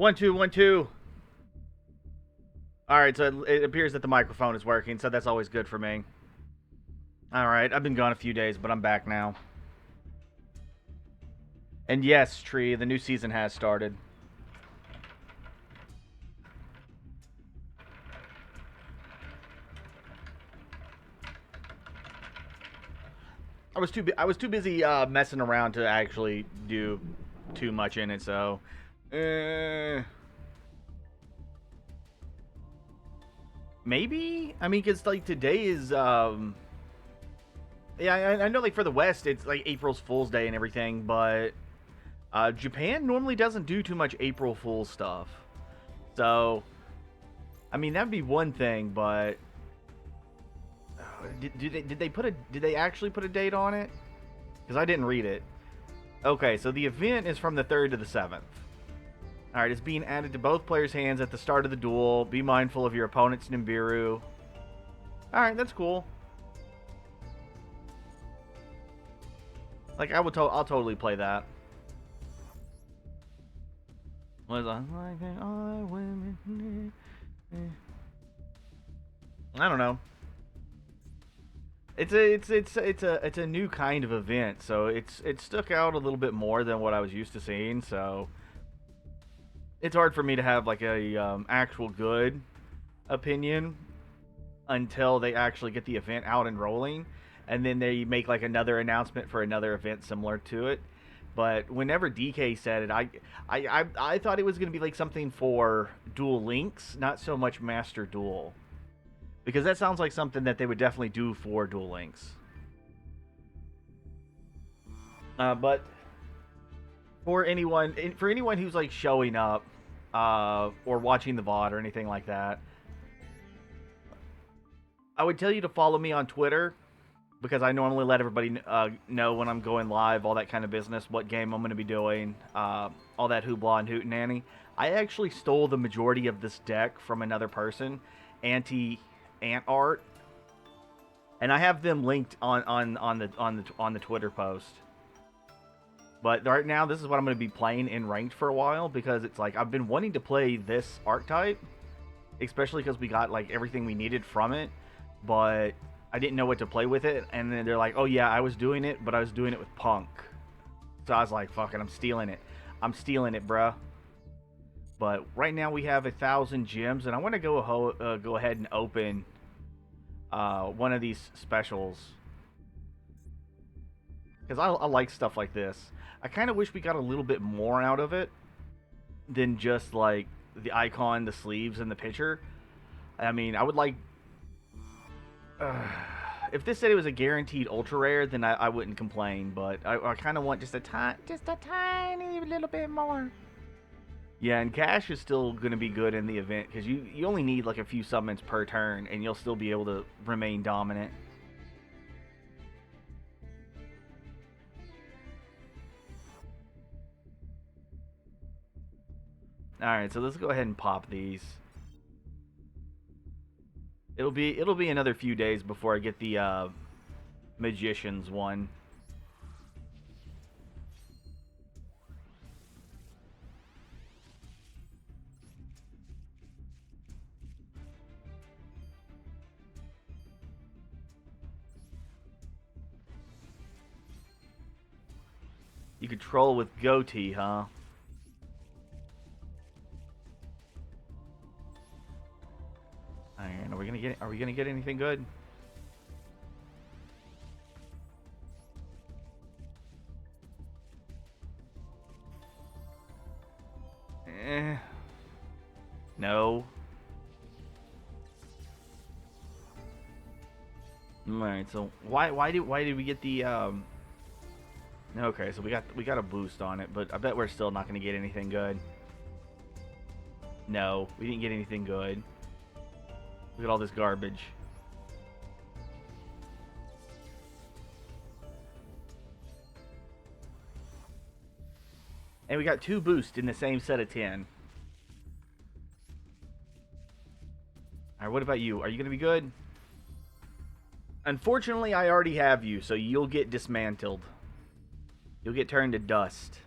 1 2 1 2. All right, so it appears that the microphone is working, so that's always good for me. All right, I've been gone a few days, but I'm back now. And yes, Tree, the new season has started. I was too busy messing around to actually do too much in it. So, maybe. I mean, cause like today is yeah, I know like for the West it's like April's Fool's Day and everything, but Japan normally doesn't do too much April Fool stuff. So, I mean that'd be one thing, but did they actually put a date on it? Because I didn't read it. Okay, so the event is from the 3rd to the 7th. Alright, it's being added to both players' hands at the start of the duel. Be mindful of your opponent's Nibiru. Alright, that's cool. Like, I'll totally play that. Was I like all women? I don't know. It's a new kind of event, so it stuck out a little bit more than what I was used to seeing. So it's hard for me to have like a actual good opinion until they actually get the event out and rolling, and then they make like another announcement for another event similar to it. But whenever DK said it, I thought it was going to be like something for Duel Links, not so much Master Duel. Because that sounds like something that they would definitely do for Duel Links. But for anyone who's like showing up or watching the VOD or anything like that, I would tell you to follow me on Twitter because I normally let everybody know when I'm going live, all that kind of business, what game I'm going to be doing, all that hoopla and hootenanny. I actually stole the majority of this deck from another person, Ant Art, and I have them linked on the Twitter post. But right now, this is what I'm going to be playing in ranked for a while because it's like I've been wanting to play this archetype, especially because we got like everything we needed from it, but I didn't know what to play with it. And then they're like, "Oh yeah, I was doing it, but I was doing it with Punk." So I was like, "Fuck it, I'm stealing it. I'm stealing it, bruh." But right now we have 1,000 gems, and I want to go ahead and open one of these specials because I like stuff like this. I kind of wish we got a little bit more out of it than just like the icon, the sleeves, and the picture. I mean, I would like if this said it was a guaranteed ultra rare, then I wouldn't complain. But I kind of want just a tiny little bit more. Yeah, and cash is still going to be good in the event because you only need like a few summons per turn, and you'll still be able to remain dominant. All right, so let's go ahead and pop these. It'll be another few days before I get the magician's one. You could troll with goatee, huh? Alright, are we gonna get anything good? No. Alright, so why did we get the okay, so we got a boost on it, but I bet we're still not gonna get anything good. No, we didn't get anything good. Look at all this garbage. And we got 2 boosts in the same set of 10. Alright, what about you? Are you going to be good? Unfortunately, I already have you, so you'll get dismantled. You'll get turned to dust.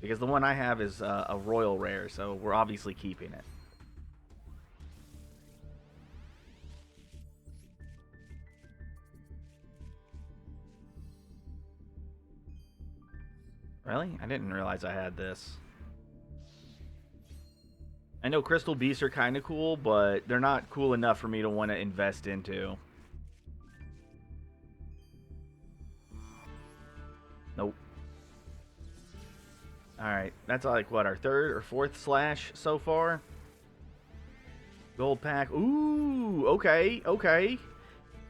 Because the one I have is a royal rare, so we're obviously keeping it. Really? I didn't realize I had this. I know Crystal Beasts are kind of cool, but they're not cool enough for me to want to invest into. Nope. Alright, that's like, what, our third or fourth slash so far? Gold pack. Ooh, okay, okay.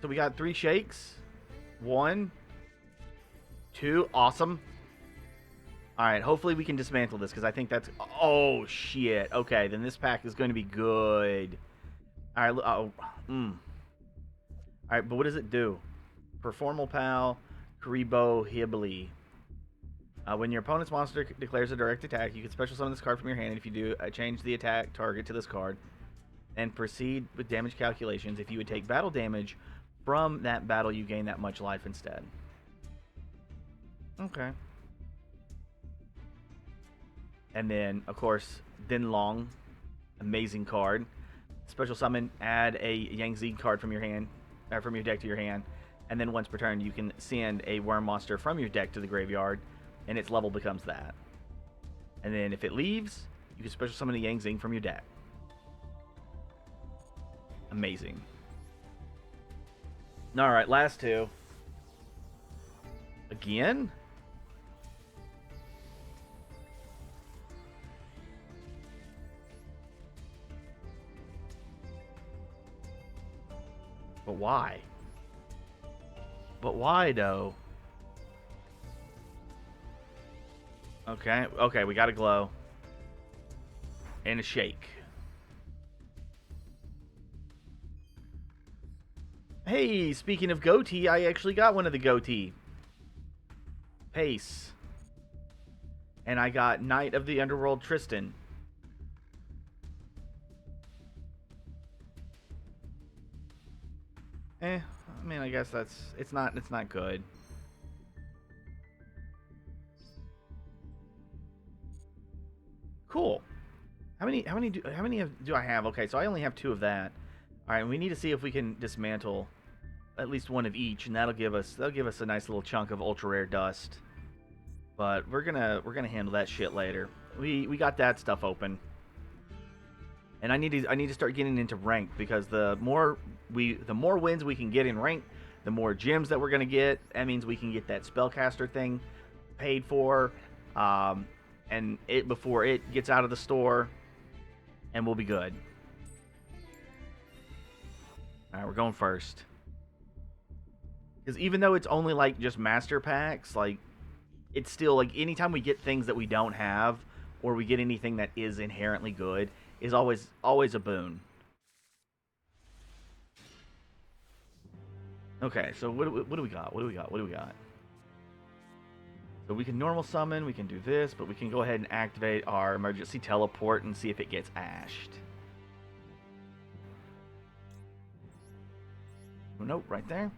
So we got 3 shakes. 1, 2, awesome. Alright, hopefully we can dismantle this, because I think that's... Oh, shit. Okay, then this pack is going to be good. Alright, oh, Alright, but what does it do? Performal Pal, Karibo Hibli. When your opponent's monster declares a direct attack, you can special summon this card from your hand. If you do, change the attack target to this card and proceed with damage calculations. If you would take battle damage from that battle, you gain that much life instead. Okay. And then, of course, Din Long, amazing card. Special summon, add a Yang Z card from your hand, from your deck to your hand, and then once per turn, you can send a worm monster from your deck to the graveyard, and its level becomes that. And then if it leaves, you can special summon a Yang Zing from your deck. Amazing. Alright, last 2. Again? But why? But why, though? Okay, okay, we got a glow. And a shake. Hey, speaking of goatee, I actually got one of the goatee. Pace. And I got Knight of the Underworld Tristan. I mean, I guess it's not good. Cool. How many do I have? Okay, so I only have 2 of that. All right, we need to see if we can dismantle at least one of each, and that'll give us a nice little chunk of ultra rare dust. But we're gonna handle that shit later. We got that stuff open. And I need to start getting into ranked, because the more wins we can get in ranked, the more gems that we're gonna get. That means we can get that spellcaster thing paid for, and it before it gets out of the store, and we'll be good. All right, we're going first. Because even though it's only like just master packs, like it's still like anytime we get things that we don't have, or we get anything that is inherently good, is always a boon. Okay, so what do we got? What do we got? What do we got? So we can normal summon, we can do this, but we can go ahead and activate our emergency teleport and see if it gets ashed. Oh, nope, right there.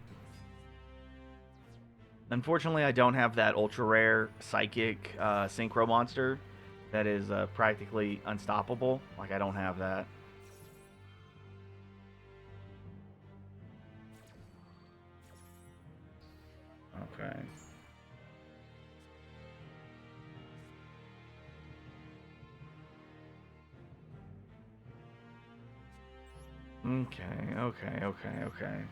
Unfortunately, I don't have that ultra rare psychic synchro monster that is practically unstoppable. Like, I don't have that. Okay. Okay.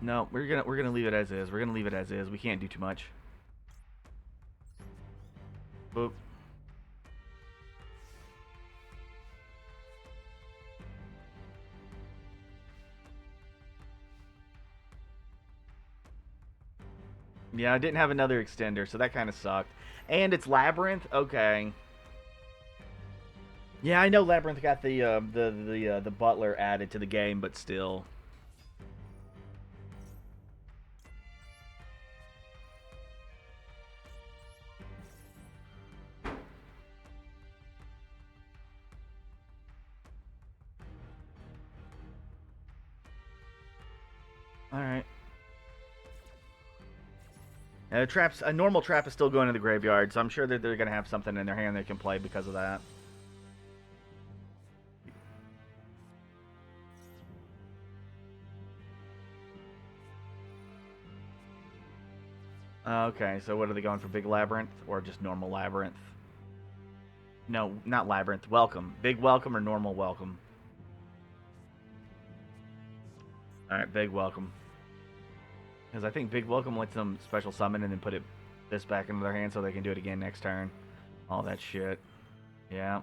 No, we're gonna leave it as is. We're gonna leave it as is. We can't do too much. Boop. Yeah, I didn't have another extender, so that kind of sucked. And it's Labyrinth. Okay. Yeah, I know Labyrinth got the butler added to the game, but still. Alright. A normal trap is still going to the graveyard, so I'm sure that they're going to have something in their hand they can play because of that. Okay, so what are they going for? Big Labyrinth or just normal Labyrinth? No, not Labyrinth. Welcome. Big Welcome or normal Welcome? Alright, Big Welcome. Because I think Big Welcome lets them special summon and then put this back into their hand so they can do it again next turn. All that shit. Yeah.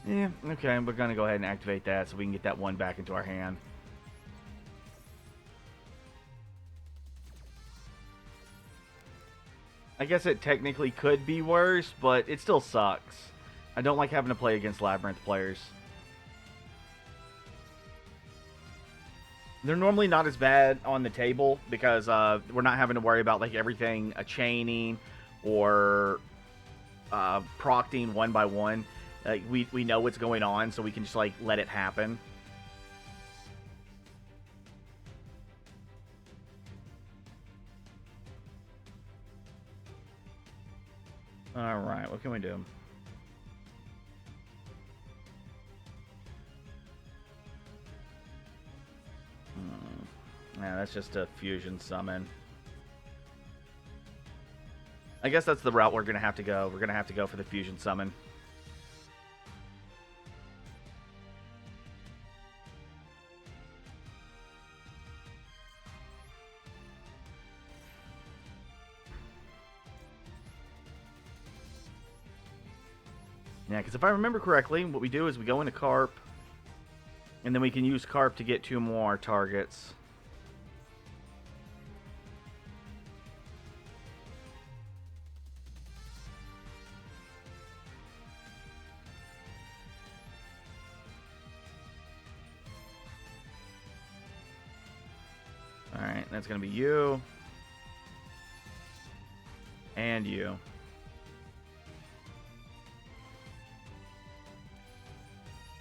Yeah, okay, we're going to go ahead and activate that so we can get that one back into our hand. I guess it technically could be worse, but it still sucks. I don't like having to play against Labyrinth players. They're normally not as bad on the table because we're not having to worry about like everything chaining or procting one by one. Like we know what's going on, so we can just like let it happen. All right, what can we do? Yeah, that's just a fusion summon. I guess that's the route we're gonna have to go. We're gonna have to go for the fusion summon. Yeah, because if I remember correctly, what we do is we go into Carp, and then we can use Carp to get 2 more targets. Alright, that's going to be you. And you.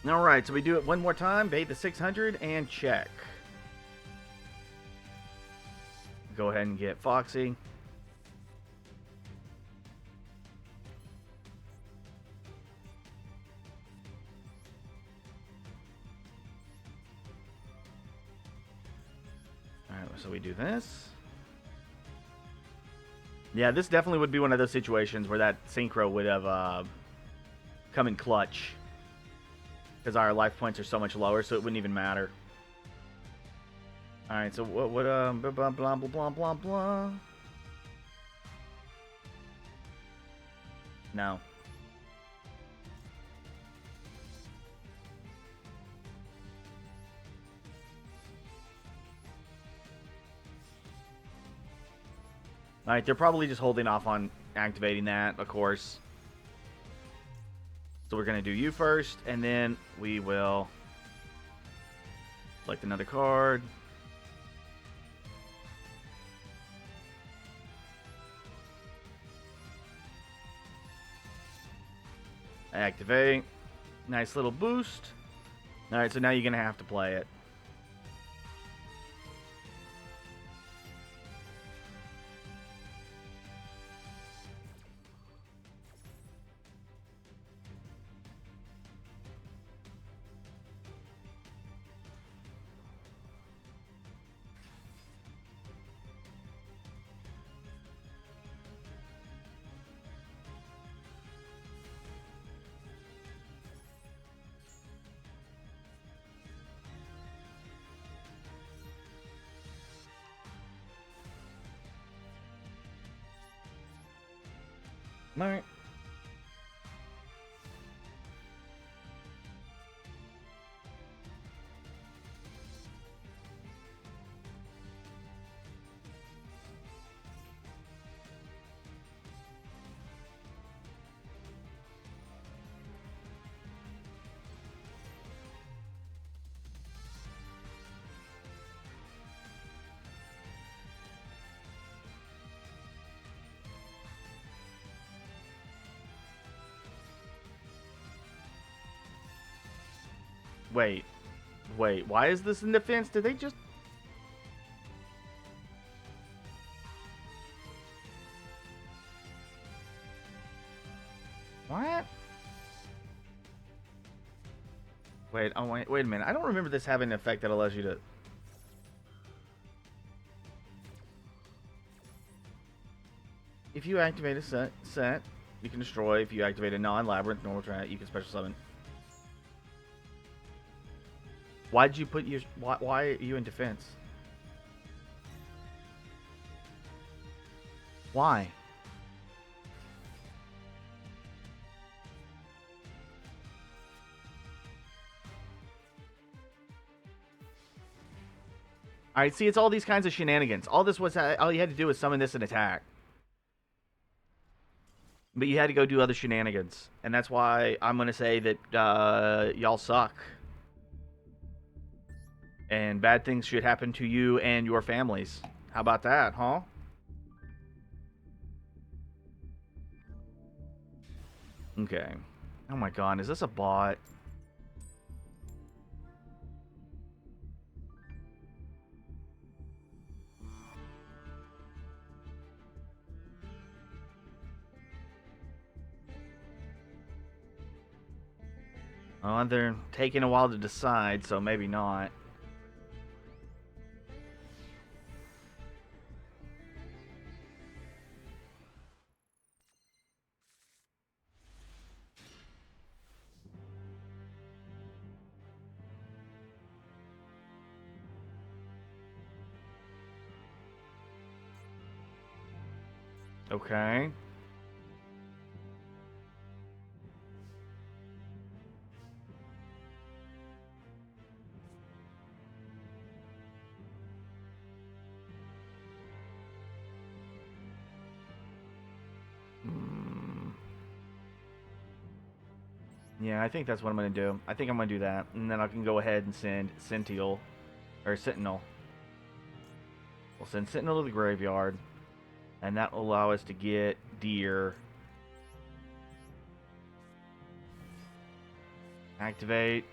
Alright, so we do it one more time. Bait the 600 and check. Go ahead and get Foxy. Alright, so we do this. Yeah, this definitely would be one of those situations where that Synchro would have come in clutch. Because our life points are so much lower, so it wouldn't even matter. Alright, so what, blah, blah, blah, blah, blah, blah. No. Alright, they're probably just holding off on activating that, of course. So we're going to do you first, and then we will select another card. Activate. Nice little boost. Alright, so now you're going to have to play it. Alright. Wait. Wait, why is this in defense? Did they just... What? Wait, oh wait a minute. I don't remember this having an effect that allows you to... If you activate a set, you can destroy. If you activate a non-labyrinth normal trap, you can special summon. Why'd you put your... Why are you in defense? Why? Alright, see, it's all these kinds of shenanigans. All this was... All you had to do was summon this and attack. But you had to go do other shenanigans. And that's why I'm going to say that y'all suck. And bad things should happen to you and your families. How about that, huh? Okay. Oh my god, is this a bot? Oh, they're taking a while to decide, so maybe not. Okay. Yeah, I think that's what I'm going to do. I think I'm going to do that. And then I can go ahead and send Sentinel. Or Sentinel. We'll send Sentinel to the graveyard. And that will allow us to get Deer. Activate.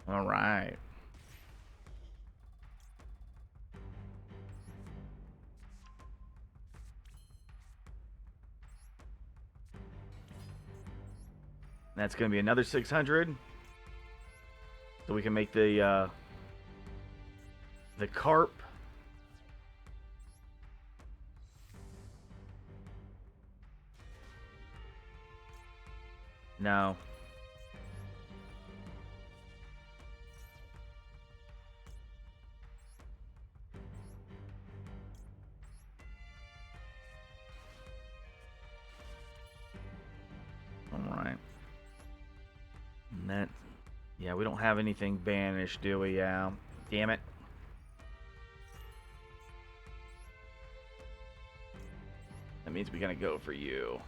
Alright. That's going to be another 600. So we can make the carp. No. Alright. And that... Yeah, we don't have anything banished, do we? Yeah. Damn it. That means we're gonna go for you.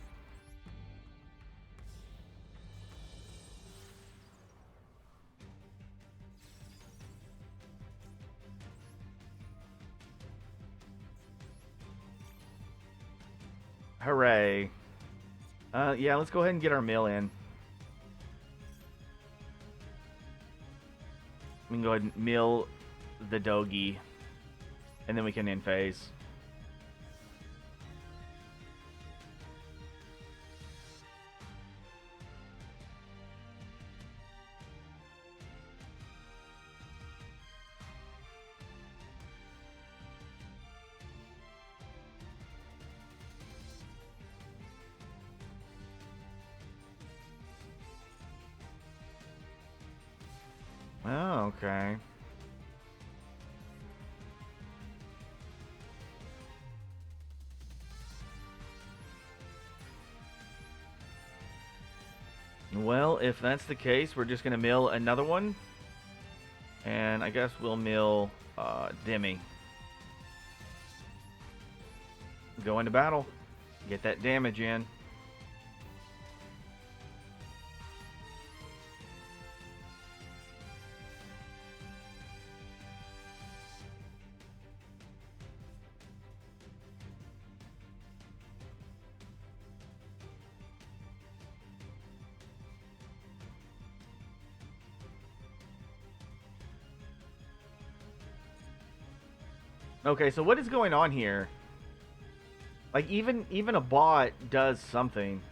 Hooray. Yeah, let's go ahead and get our mill in. We can go ahead and mill the Dogi. And then we can end phase. Oh, okay. Well, if that's the case, we're just going to mill another one. And I guess we'll mill Demi. Go into battle. Get that damage in. Okay, so what is going on here? Like, even a bot does something.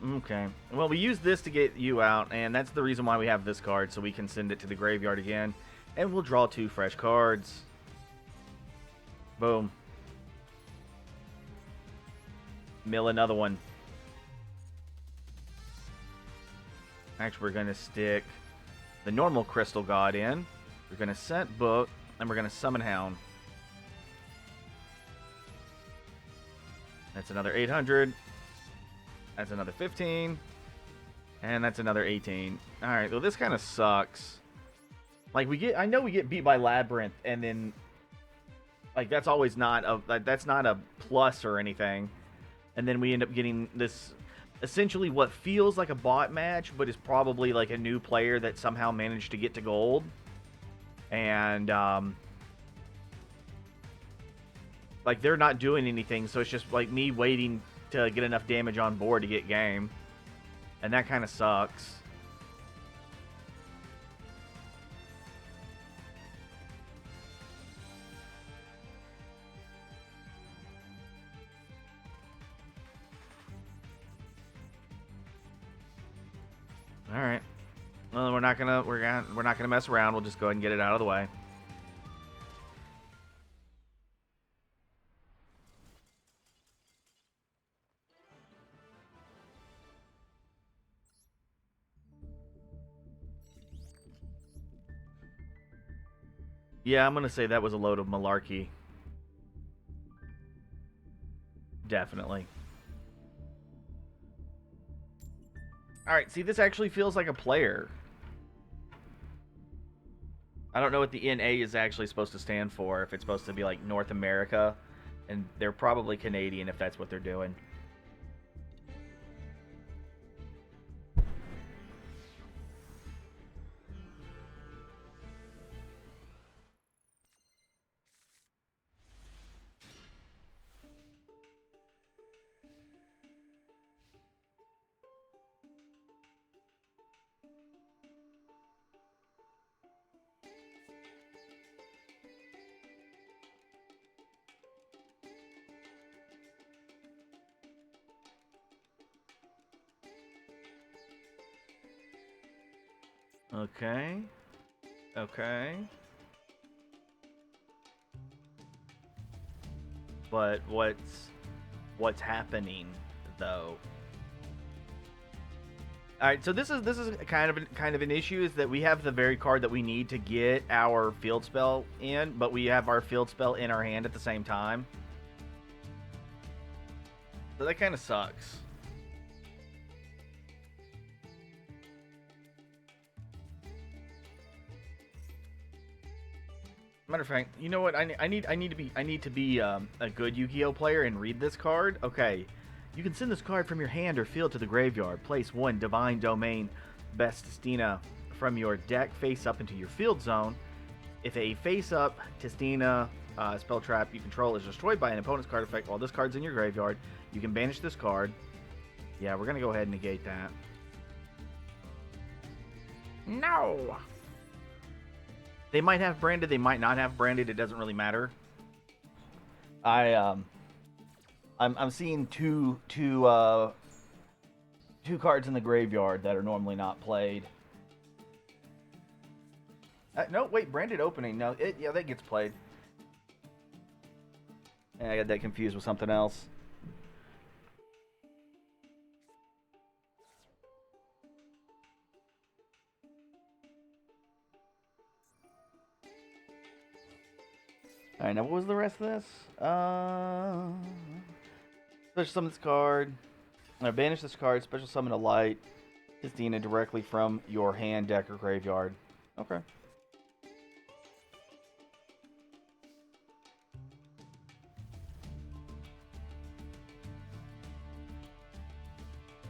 Okay. Well, we use this to get you out, and that's the reason why we have this card, so we can send it to the graveyard again. And we'll draw 2 fresh cards. Boom. Mill another one. Actually, we're going to stick the normal Crystal God in. We're going to set Book, and we're going to summon Hound. That's another 800. That's another 15. And that's another 18. Alright, well this kind of sucks. Like I know we get beat by Labyrinth, and then like that's always not that's not a plus or anything. And then we end up getting this essentially what feels like a bot match, but is probably like a new player that somehow managed to get to gold. And like they're not doing anything, so it's just like me waiting to get enough damage on board to get game. And that kind of sucks. All right. Well, we're not gonna mess around. We'll just go ahead and get it out of the way. Yeah, I'm gonna say that was a load of malarkey. Definitely. Alright, see, this actually feels like a player. I don't know what the NA is actually supposed to stand for, if it's supposed to be like North America. And they're probably Canadian if that's what they're doing. Okay. Okay. But what's happening though? All right, so this is kind of an issue, is that we have the very card that we need to get our field spell in, but we have our field spell in our hand at the same time. So that kind of sucks. Matter of fact, you know what? I need to be a good Yu-Gi-Oh player and read this card. Okay, you can send this card from your hand or field to the graveyard. Place 1 Divine Domain Bestina from your deck face up into your field zone. If a face up Testina spell trap you control is destroyed by an opponent's card effect while this card's in your graveyard, you can banish this card. Yeah, we're gonna go ahead and negate that. No. They might have branded, they might not have branded. It doesn't really matter. I'm seeing two cards in the graveyard that are normally not played. No, wait, branded opening. No, yeah, that gets played. Yeah, I got that confused with something else. All right, now what was the rest of this? Special summon this card. Banish this card. Special summon a light. Christina directly from your hand, deck, or graveyard. Okay.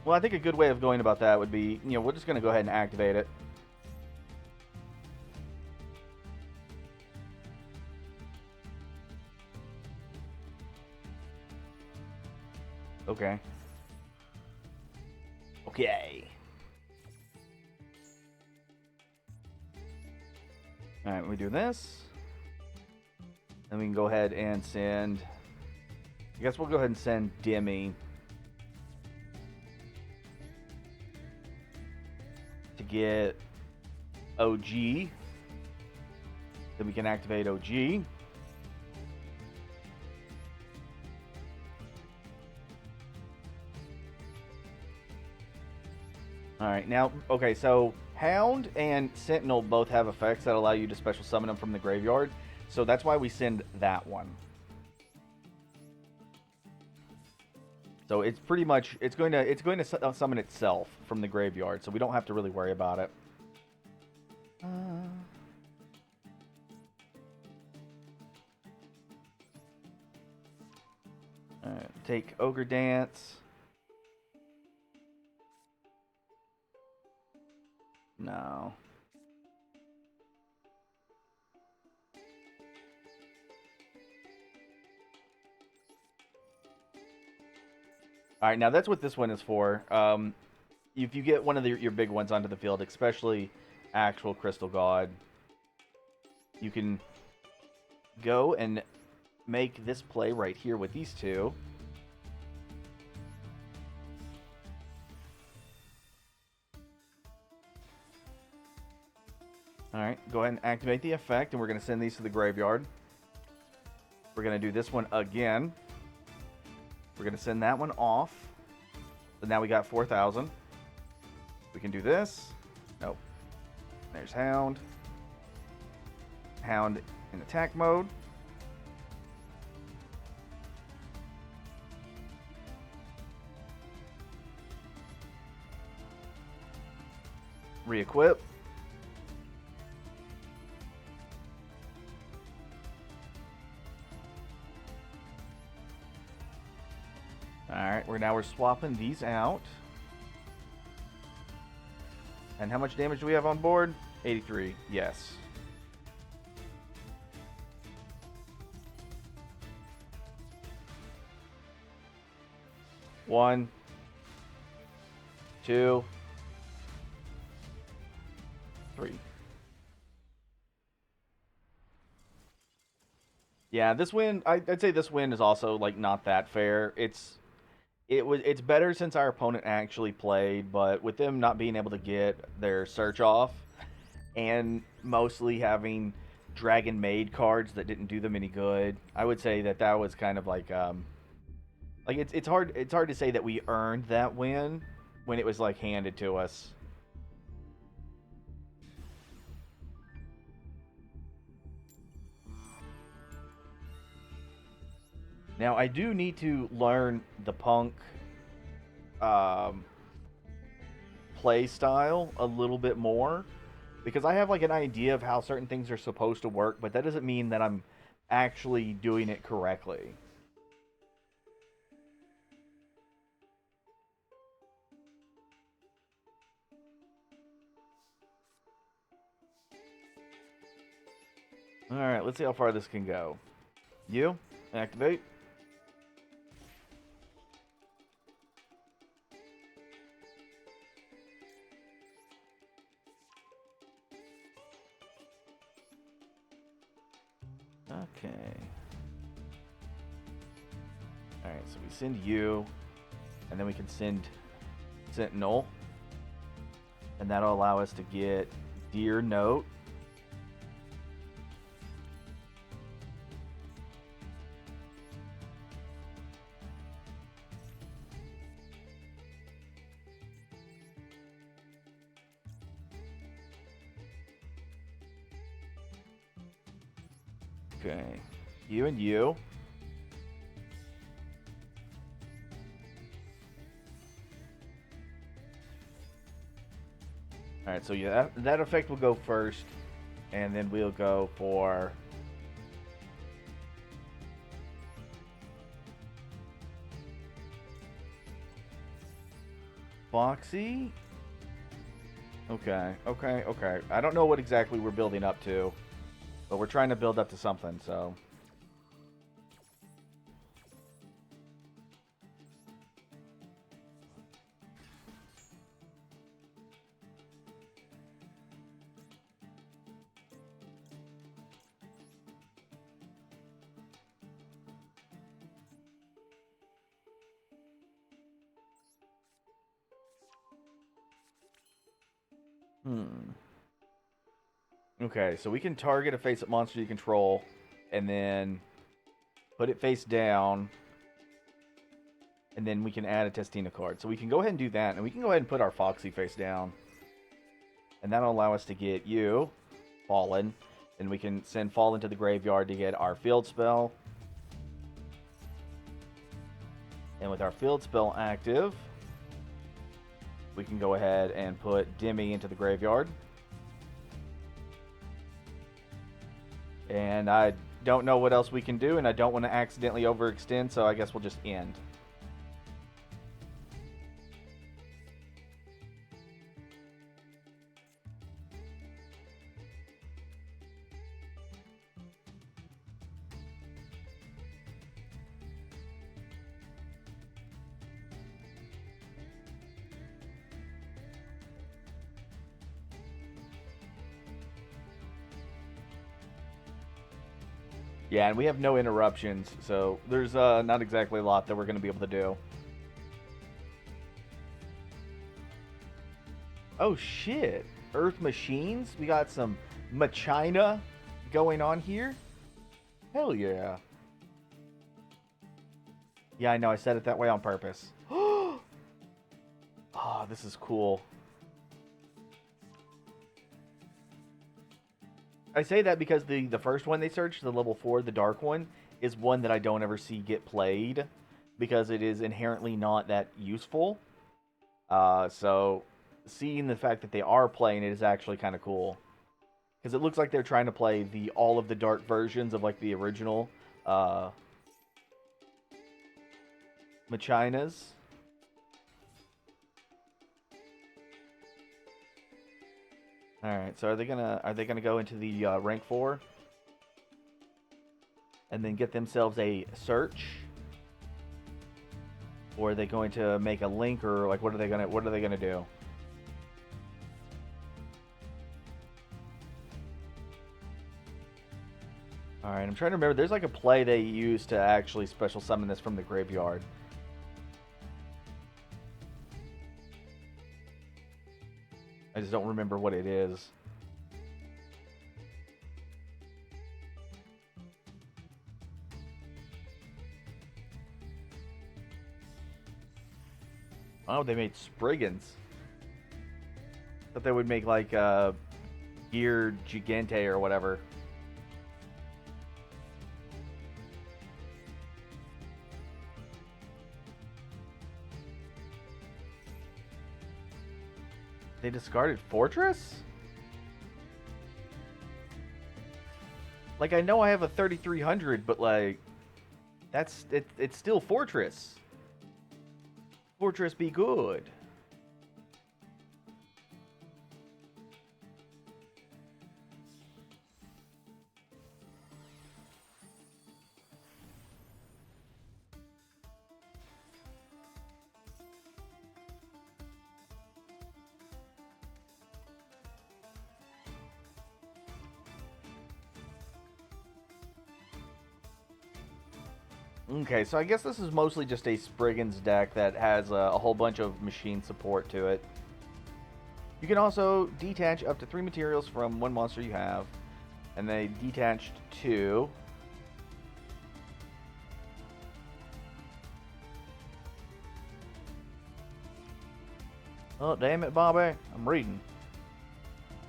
Well, I think a good way of going about that would be, we're just going to go ahead and activate it. Okay. Okay. Alright, we do this. Then we can go ahead and send... I guess we'll go ahead and send Demi to get OG. Then we can activate OG. Alright, now, okay, so Hound and Sentinel both have effects that allow you to special summon them from the graveyard. So that's why we send that one. So it's pretty much, it's going to summon itself from the graveyard, so we don't have to really worry about it. Alright, take Ogre Dance. No. Alright, now that's what this one is for. If you get one of your big ones onto the field, especially actual Crystal God, you can go and make this play right here with these two. Alright, go ahead and activate the effect, and we're going to send these to the graveyard. We're going to do this one again. We're going to send that one off. So now we got 4,000. We can do this. Nope. There's Hound. Hound in attack mode. Re-equip. Alright, now we're swapping these out. And how much damage do we have on board? 83, yes. One, two, three. Yeah, this win, I'd say this win is also like not that fair. It's better since our opponent actually played, but with them not being able to get their search off and mostly having Dragon Maid cards that didn't do them any good, I would say that was kind of like it's hard to say that we earned that win when it was like handed to us. Now, I do need to learn the Punk play style a little bit more, because I have like an idea of how certain things are supposed to work, but that doesn't mean that I'm actually doing it correctly. Alright, let's see how far this can go. You, activate. Okay. Alright, so we send you, and then we can send Sentinel. And that'll allow us to get Deer Note. Okay. You and you. Alright, so yeah, that effect will go first. And then we'll go for... Foxy? Okay. I don't know what exactly we're building up to. But we're trying to build up to something, so... Okay, so we can target a face-up monster you control, and then put it face down, and then we can add a Testina card. So we can go ahead and do that, and we can go ahead and put our Foxy face down. And that'll allow us to get you, Fallen, and we can send Fallen to the graveyard to get our field spell. And with our field spell active, we can go ahead and put Demi into the graveyard. And I don't know what else we can do, and I don't want to accidentally overextend, so I guess we'll just end. Yeah, and we have no interruptions, so there's not exactly a lot that we're going to be able to do. Oh, shit. Earth Machines? We got some Machina going on here? Hell yeah. Yeah, I know. I said it that way on purpose. Oh, this is cool. I say that because the first one they searched, the level 4, the dark one, is one that I don't ever see get played because it is inherently not that useful. So seeing the fact that they are playing it is actually kind of cool. Because it looks like they're trying to play all of the dark versions of like the original Machinas. All right, so are they gonna go into the rank 4 and then get themselves a search, or are they going to make a link, or like what are they gonna do? All right, I'm trying to remember. There's like a play they use to actually special summon this from the graveyard. I just don't remember what it is. Oh, they made Spriggans. Thought they would make like Gear Gigante or whatever. They discarded Fortress? Like, I know I have a 3300, but like, it's still Fortress. Fortress be good. Okay, so I guess this is mostly just a Spriggans deck that has a whole bunch of machine support to it. You can also detach up to 3 materials from one monster you have, and they detached 2. Oh, damn it, Bobby. I'm reading.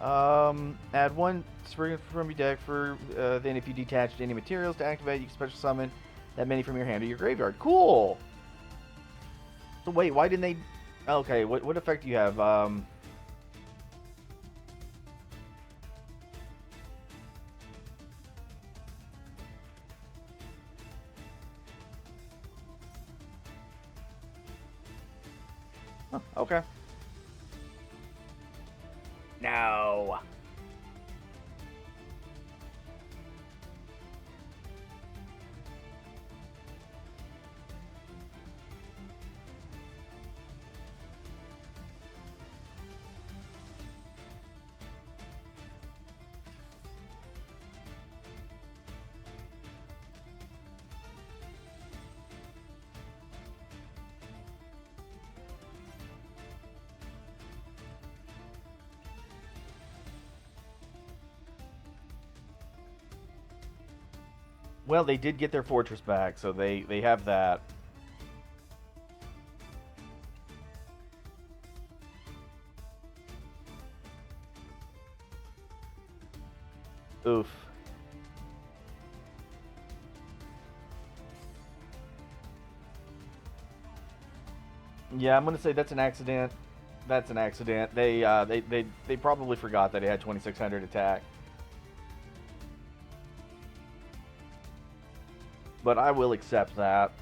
Add 1 spring from your deck for then if you detached any materials to activate, you can special summon that many from your hand to your graveyard. Cool. So wait, why didn't they? Okay, what effect do you have? Huh, okay. No. Well, they did get their fortress back, so they have that. Oof. Yeah, I'm gonna say that's an accident. That's an accident. They probably forgot that he had 2600 attack. But I will accept that.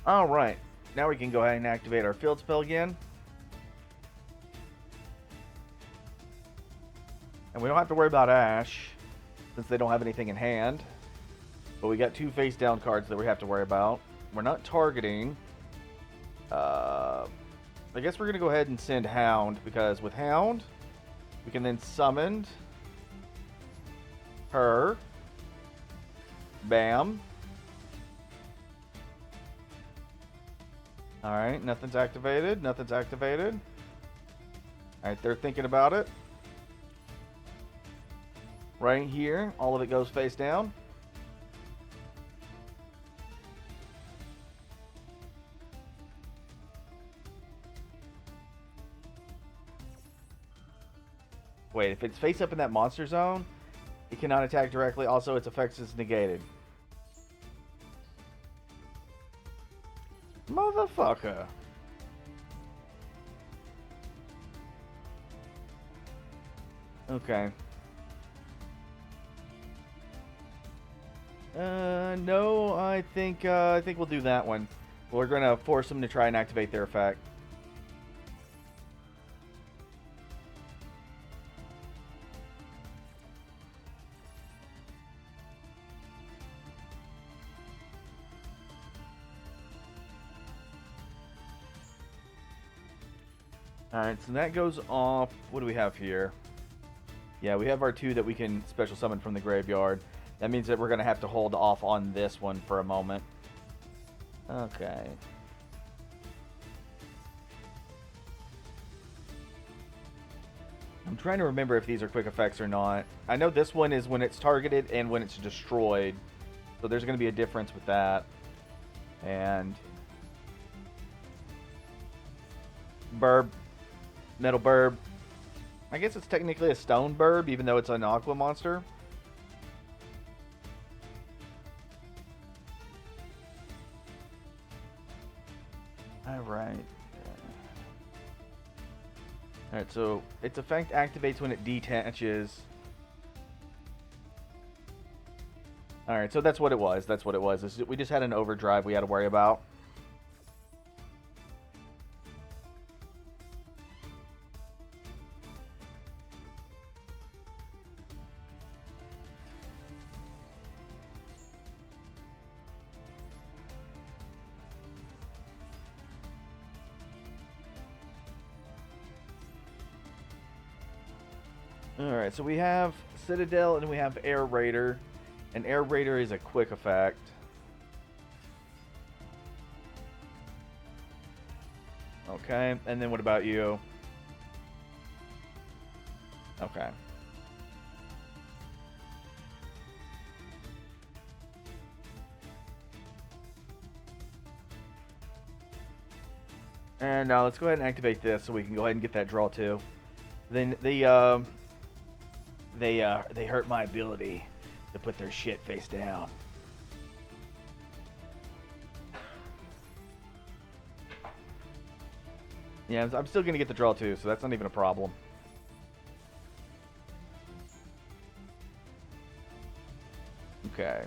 Alright, now we can go ahead and activate our field spell again. And we don't have to worry about Ash, since they don't have anything in hand. But we got 2 face down cards that we have to worry about. We're not targeting. I guess we're going to go ahead and send Hound, because with Hound, we can then summon her. Bam. Alright, nothing's activated. Nothing's activated. Alright, they're thinking about it. Right here, all of it goes face down. Wait, if it's face up in that monster zone, it cannot attack directly. Also, its effects is negated. Motherfucker. Okay. No, I think we'll do that one. We're gonna force them to try and activate their effect. Alright, so that goes off. What do we have here? Yeah, we have our 2 that we can special summon from the graveyard. That means that we're going to have to hold off on this one for a moment. Okay. I'm trying to remember if these are quick effects or not. I know this one is when it's targeted and when it's destroyed. So there's going to be a difference with that. And Burb. Metal Burb. I guess it's technically a stone Burb, even though it's an aqua monster. Alright. Alright, so its effect activates when it detaches. Alright, so that's what it was. That's what it was. We just had an overdrive we had to worry about. Alright, so we have Citadel and we have Air Raider. And Air Raider is a quick effect. Okay, and then what about you? Okay. And now let's go ahead and activate this so we can go ahead and get that draw too. Then they hurt my ability to put their shit face down. Yeah, I'm still gonna get the draw too, so that's not even a problem. Okay.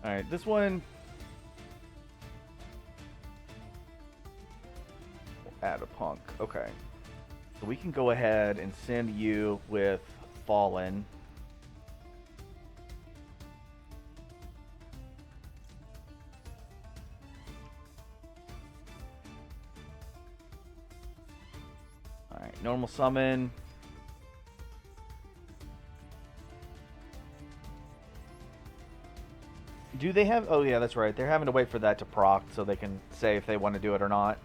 Alright, this one... we'll add a punk. Okay. So we can go ahead and send you with Fallen. Alright, normal summon. Do they have... oh yeah, that's right. They're having to wait for that to proc so they can say if they want to do it or not.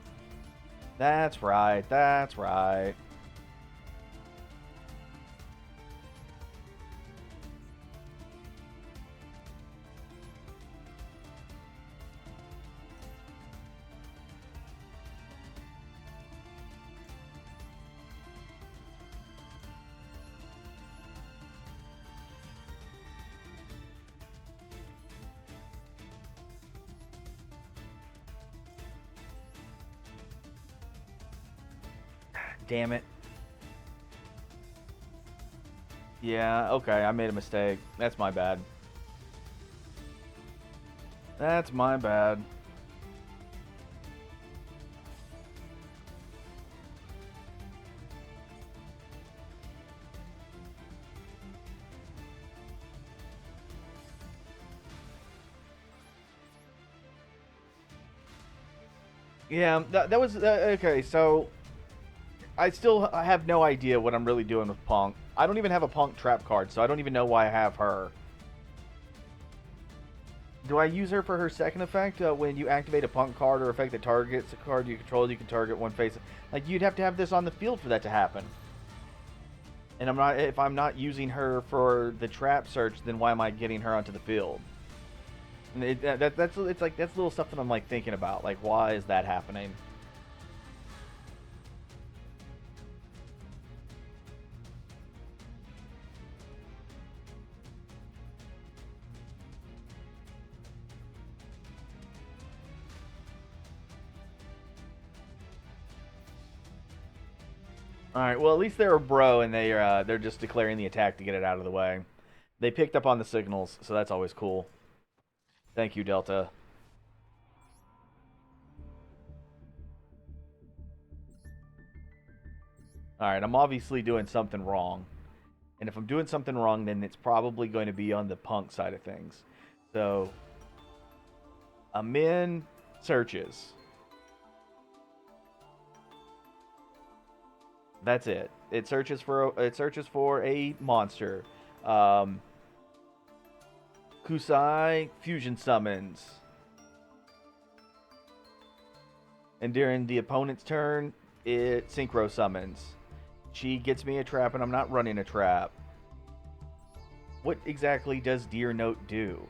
That's right, that's right. Damn it. Yeah, okay, I made a mistake. That's my bad. That's my bad. Yeah, that was... okay, so... I have no idea what I'm really doing with Punk. I don't even have a Punk trap card, so I don't even know why I have her. Do I use her for her second effect? When you activate a Punk card or effect that targets a card you control, you can target one face. Like, you'd have to have this on the field for that to happen. And if I'm not using her for the trap search, then why am I getting her onto the field? And that's little stuff that I'm like thinking about. Like, why is that happening? All right. Well, at least they're a bro, and they're just declaring the attack to get it out of the way. They picked up on the signals, so that's always cool. Thank you, Delta. All right. I'm obviously doing something wrong, and if I'm doing something wrong, then it's probably going to be on the Punk side of things. So, Amin searches. That's it. It searches for a monster. Kusai fusion summons. And during the opponent's turn, it synchro summons. She gets me a trap and I'm not running a trap. What exactly does Deer Note do?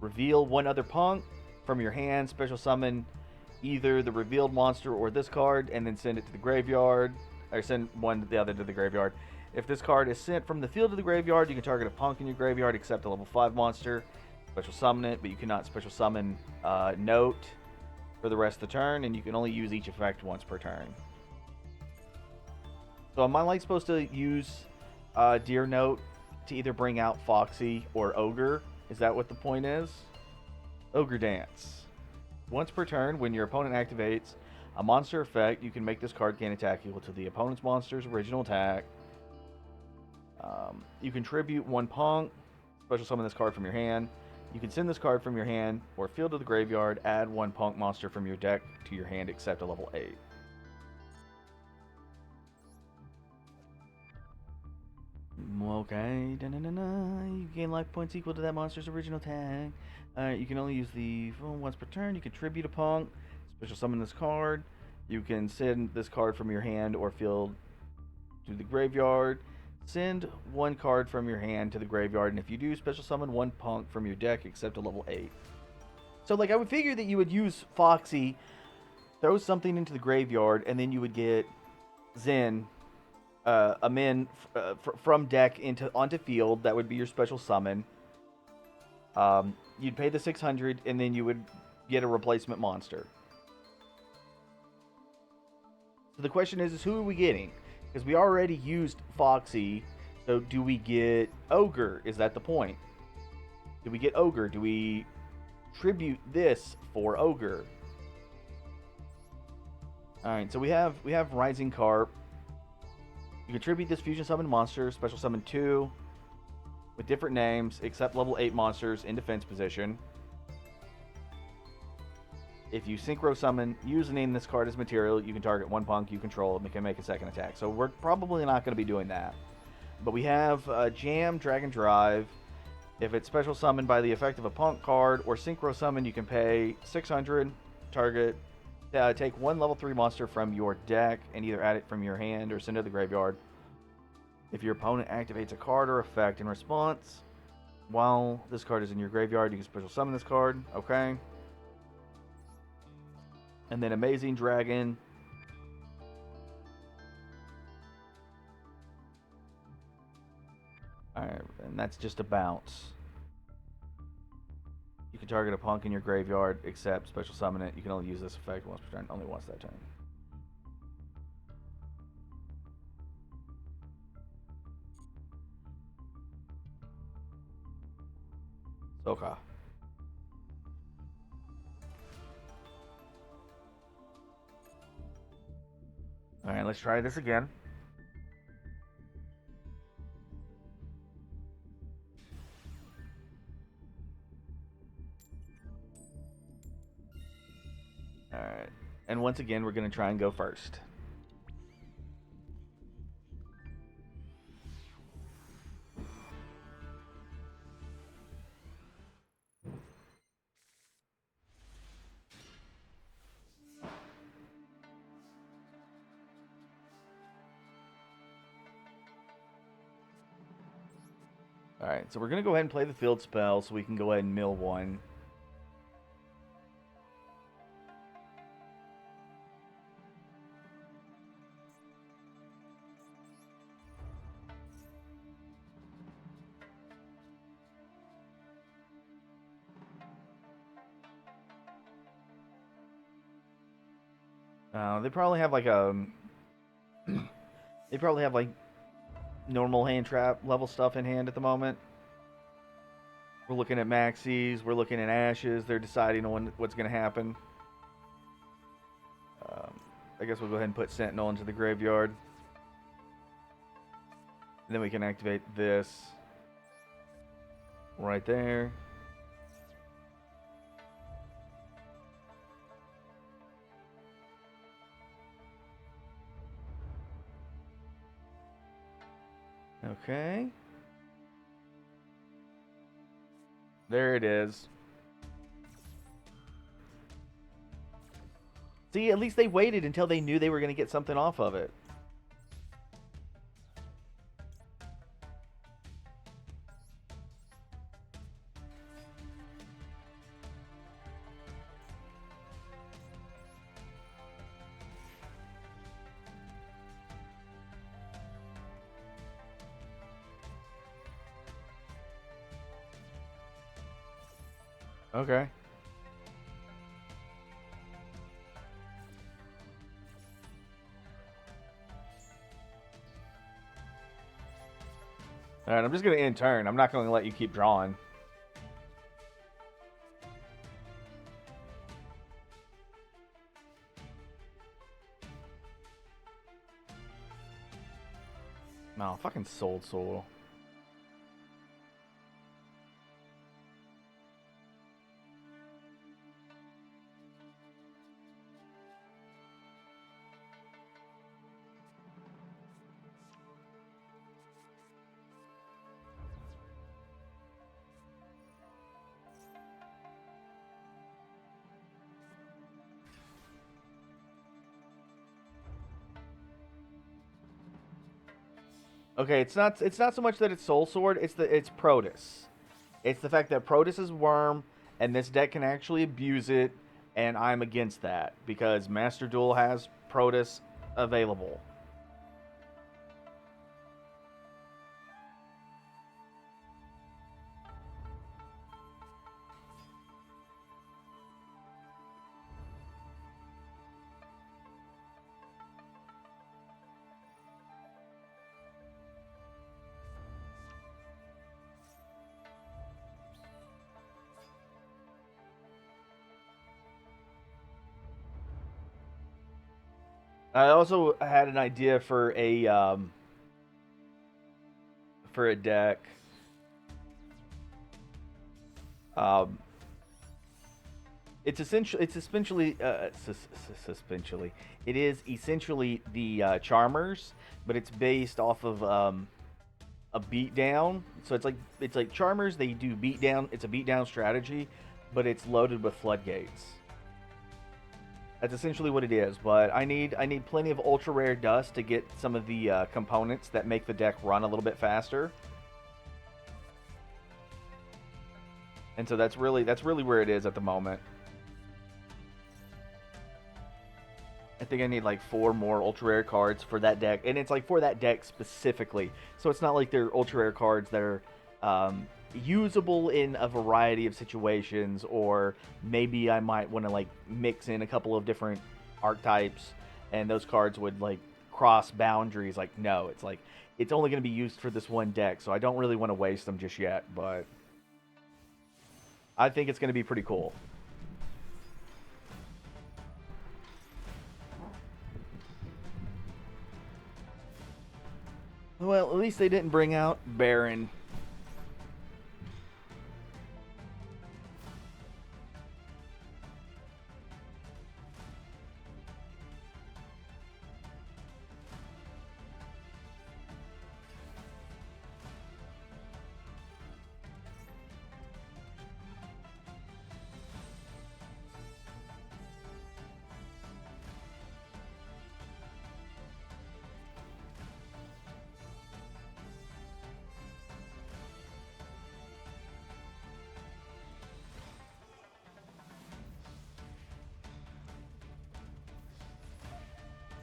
Reveal one other Punk from your hand, special summon either the revealed monster or this card, and then send it to the graveyard, or send the other to the graveyard. If this card is sent from the field to the graveyard, you can target a Punk in your graveyard except a level 5 monster. Special summon it, but you cannot special summon Note for the rest of the turn, and you can only use each effect once per turn. So am I like supposed to use Deer Note to either bring out Foxy or Ogre? Is that what the point is? Ogre Dance. Once per turn, when your opponent activates a monster effect, you can make this card gain attack equal to the opponent's monster's original attack. You contribute one Punk, special summon this card from your hand. You can send this card from your hand or field to the graveyard, add one Punk monster from your deck to your hand except a level 8. Okay, you gain life points equal to that monster's original attack. You can only use the phone once per turn. You contribute a Punk, special summon this card. You can send this card from your hand or field to the graveyard. Send one card from your hand to the graveyard, and if you do, special summon one punk from your deck except a level 8. So, like, I would figure that you would use Foxy, throw something into the graveyard, and then you would get Zen, a min from deck onto field. That would be your special summon. You'd pay the 600, and then you would get a replacement monster. So the question is who are we getting? Because we already used Foxy, so do we get Ogre? Is that the point? Do we get Ogre? Do we tribute this for Ogre? Alright, so we have Rising Carp. You can tribute this fusion summon monster, special summon 2 with different names, except level 8 monsters in defense position. If you synchro summon, using this card as material, you can target one punk you control and can make a second attack. So we're probably not going to be doing that. But we have Jam, Dragon Drive. If it's special summoned by the effect of a punk card or synchro summon, you can pay 600, target, take one level 3 monster from your deck and either add it from your hand or send it to the graveyard. If your opponent activates a card or effect in response, while this card is in your graveyard, you can special summon this card. Okay. And then Amazing Dragon. Alright, and that's just a bounce. You can target a punk in your graveyard, except special summon it. You can only use this effect once per turn, only once that turn. Okay. Alright, let's try this again. Alright. And once again, we're going to try and go first. Alright, so we're going to go ahead and play the field spell so we can go ahead and mill one. They probably have like a... they probably have like normal hand trap level stuff in hand at the moment. We're looking at Maxis, we're looking at Ashes, they're deciding on what's going to happen. I guess we'll go ahead and put Sentinel into the graveyard. And then we can activate this right there. Okay. There it is. See, at least they waited until they knew they were going to get something off of it. Okay. Alright, I'm just going to end turn. I'm not going to let you keep drawing. No, fucking Soul. Okay, it's not so much that it's Soul Sword. It's Protus. It's the fact that Protus is Worm, and this deck can actually abuse it, and I'm against that because Master Duel has Protus available. I also had an idea for a deck. Um, essentially it is essentially the Charmers, but it's based off of a beatdown. So it's like Charmers. They do beatdown. It's a beatdown strategy, but it's loaded with floodgates. That's essentially what it is. But I need plenty of ultra rare dust to get some of the components that make the deck run a little bit faster. And so that's really where it is at the moment. I think I need like 4 more ultra rare cards for that deck, and it's like for that deck specifically. So it's not like they're ultra rare cards that are usable in a variety of situations, or maybe I might want to like mix in a couple of different archetypes, and those cards would like cross boundaries. Like no, it's like it's only going to be used for this one deck, so I don't really want to waste them just yet. But I think it's going to be pretty cool. Well, at least they didn't bring out Baron.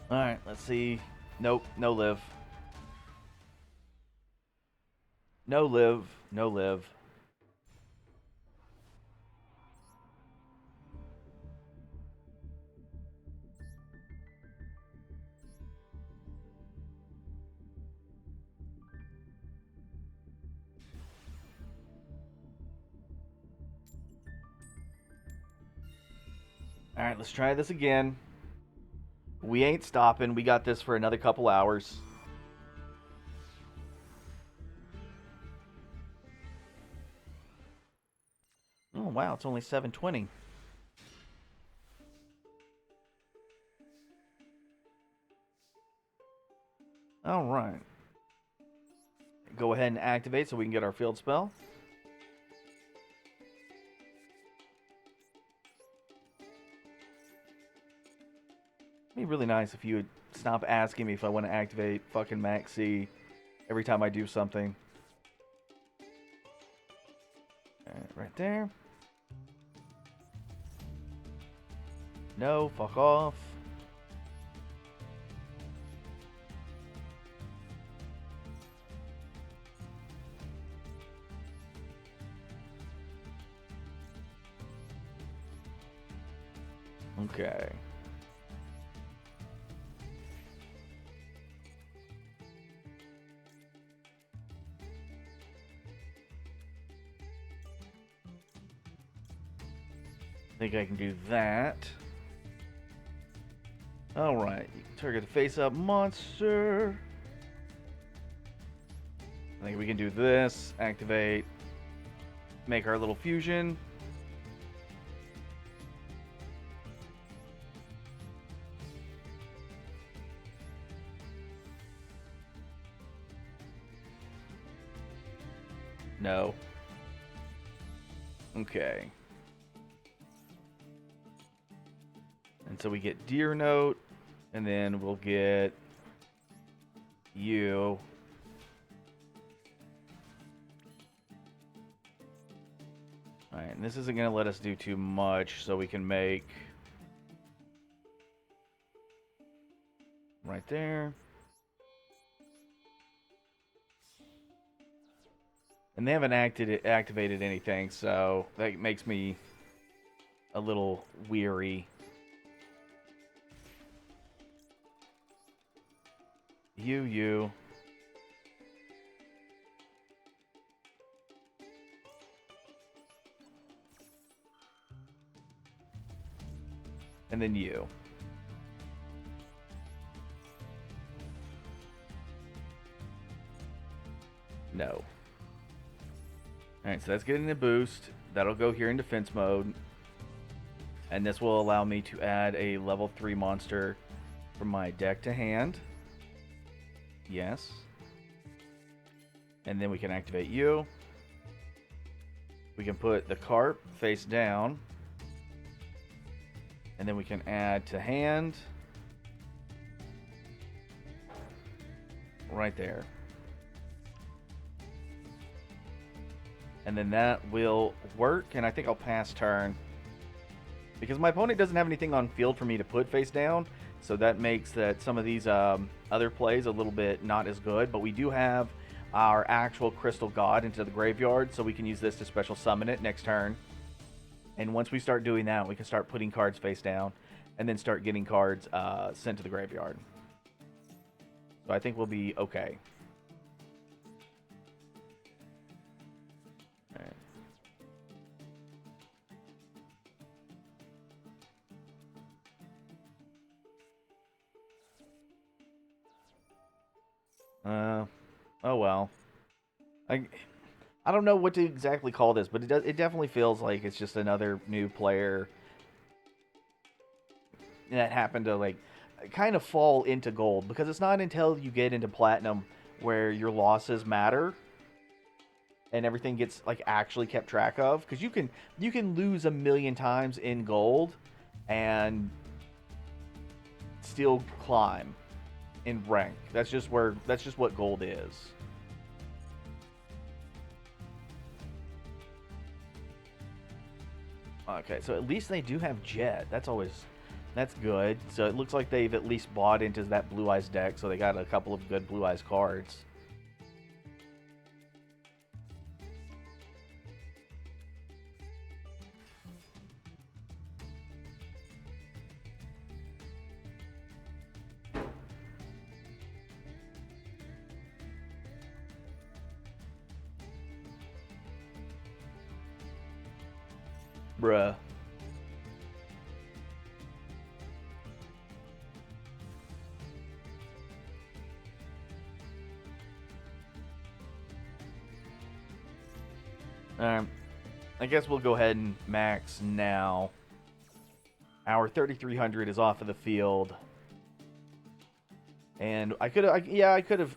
All right, let's see. Nope, no live. No live, no live. All right, let's try this again. We ain't stopping. We got this for another couple hours. Oh wow, it's only 7:20. All right. Go ahead and activate so we can get our field spell. It'd be really nice if you would stop asking me if I want to activate fucking Maxi every time I do something. All right, right there. No, fuck off. Okay. I think I can do that. Alright, you can target a face-up monster. I think we can do this. Activate. Make our little fusion. No. Okay. And so we get Deer Note, and then we'll get you. Alright, and this isn't going to let us do too much, so we can make... right there. And they haven't activated anything, so that makes me a little weary. You. And then you. No. Alright, so that's getting a boost. That'll go here in defense mode. And this will allow me to add a level 3 monster from my deck to hand. Yes. And then we can activate you. We can put the carp face down. And then we can add to hand. Right there. And then that will work, and I think I'll pass turn. Because my opponent doesn't have anything on field for me to put face down, so that makes that some of these other plays a little bit not as good. But we do have our actual Crystal God into the graveyard, so we can use this to special summon it next turn. And once we start doing that, we can start putting cards face down, and then start getting cards sent to the graveyard. So I think we'll be okay. Oh well. I don't know what to exactly call this, but it definitely feels like it's just another new player that happened to like kind of fall into gold, because it's not until you get into platinum where your losses matter and everything gets like actually kept track of, because you can lose a million times in gold and still climb in rank. That's just what gold is. Okay, so at least they do have Jet. That's good. So it looks like they've at least bought into that Blue Eyes deck, so they got a couple of good Blue Eyes cards. Bruh. I guess we'll go ahead and max now. Our 3300 is off of the field. And I could have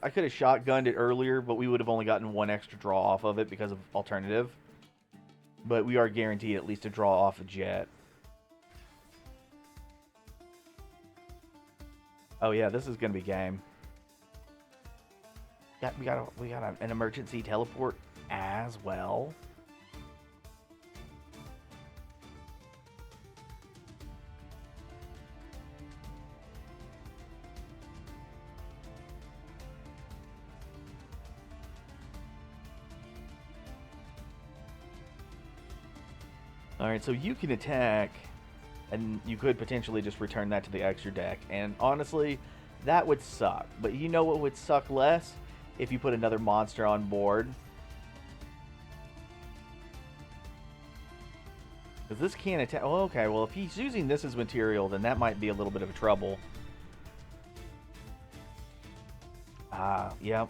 shotgunned it earlier, but we would have only gotten one extra draw off of it because of alternative. But we are guaranteed at least a draw off a Jet. Oh yeah, this is gonna be game. We got an emergency teleport as well. Alright, so you can attack, and you could potentially just return that to the extra deck. And honestly, that would suck. But you know what would suck less? If you put another monster on board. Because this can't attack. Oh, okay, well, if he's using this as material, then that might be a little bit of a trouble. Yep.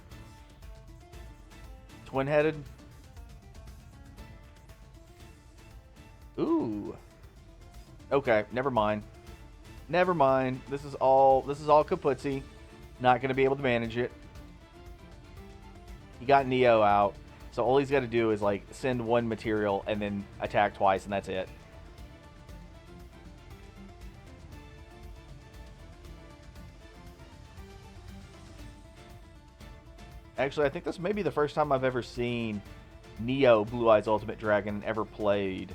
Twin-headed. Ooh. Okay, never mind. Never mind. This is all kaputzi. Not going to be able to manage it. He got Neo out. So all he's got to do is like send one material and then attack twice, and that's it. Actually, I think this may be the first time I've ever seen Neo Blue Eyes Ultimate Dragon ever played,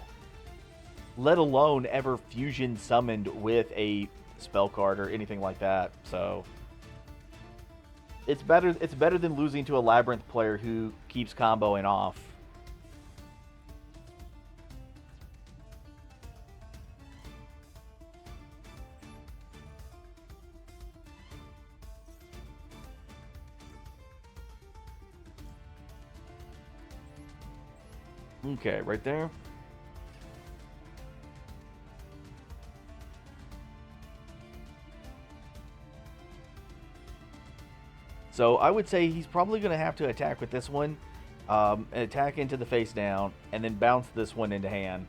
let alone ever fusion summoned with a spell card or anything like that. So it's better. It's better than losing to a Labyrinth player who keeps comboing off. Okay, right there. So I would say he's probably going to have to attack with this one, attack into the face down, and then bounce this one into hand.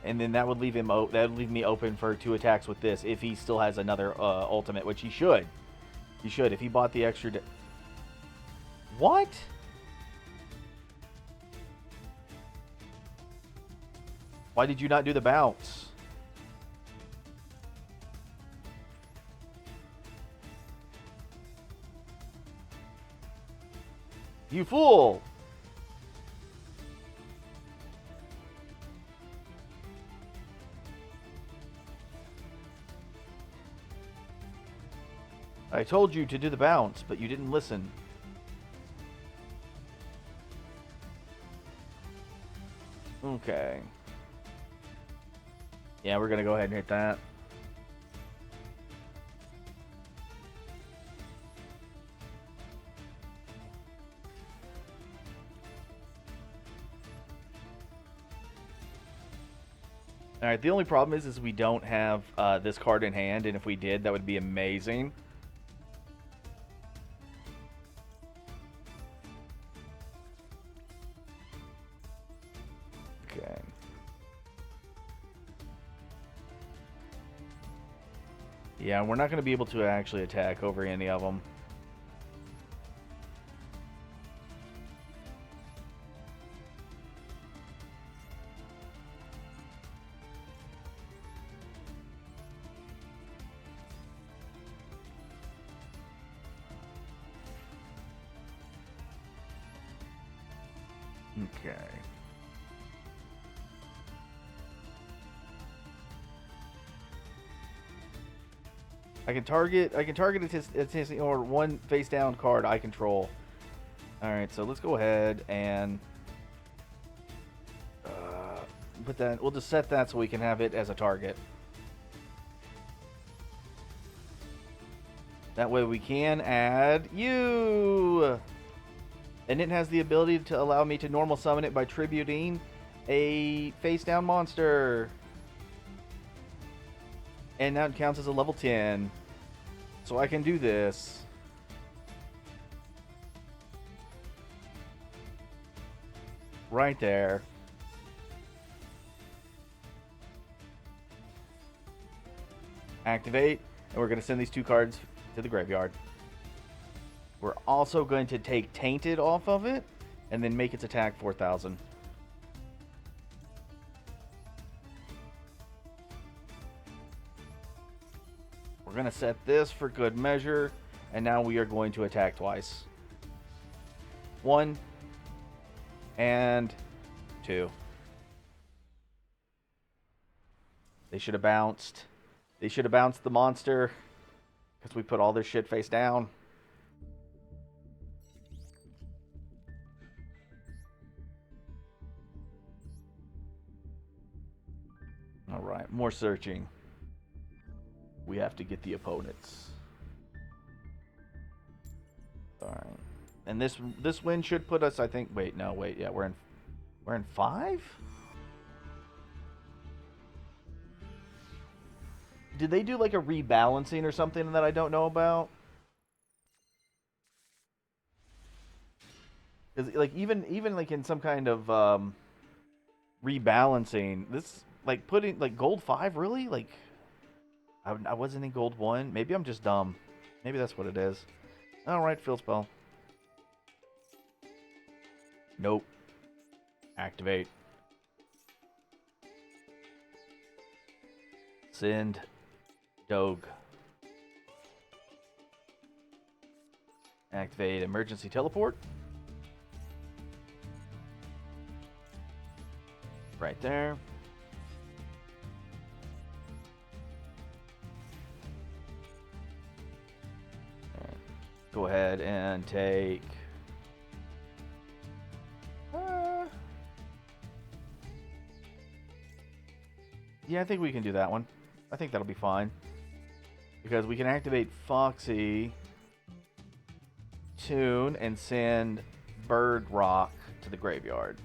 And then that would leave him. That would leave me open for 2 attacks with this if he still has another ultimate, which he should. He should if he bought the extra. What? Why did you not do the bounce? You fool! I told you to do the bounce, but you didn't listen. Okay. Yeah, we're going to go ahead and hit that. Alright, the only problem is we don't have this card in hand, and if we did, that would be amazing. Okay. Yeah, we're not going to be able to actually attack over any of them. Okay. I can target a or one face down card I control. All right, so let's go ahead and put that. We'll just set that so we can have it as a target. That way we can add you. And it has the ability to allow me to normal summon it by tributing a face down monster. And now it counts as a level 10. So I can do this. Right there. Activate. And we're going to send these 2 cards to the graveyard. We're also going to take Tainted off of it, and then make its attack 4,000. We're going to set this for good measure, and now we are going to attack twice. 1 and 2. They should have bounced. They should have bounced the monster, because we put all this shit face down. Alright, more searching. We have to get the opponents. Alright. And this win should put us, I think, yeah, we're in 5? Did they do like a rebalancing or something that I don't know about? Cuz like even like in some kind of rebalancing, this like putting like gold 5 really? Like I wasn't in gold 1. Maybe I'm just dumb. Maybe that's what it is. All right, field spell. Nope. Activate. Send Doge. Activate emergency teleport. Right there. And go ahead and take... yeah, I think we can do that one. I think that'll be fine. Because we can activate Foxy, Tune, and send Bird Rock to the graveyard.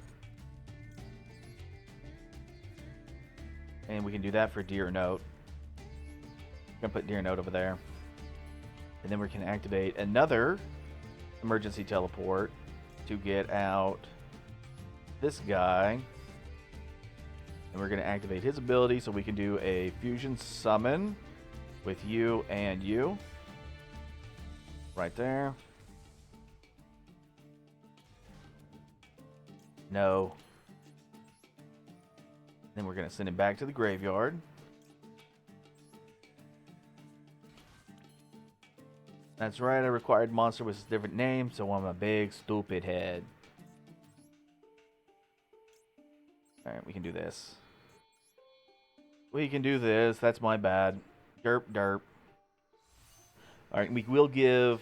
And we can do that for Deer Note. I'm going to put Deer Note over there. And then we can activate another emergency teleport to get out this guy. And we're going to activate his ability so we can do a fusion summon with you and you. Right there. No. Then we're going to send him back to the graveyard. That's right, I required monster with a different name, so I'm a big stupid head. Alright, we can do this. We can do this, that's my bad. Derp, derp. Alright, we will give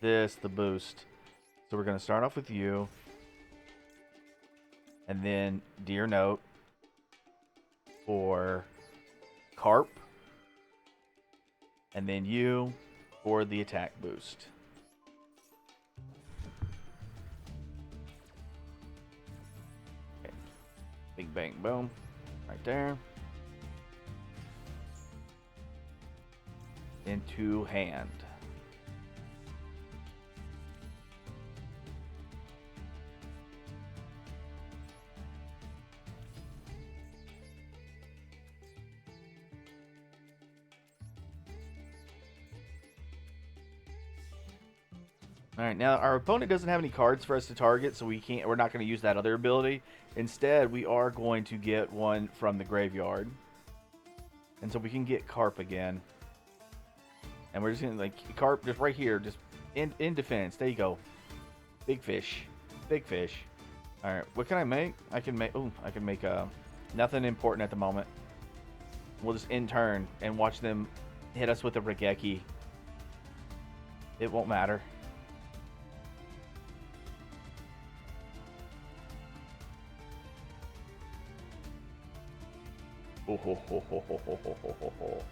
this the boost. So we're going to start off with you. And then Deer Note for Carp. And then you for the attack boost. Okay. Big bang boom. Right there. Into hand. Alright, now our opponent doesn't have any cards for us to target, so we're not going to use that other ability. Instead, we are going to get one from the graveyard. And so we can get Carp again. And we're just going to, like, Carp just right here, just in defense. There you go. Big fish. Big fish. Alright, what can I make? I can make nothing important at the moment. We'll just in turn and watch them hit us with a Regeki. It won't matter. Oh, ho, ho, ho, ho, ho, ho, ho, ho.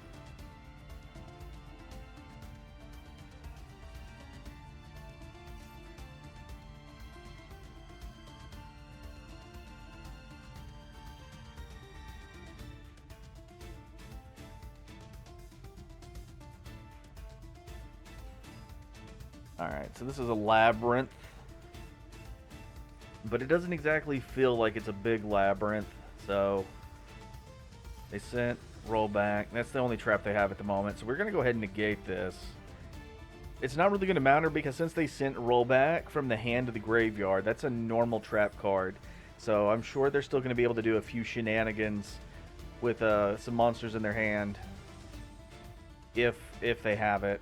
Alright, so this is a labyrinth. But it doesn't exactly feel like it's a big labyrinth, so they sent rollback. That's the only trap they have at the moment, so we're going to go ahead and negate this. It's not really going to matter because since they sent rollback from the hand to the graveyard, that's a normal trap card. So I'm sure they're still going to be able to do a few shenanigans with some monsters in their hand if they have it.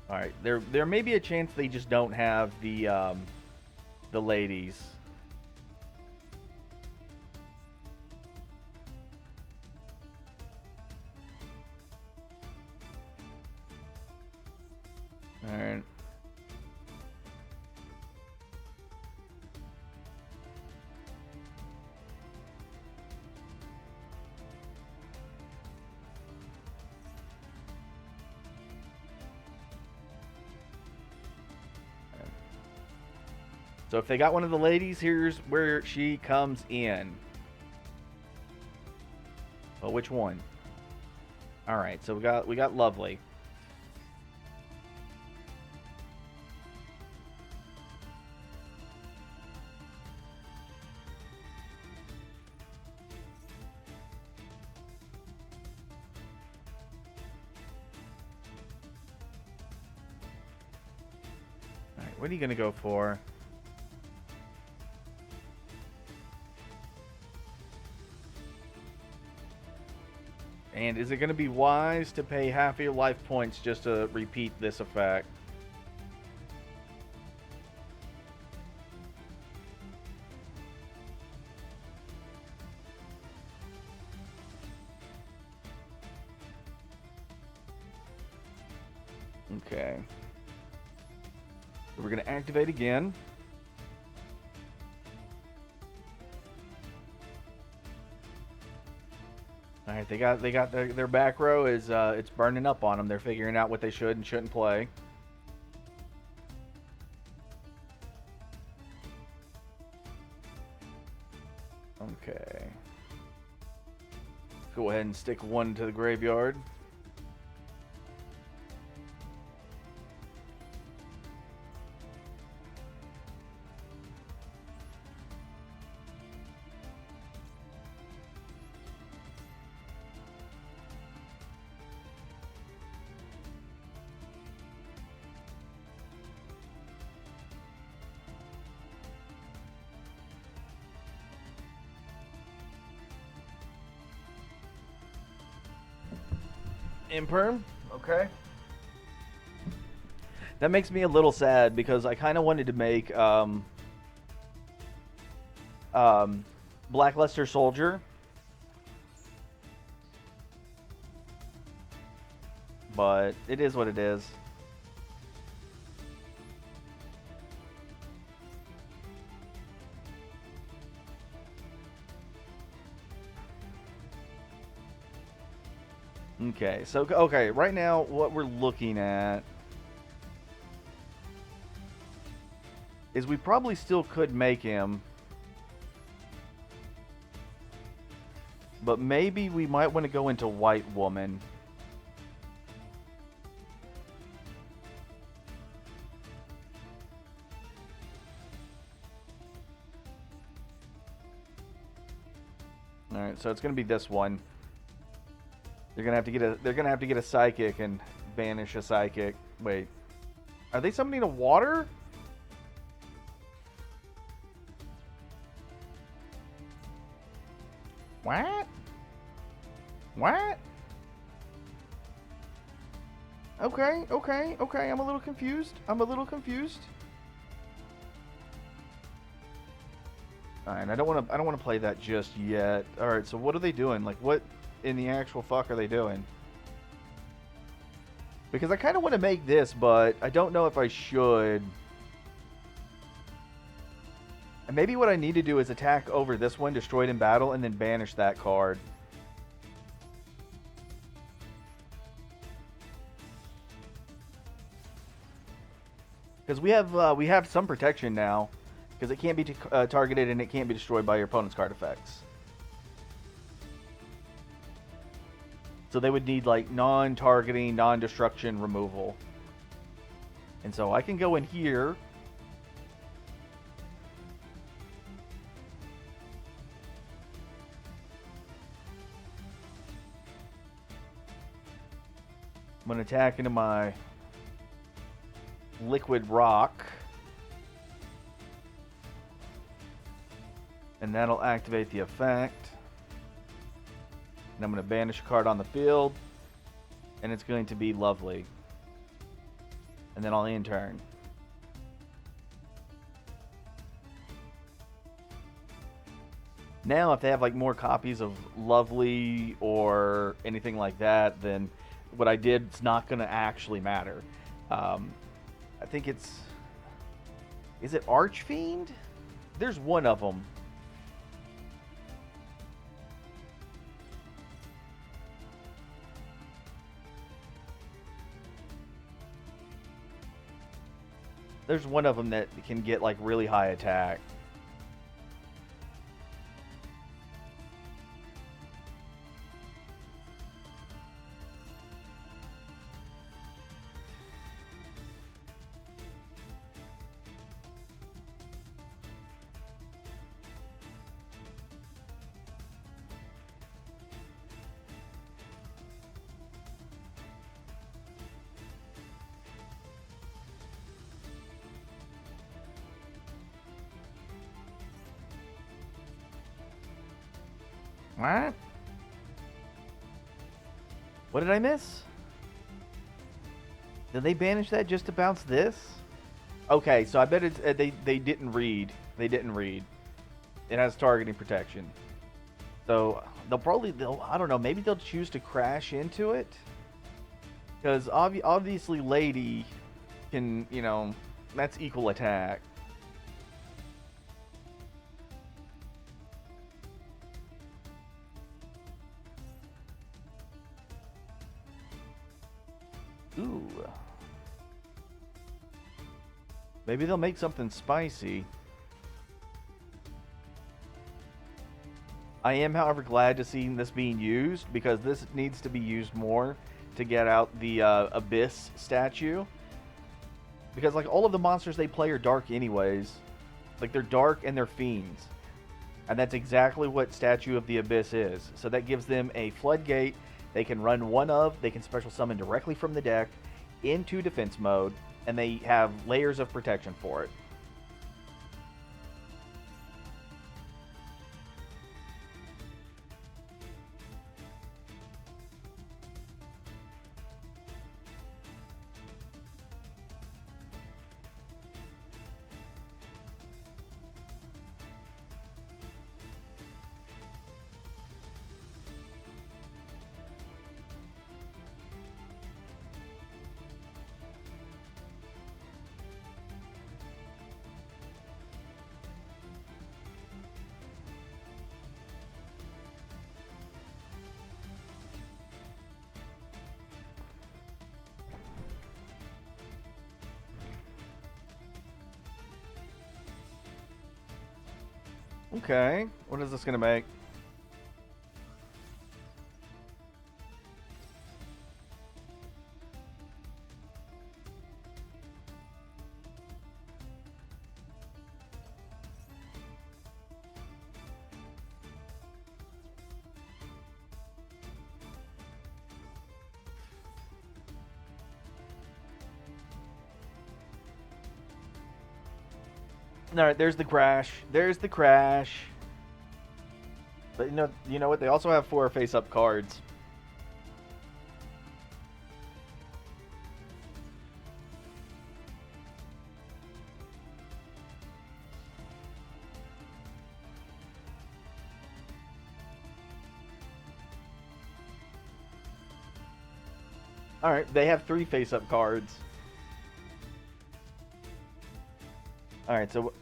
All right, there may be a chance they just don't have the ladies. All right. So if they got one of the ladies, here's where she comes in. Well, which one? All right, so we got Lovely. All right, what are you gonna go for? And is it going to be wise to pay half of your life points just to repeat this effect? Okay. So we're going to activate again. All right, they got their back row is it's burning up on them. They're figuring out what they should and shouldn't play. Okay. Go ahead and stick one to the graveyard. Imperm? Okay. That makes me a little sad because I kind of wanted to make Blackluster Soldier. But it is what it is. Okay, so right now what we're looking at is we probably still could make him, but maybe we might want to go into White Woman. All right, so it's going to be this one. They're gonna have to get a psychic and banish a psychic. Wait, are they summoning a water? What? What? Okay. I'm a little confused. All right, I don't want to play that just yet. All right, so what are they doing? Like, what in the actual fuck are they doing? Because I kind of want to make this, but I don't know if I should. And maybe what I need to do is attack over this one, destroy it in battle, and then banish that card. Because we have some protection now, because it can't be targeted and it can't be destroyed by your opponent's card effects. So they would need like non-targeting, non-destruction removal. And so I can go in here. I'm going to attack into my liquid rock. And that'll activate the effect. And I'm going to banish a card on the field. And it's going to be lovely. And then I'll end turn. Now, if they have like more copies of Lovely or anything like that, then what I did is not going to actually matter. I think it's... Is it Archfiend? There's one of them. There's one of them that can get like really high attack. What? What did I miss? Did they banish that just to bounce this? Okay, so I bet it's, they didn't read. They didn't read. It has targeting protection. So they'll I don't know, maybe they'll choose to crash into it. Because obviously Lady can, you know, that's equal attack. Ooh. Maybe they'll make something spicy. I am, however, glad to see this being used, because this needs to be used more to get out the Abyss statue. Because, like, all of the monsters they play are dark anyways. Like, they're dark and they're fiends. And that's exactly what Statue of the Abyss is. So that gives them a floodgate. They can run one of, they can special summon directly from the deck into defense mode, and they have layers of protection for it. Okay, what is this going to make? Alright, there's the crash. There's the crash. But you know what? They also have 4 face-up cards. Alright, they have 3 face-up cards. Alright, so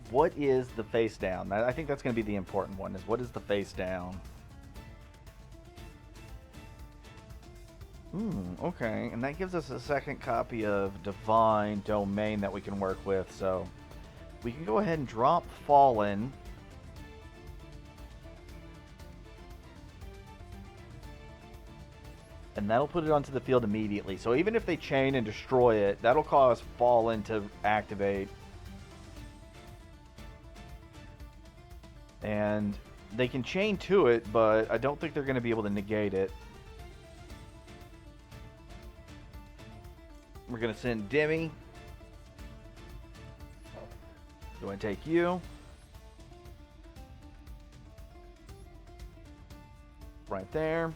what is the face down? I think that's going to be the important one, is what is the face down? Okay, and that gives us a second copy of Divine Domain that we can work with, so we can go ahead and drop Fallen. And that'll put it onto the field immediately. So even if they chain and destroy it, that'll cause Fallen to activate. And they can chain to it, but I don't think they're going to be able to negate it. We're going to send Demi. Go and take you. Right there.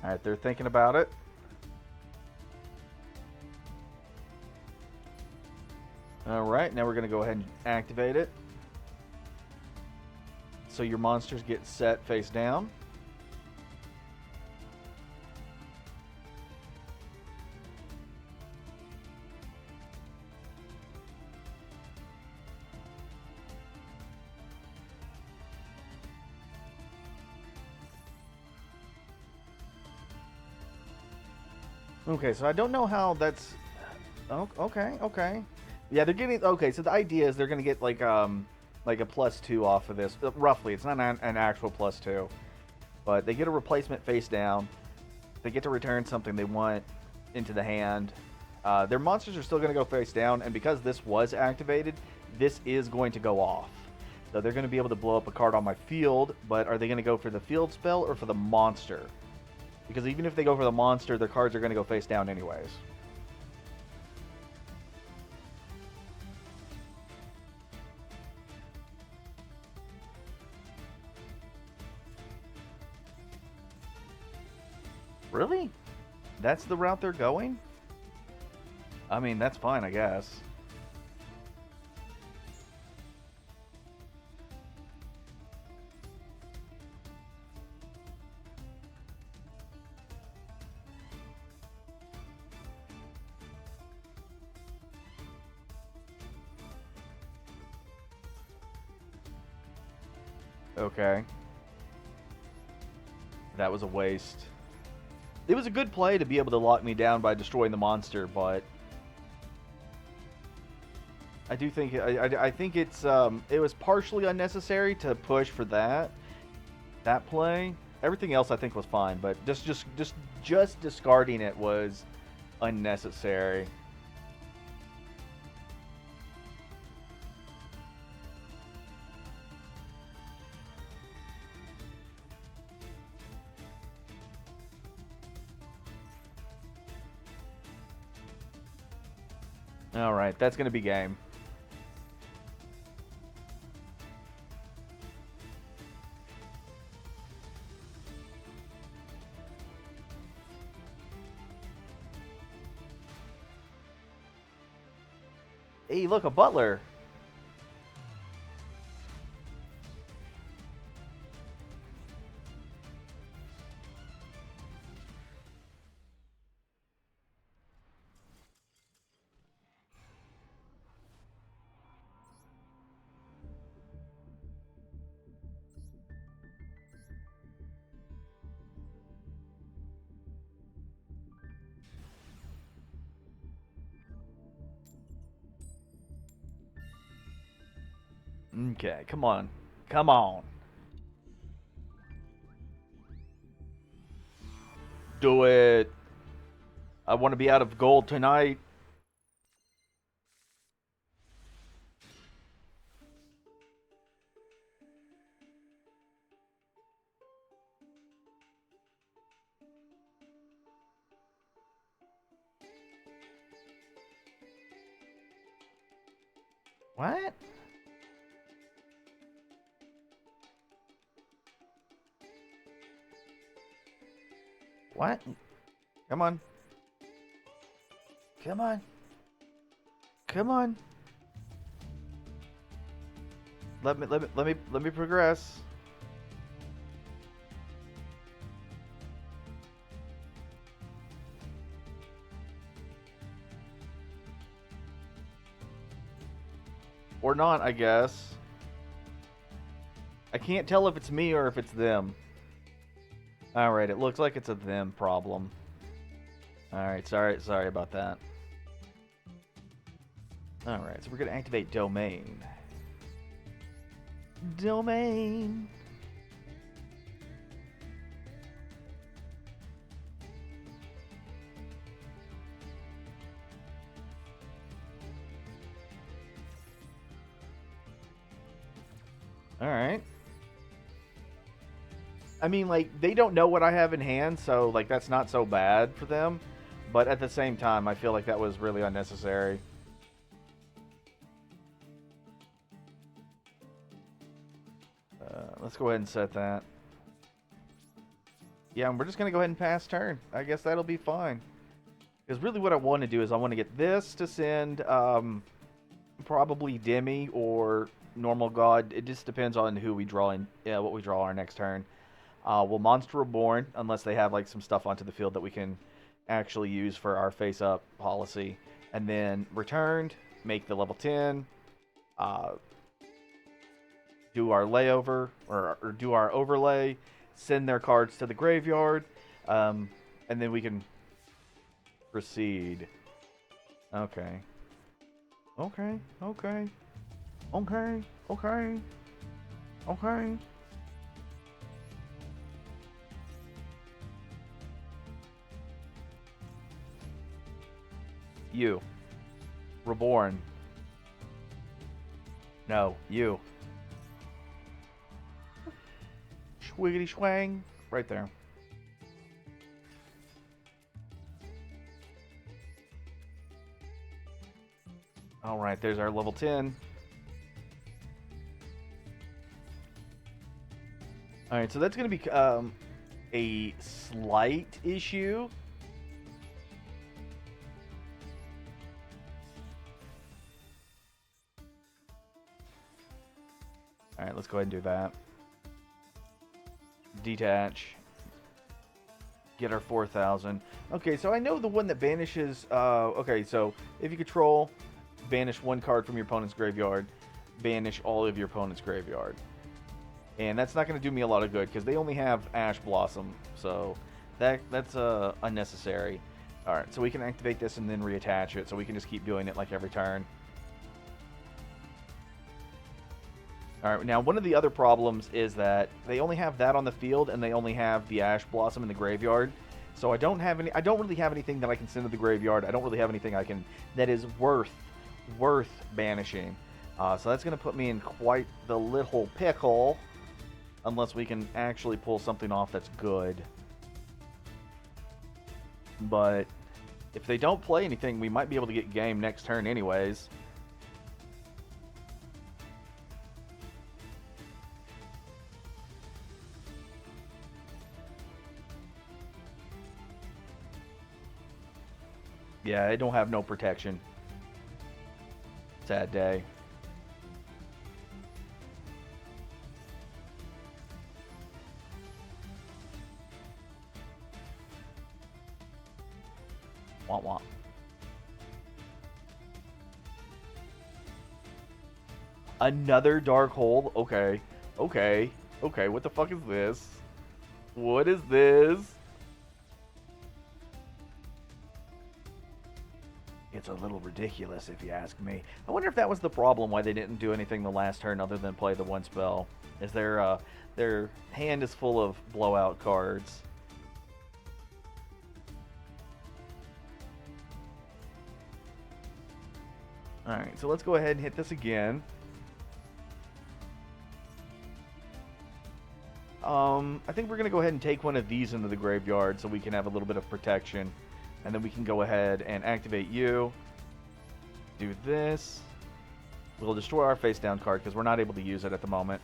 Alright, they're thinking about it. Alright, now we're going to go ahead and activate it. So your monsters get set face down. Okay, so I don't know how that's... Oh, okay. Yeah, they're getting... Okay, so the idea is they're going to get like a +2 off of this. Roughly, it's not an actual +2. But they get a replacement face down. They get to return something they want into the hand. Their monsters are still going to go face down, and because this was activated, this is going to go off. So they're going to be able to blow up a card on my field, but are they going to go for the field spell or for the monster? Because even if they go for the monster, their cards are going to go face down anyways. Really? That's the route they're going? I mean, that's fine, I guess. Okay. That was a waste. It was a good play to be able to lock me down by destroying the monster, but I do think I think it was partially unnecessary to push for that play. Everything else I think was fine, but just discarding it was unnecessary. All right, that's gonna be game. Hey, look, a butler. Okay, come on. Come on. Do it. I want to be out of gold tonight. What? What? Come on. Come on. Come on. Let me progress. Or not, I guess. I can't tell if it's me or if it's them. Alright, it looks like it's a them problem. Alright, sorry about that. Alright, so we're gonna activate domain. Domain. Alright. I mean, like, they don't know what I have in hand, so, like, that's not so bad for them. But at the same time, I feel like that was really unnecessary. Let's go ahead and set that. Yeah, and we're just going to go ahead and pass turn. I guess that'll be fine. Because really what I want to do is I want to get this to send probably Demi or normal God. It just depends on who we draw in, what we draw our next turn. Will Monster Reborn, unless they have like some stuff onto the field that we can actually use for our face-up policy. And then Returned, make the level 10, do our layover, or do our overlay, send their cards to the graveyard, and then we can proceed. Okay. Okay, okay. Okay, okay. Okay. You. Reborn. No, you. Schwiggity schwang. Right there. Alright, there's our level 10. Alright, so that's going to be a slight issue. All right, let's go ahead and do that. Detach. Get our 4,000. Okay, so I know the one that banishes... okay, so if you control, banish one card from your opponent's graveyard, banish all of your opponent's graveyard. And that's not going to do me a lot of good, because they only have Ash Blossom, so that's unnecessary. Alright, so we can activate this and then reattach it, so we can just keep doing it like every turn. Alright, now one of the other problems is that they only have that on the field, and they only have the Ash Blossom in the graveyard. So I don't really have anything that I can send to the graveyard. I don't really have anything that is worth banishing. So that's going to put me in quite the little pickle, unless we can actually pull something off that's good. But if they don't play anything, we might be able to get game next turn anyways. Yeah, I don't have no protection. Sad day. Womp womp. Another dark hole? Okay. Okay. Okay, what the fuck is this? What is this? It's a little ridiculous, if you ask me. I wonder if that was the problem, why they didn't do anything the last turn other than play the one spell. Is their hand is full of blowout cards. Alright, so let's go ahead and hit this again. I think we're going to go ahead and take one of these into the graveyard so we can have a little bit of protection. And then we can go ahead and activate you. Do this. We'll destroy our face down card because we're not able to use it at the moment.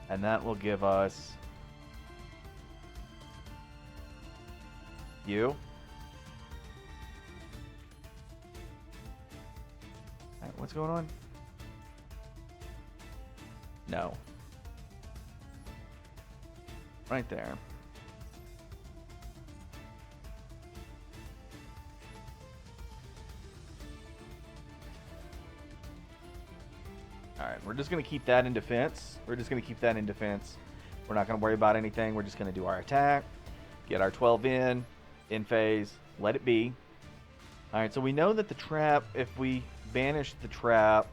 And that will give us you. Alright, what's going on? No. Right there. Alright, we're just going to keep that in defense. We're not going to worry about anything. We're just going to do our attack. Get our 12 in phase. Let it be. Alright, so we know that the trap, if we banish the trap,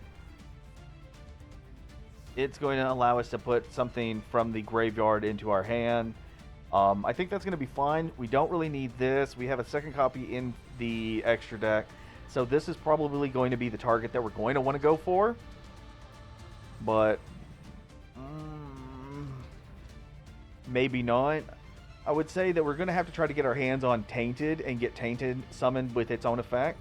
it's going to allow us to put something from the graveyard into our hand. I think that's going to be fine. We don't really need this. We have a second copy in the extra deck. So this is probably going to be the target that we're going to want to go for. But maybe not. I would say that we're going to have to try to get our hands on Tainted and get Tainted summoned with its own effect.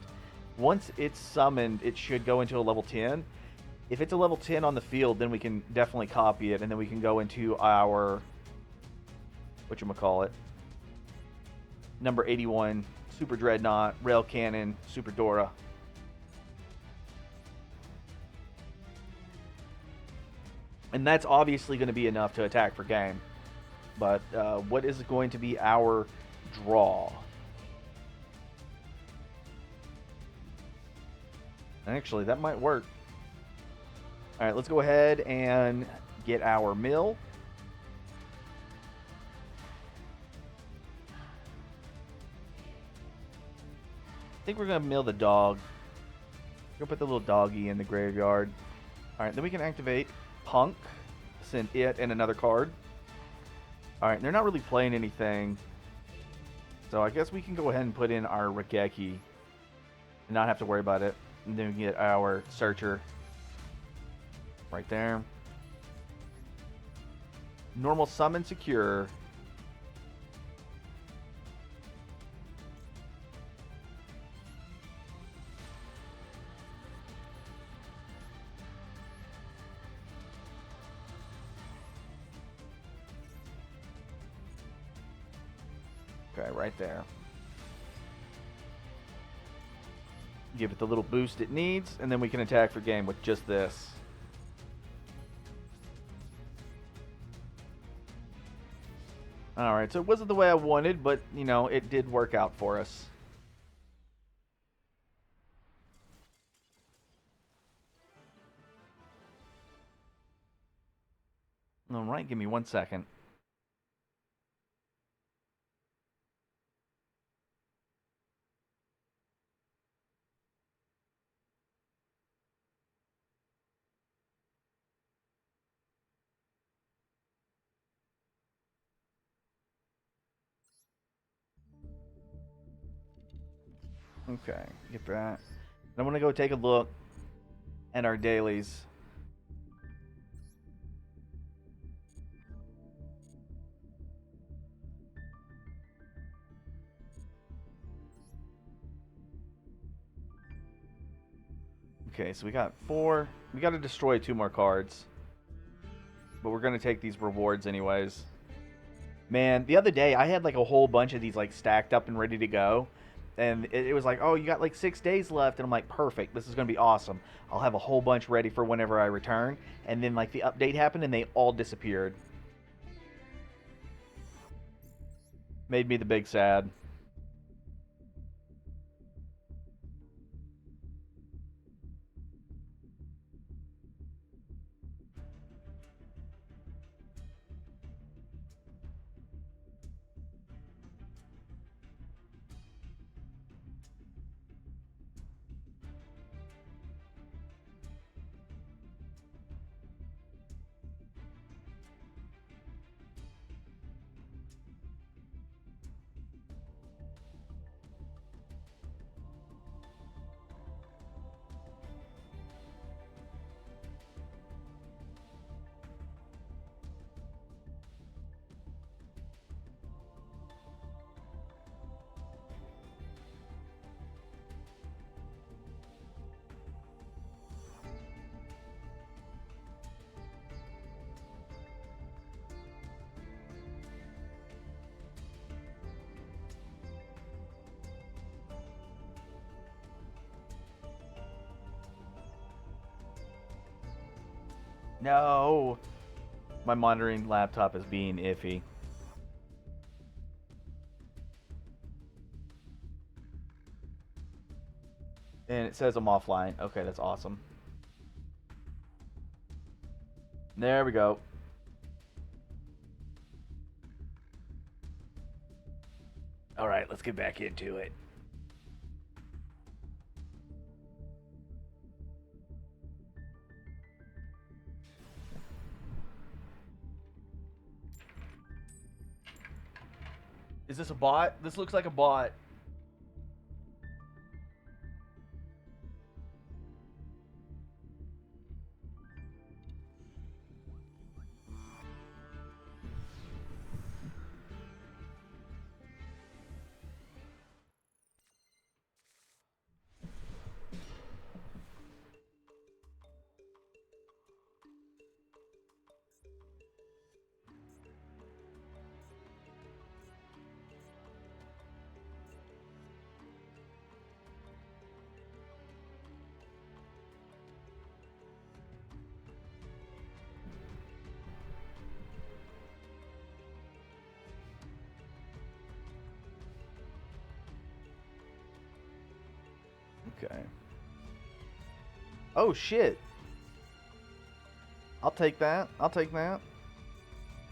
Once it's summoned, it should go into a level 10. If it's a level 10 on the field, then we can definitely copy it, and then we can go into our, whatchamacallit, number 81, Super Dreadnought, Rail Cannon, Super Dora. And that's obviously going to be enough to attack for game. But what is going to be our draw? Actually, that might work. Alright, let's go ahead and get our mill. I think we're going to mill the dog. We're going to put the little doggy in the graveyard. Alright, then we can activate Punk. Send it and another card. Alright, they're not really playing anything. So I guess we can go ahead and put in our Regeki. And not have to worry about it. And then we get our Searcher. Right there. Normal summon secure. Okay, right there. Give it the little boost it needs, and then we can attack for game with just this. Alright, so it wasn't the way I wanted, but, you know, it did work out for us. Alright, give me 1 second. Okay, get that. I'm going to go take a look at our dailies. Okay, so we got 4. We got to destroy 2 more cards. But we're going to take these rewards anyways. Man, the other day I had like a whole bunch of these like stacked up and ready to go. And it was like, oh, you got like 6 days left. And I'm like, perfect. This is going to be awesome. I'll have a whole bunch ready for whenever I return. And then like the update happened and they all disappeared. Made me the big sad. No. My monitoring laptop is being iffy. And it says I'm offline. Okay, that's awesome. There we go. All right, let's get back into it. Is this a bot? This looks like a bot. Okay. Oh, shit. I'll take that. I'll take that.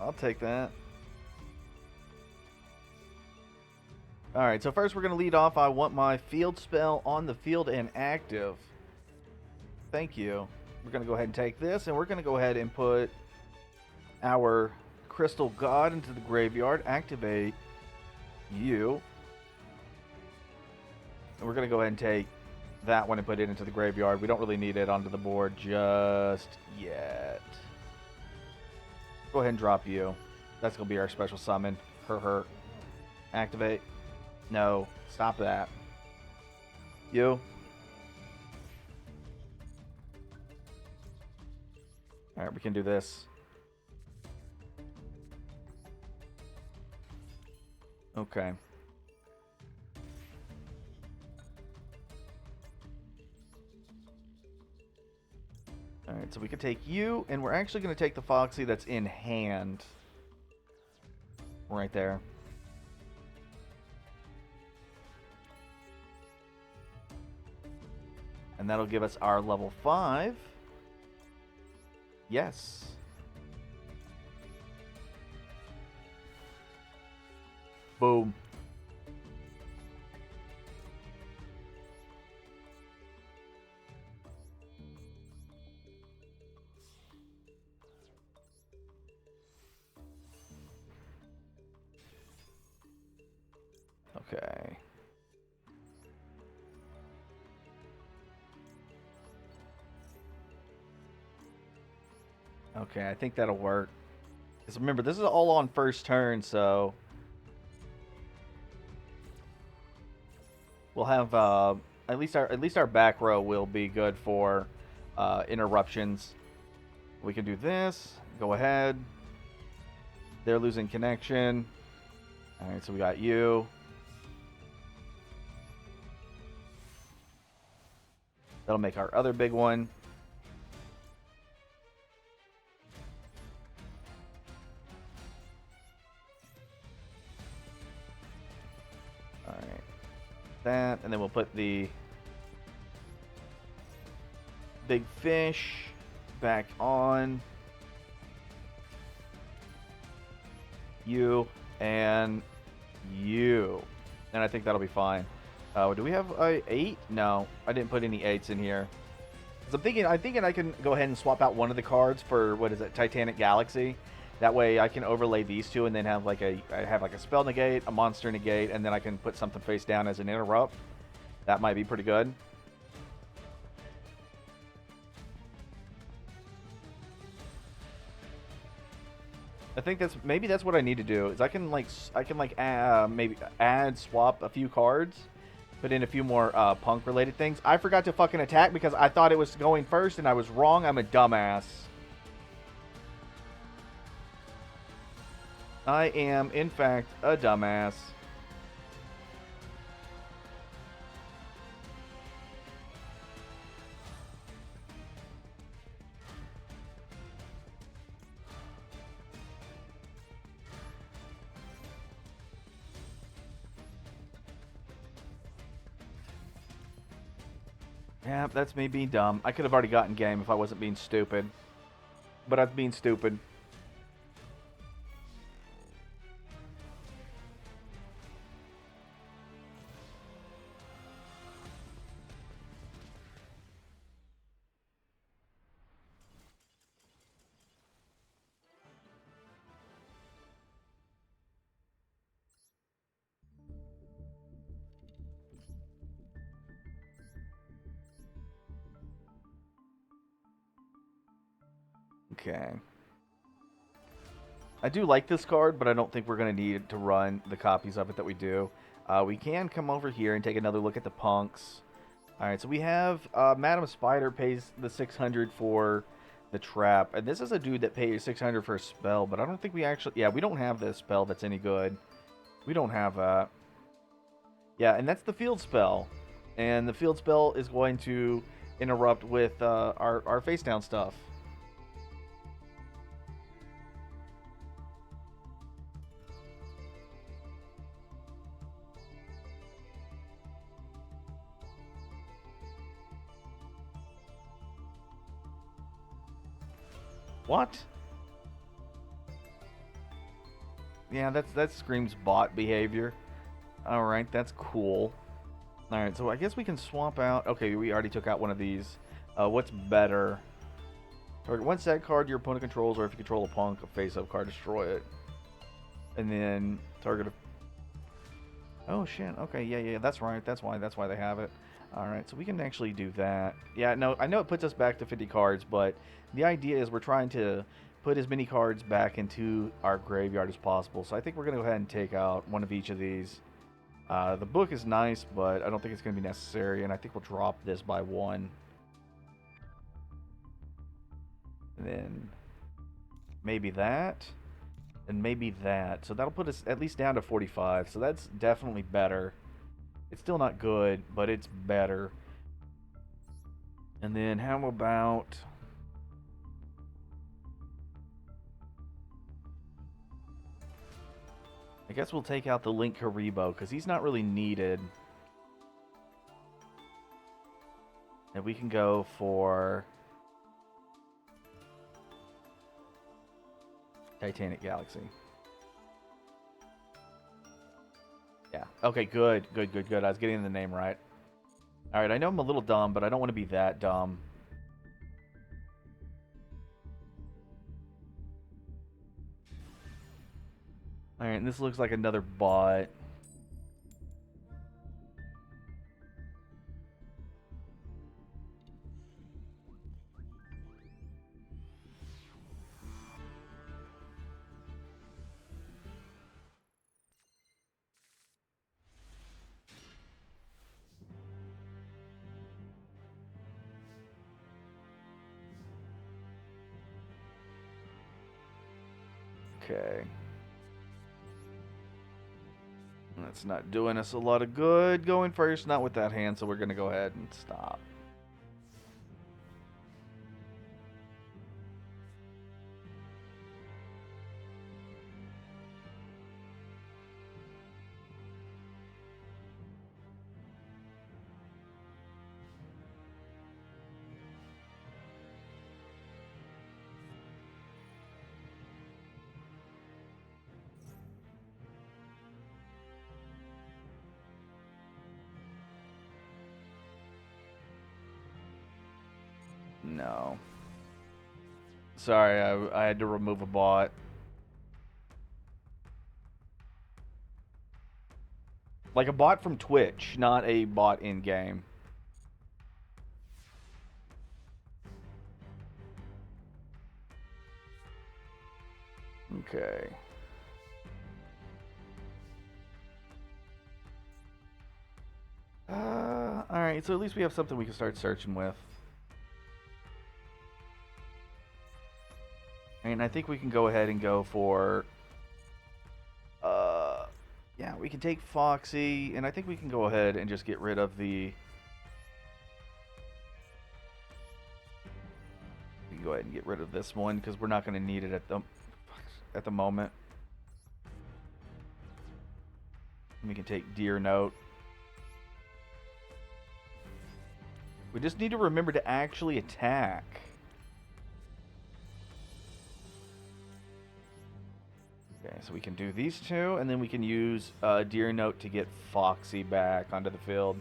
I'll take that. Alright, so first we're going to lead off. I want my field spell on the field and active. Thank you. We're going to go ahead and take this, and we're going to go ahead and put our Crystal God into the graveyard. Activate you. And we're going to go ahead and take that one and put it into the graveyard. We don't really need it onto the board just yet. Go ahead and drop you. That's going to be our special summon. Her. Activate. No. Stop that. You. Alright, we can do this. Okay. so we can take you, and we're actually going to take the Foxy that's in hand. Right there. And that'll give us our level 5. Yes. Boom. Okay. Okay, I think that'll work. Because remember, this is all on first turn, so we'll have at least our back row will be good for interruptions. We can do this. Go ahead. They're losing connection. All right, so we got you. That'll make our other big one. All right. That, and then we'll put the big fish back on you and you. And I think that'll be fine. Do we have a 8? No, I didn't put any 8s in here. So I'm thinking I can go ahead and swap out one of the cards for, what is it, Titanic Galaxy. That way I can overlay these two and then have like I have like a spell negate, a monster negate, and then I can put something face down as an interrupt. That might be pretty good. I think maybe that's what I need to do. Is I can maybe swap a few cards, put in a few more punk related things. I forgot to fucking attack because I thought it was going first and I was wrong. I'm a dumbass. I am in fact a dumbass. Yeah, that's me being dumb. I could have already gotten game if I wasn't being stupid. But I'm being stupid. Okay. I do like this card, but I don't think we're going to need to run the copies of it that we do. We can come over here and take another look at the punks. Alright, so we have Madam Spider pays the 600 for the trap. And this is a dude that pays 600 for a spell, but I don't think we actually... Yeah, we don't have this spell that's any good. We don't have that. Yeah, and that's the field spell. And the field spell is going to interrupt with our face down stuff. What? Yeah, that screams bot behavior. Alright, that's cool. Alright, so I guess we can swap out... Okay, we already took out one of these. What's better? Target one set card your opponent controls, or if you control a punk, a face-up card, destroy it. And then target a... Oh, shit. Okay, yeah, that's right. That's why they have it. Alright, so we can actually do that. Yeah, no, I know it puts us back to 50 cards, but the idea is we're trying to put as many cards back into our graveyard as possible. So I think we're going to go ahead and take out one of each of these. The book is nice, but I don't think it's going to be necessary, and I think we'll drop this by 1. And then maybe that, and maybe that. So that'll put us at least down to 45, so that's definitely better. It's still not good, but it's better. And then how about... I guess we'll take out the Link Haribo, because he's not really needed. And we can go for Titanic Galaxy. Yeah. Okay, good. Good, good, good. I was getting the name right. Alright, I know I'm a little dumb, but I don't want to be that dumb. Alright, and this looks like another bot. Okay. That's not doing us a lot of good going first, not with that hand, so we're going to go ahead and stop. No. Sorry, I had to remove a bot. Like a bot from Twitch, not a bot in-game. Okay. Alright, so at least we have something we can start searching with. And I think we can go ahead and go for... yeah, we can take Foxy, and I think we can go ahead and just get rid of the... We can go ahead and get rid of this one, because we're not going to need it at the moment. And we can take Deer Note. We just need to remember to actually attack. Okay, so we can do these two, and then we can use Deer Note to get Foxy back onto the field.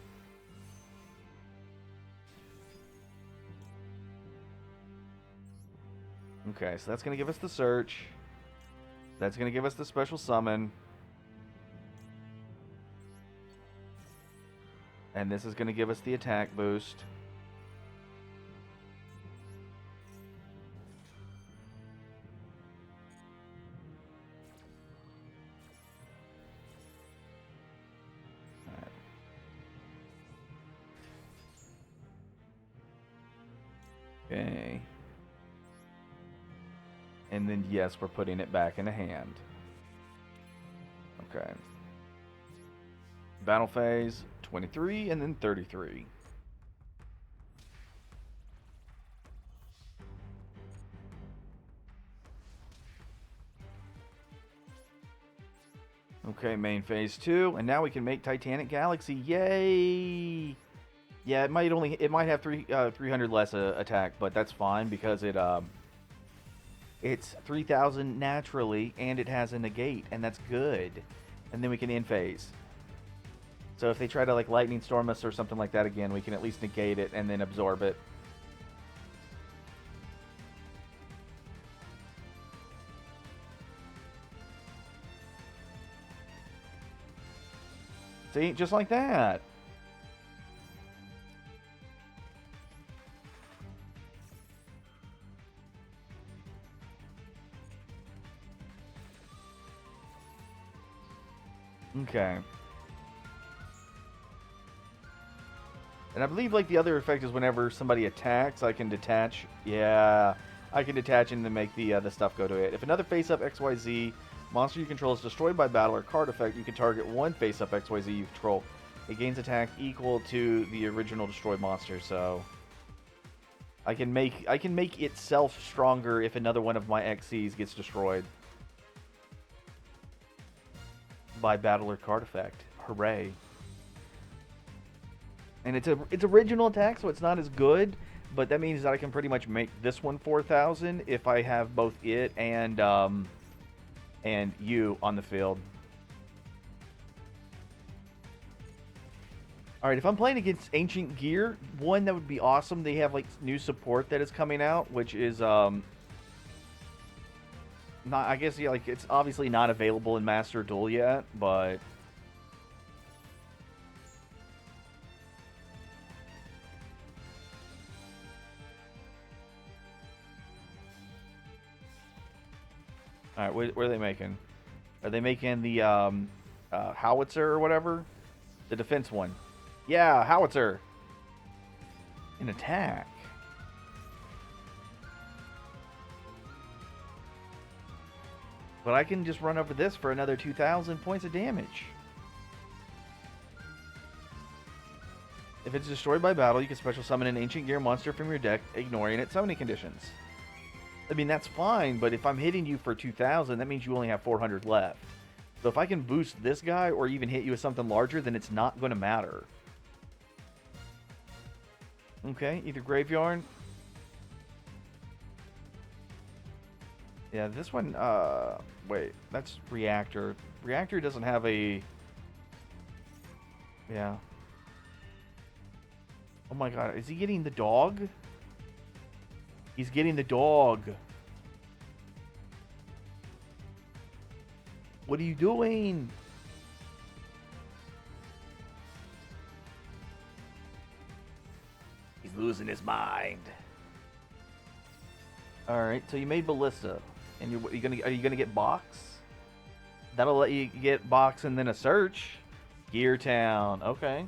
Okay, so that's going to give us the search. That's going to give us the special summon. And this is going to give us the attack boost. Okay. And then, yes, we're putting it back in the hand. Okay. Battle phase, 23, and then 33. Okay, main phase 2, and now we can make Titanic Galaxy. Yay! Yeah, it might have 300 less attack, but that's fine because it's 3,000 naturally, and it has a negate, and that's good. And then we can end phase. So if they try to like lightning storm us or something like that again, we can at least negate it and then absorb it. See, just like that. Okay. And I believe like the other effect is whenever somebody attacks, I can detach. Yeah, I can detach and then make the stuff go to it. If another face-up XYZ monster you control is destroyed by battle or card effect, you can target one face-up XYZ you control. It gains attack equal to the original destroyed monster. So I can make itself stronger if another one of my XCs gets destroyed. by Battler card effect. Hooray. And it's original attack, so it's not as good, but that means that I can pretty much make this one 4,000 if I have both it and you on the field. Alright, if I'm playing against Ancient Gear, one that would be awesome, they have like new support that is coming out, which is not, I guess, yeah, like it's obviously not available in Master Duel yet, but alright, what are they making? Are they making the howitzer or whatever? The defense one. Yeah, howitzer. An attack. But I can just run over this for another 2,000 points of damage. If it's destroyed by battle, you can special summon an Ancient Gear monster from your deck, ignoring its summoning conditions. I mean, that's fine, but if I'm hitting you for 2,000, that means you only have 400 left. So if I can boost this guy or even hit you with something larger, then it's not going to matter. Okay, either Graveyard. Yeah, this one, wait, that's Reactor. Reactor doesn't have a... Yeah. Oh my god, is he getting the dog? He's getting the dog. What are you doing? He's losing his mind. Alright, so you made Ballista. And are you gonna get Box? That'll let you get Box and then a search. Gear Town. Okay.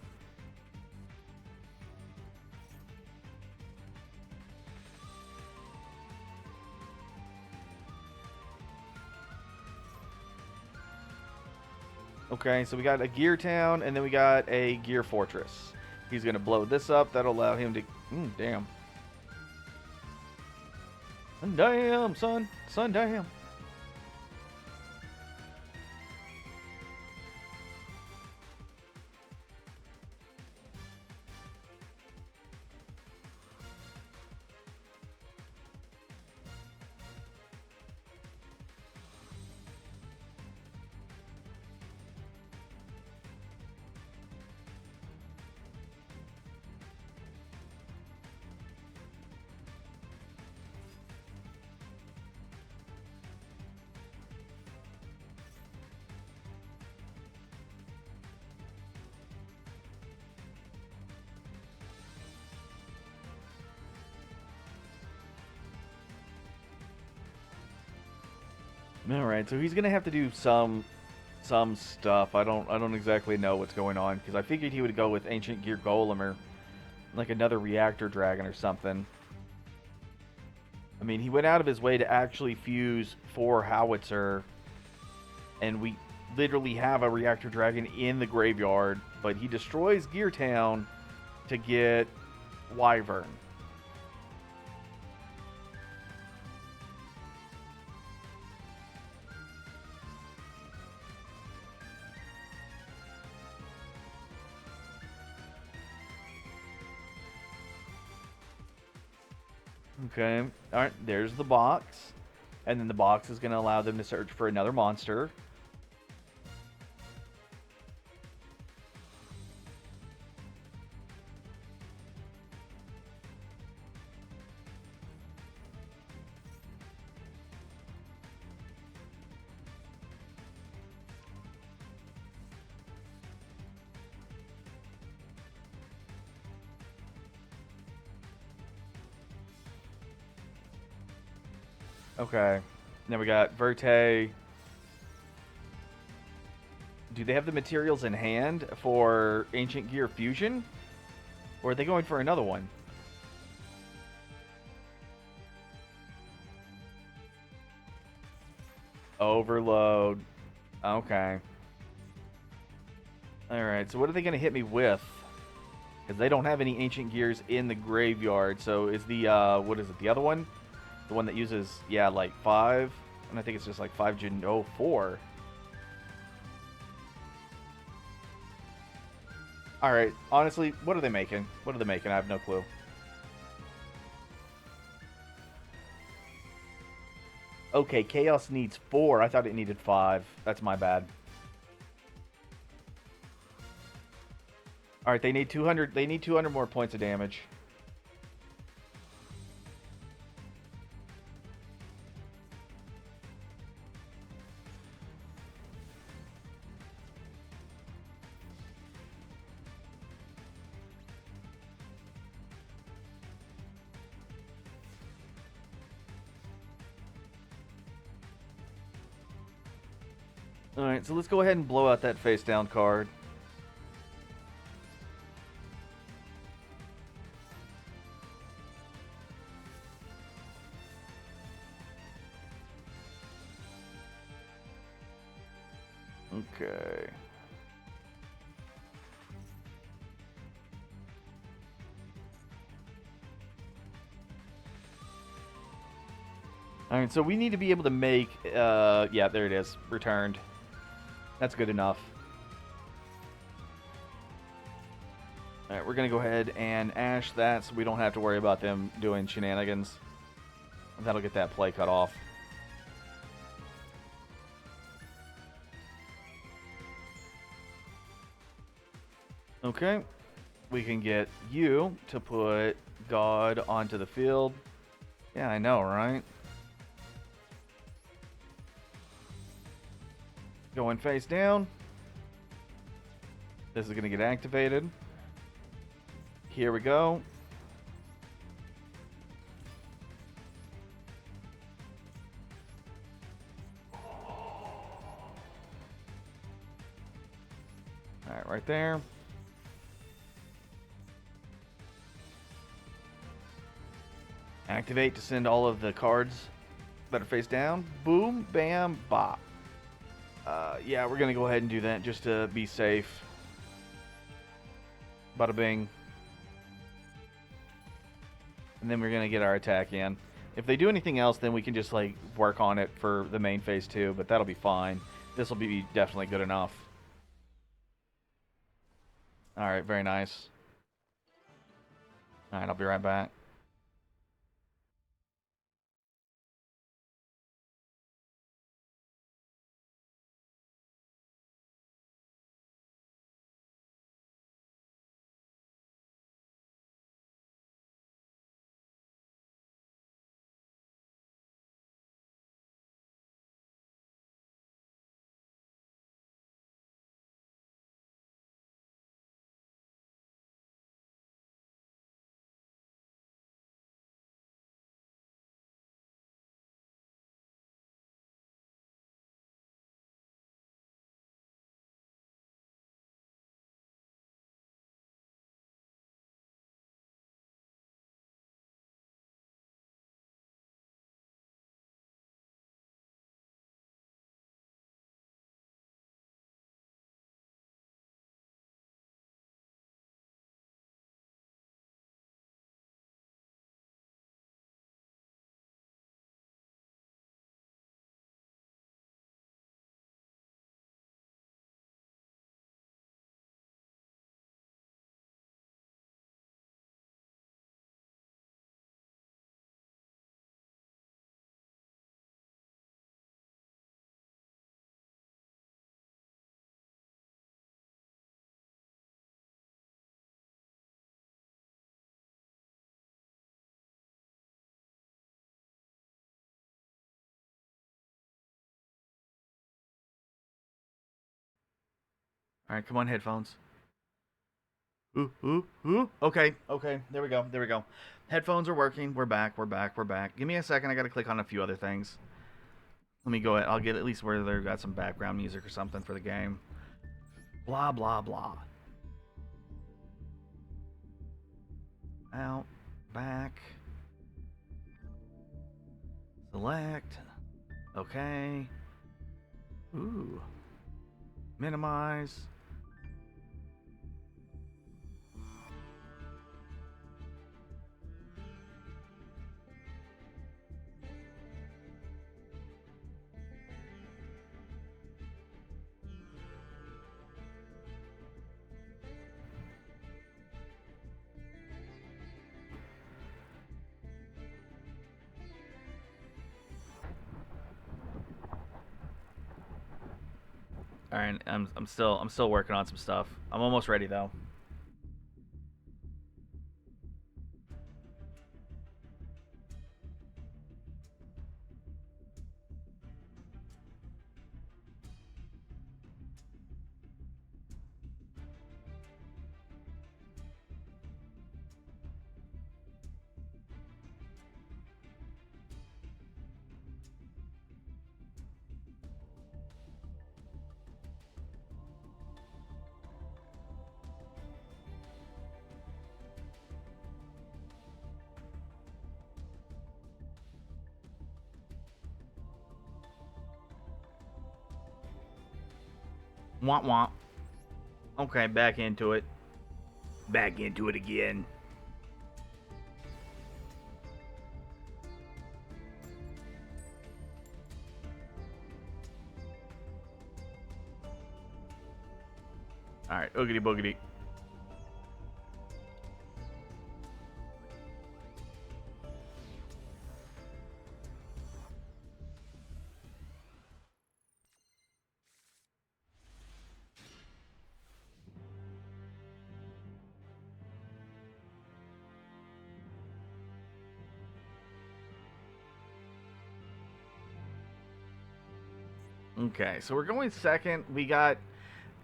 Okay, so we got a Gear Town, and then we got a Gear Fortress. He's going to blow this up. That'll allow him to... damn. Damn, son. Son, damn. All right, so he's gonna have to do some stuff. I don't exactly know what's going on because I figured he would go with Ancient Gear Golem or like another Reactor Dragon or something. I mean, he went out of his way to actually fuse 4 Howitzer, and we literally have a Reactor Dragon in the graveyard, but he destroys Gear Town to get Wyvern. Okay, alright, there's the box. And then the box is going to allow them to search for another monster. Okay. Then we got Verte. Do they have the materials in hand for Ancient Gear Fusion? Or are they going for another one? Overload. Okay. Alright, so what are they going to hit me with? Because they don't have any Ancient Gears in the graveyard. So is the, what is it, the other one? The one that uses, yeah, like 5. And I think it's just like 5 Gen... Oh, 4. All right. Honestly, what are they making? What are they making? I have no clue. Okay, Chaos needs 4. I thought it needed 5. That's my bad. All right, they need 200. They need 200 more points of damage. All right, so let's go ahead and blow out that face down card. Okay. All right, so we need to be able to make, yeah, there it is, returned. That's good enough. All right, we're going to go ahead and ash that so we don't have to worry about them doing shenanigans. That'll get that play cut off. Okay, we can get you to put God onto the field. Yeah, I know, right? Going face down. This is going to get activated. Here we go. Alright, right there. Activate to send all of the cards that are face down. Boom, bam, bop. Yeah, we're going to go ahead and do that just to be safe. Bada bing. And then we're going to get our attack in. If they do anything else, then we can just like work on it for the main phase too, but that'll be fine. This will be definitely good enough. Alright, very nice. Alright, I'll be right back. Alright, come on, headphones. Ooh, ooh, ooh. Okay, okay. There we go. There we go. Headphones are working. We're back. We're back. We're back. Give me a second. I got to click on a few other things. Let me go ahead. I'll get at least where they've got some background music or something for the game. Blah, blah, blah. Out. Back. Select. Okay. Ooh. Minimize. All right, I'm still working on some stuff. I'm almost ready though. Womp womp. Okay, back into it. Back into it again. All right, oogity boogity. Okay, so we're going second. We got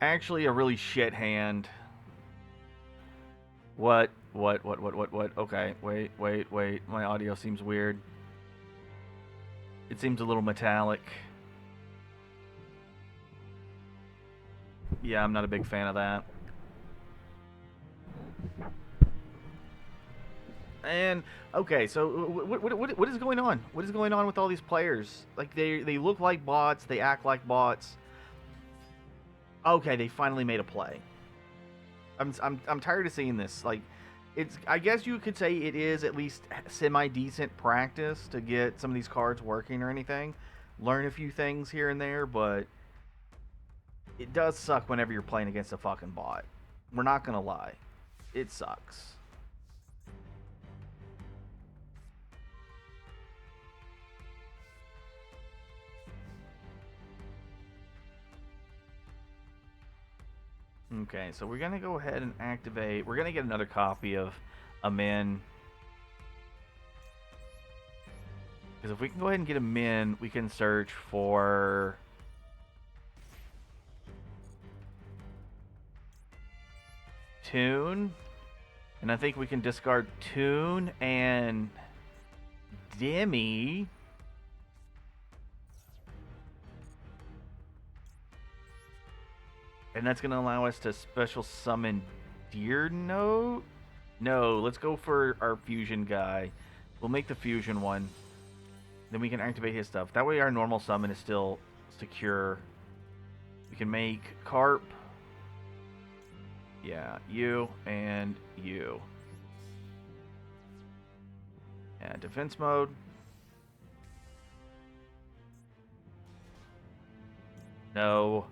actually a really shit hand. What? Okay, wait. My audio seems weird. It seems a little metallic. Yeah, I'm not a big fan of that. And okay, so what is going on? What is going on with all these players? Like they look like bots, they act like bots. Okay, they finally made a play. I'm tired of seeing this. Like, it's, I guess you could say it is at least semi decent practice to get some of these cards working or anything. Learn a few things here and there, but it does suck whenever you're playing against a fucking bot. We're not gonna lie, it sucks. Okay, so we're gonna go ahead and activate. We're gonna get another copy of a min. Because if we can go ahead and get a min, we can search for Tune. And I think we can discard Tune and Demi. And that's going to allow us to special summon Deer Note? No, let's go for our fusion guy. We'll make the fusion one. Then we can activate his stuff. That way our normal summon is still secure. We can make Carp. Yeah, you and you. Yeah, defense mode. No.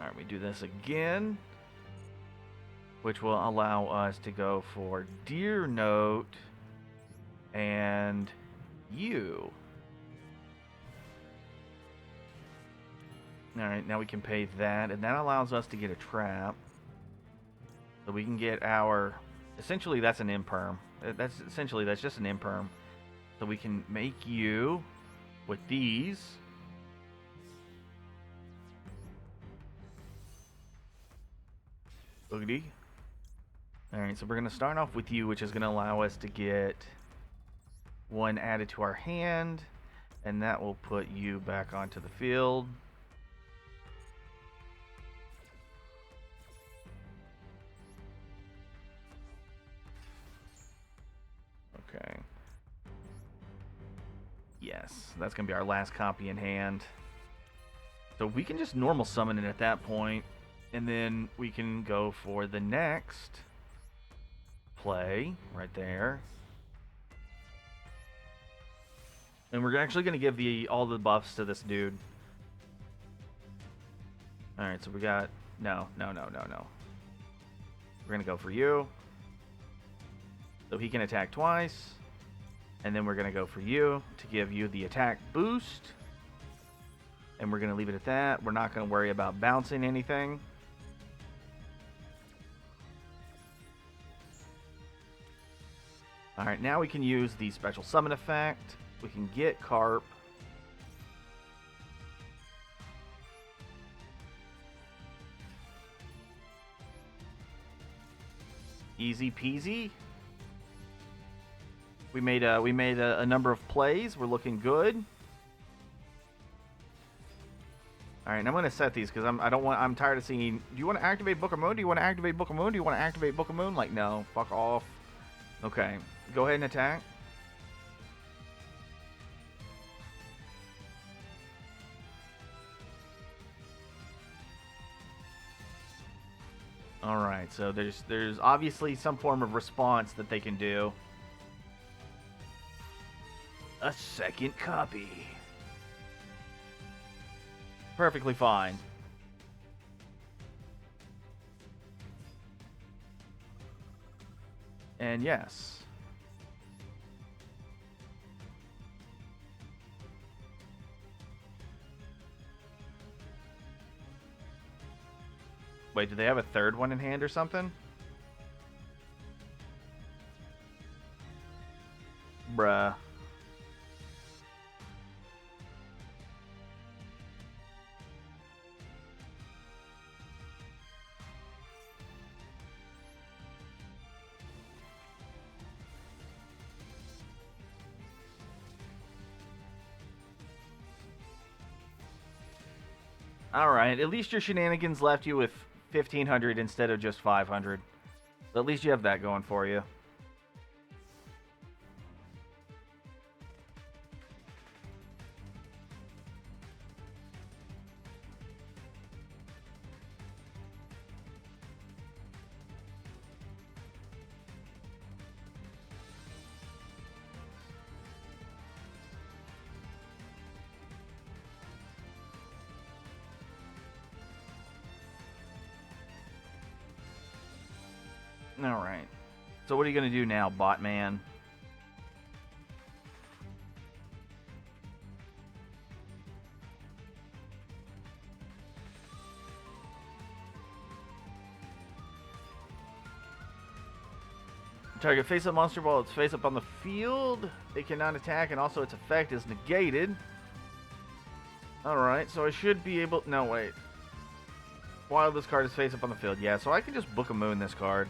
Alright, we do this again. Which will allow us to go for Deer Note and you. Alright, now we can pay that, and that allows us to get a trap. So we can get our... Essentially, that's an imperm. That's just an imperm. So we can make you with these. Boogity. Alright, so we're going to start off with you, which is going to allow us to get one added to our hand. And that will put you back onto the field. Okay. Yes, that's going to be our last copy in hand. So we can just normal summon it at that point, and then we can go for the next play right there. And we're actually going to give all the buffs to this dude. Alright, so we got... No. We're going to go for you. So he can attack twice. And then we're going to go for you to give you the attack boost. And we're going to leave it at that. We're not going to worry about bouncing anything. Alright, now we can use the special summon effect. We can get Carp. Easy peasy. We made a number of plays. We're looking good. All right, and I'm gonna set these because I'm tired of seeing. Do you want to activate Book of Moon? Do you want to activate Book of Moon? Do you want to activate Book of Moon? Like, no, fuck off. Okay, go ahead and attack. All right, so there's obviously some form of response that they can do. A second copy. Perfectly fine. And yes. Wait, do they have a third one in hand or something? Bruh. Alright, at least your shenanigans left you with 1,500 instead of just 500. But at least you have that going for you. Alright. So what are you going to do now, Botman? Target face-up monster while it's face-up on the field. It cannot attack, and also its effect is negated. Alright, so I should be able... No, wait. While this card is face-up on the field. Yeah, so I can just Book of Moon this card.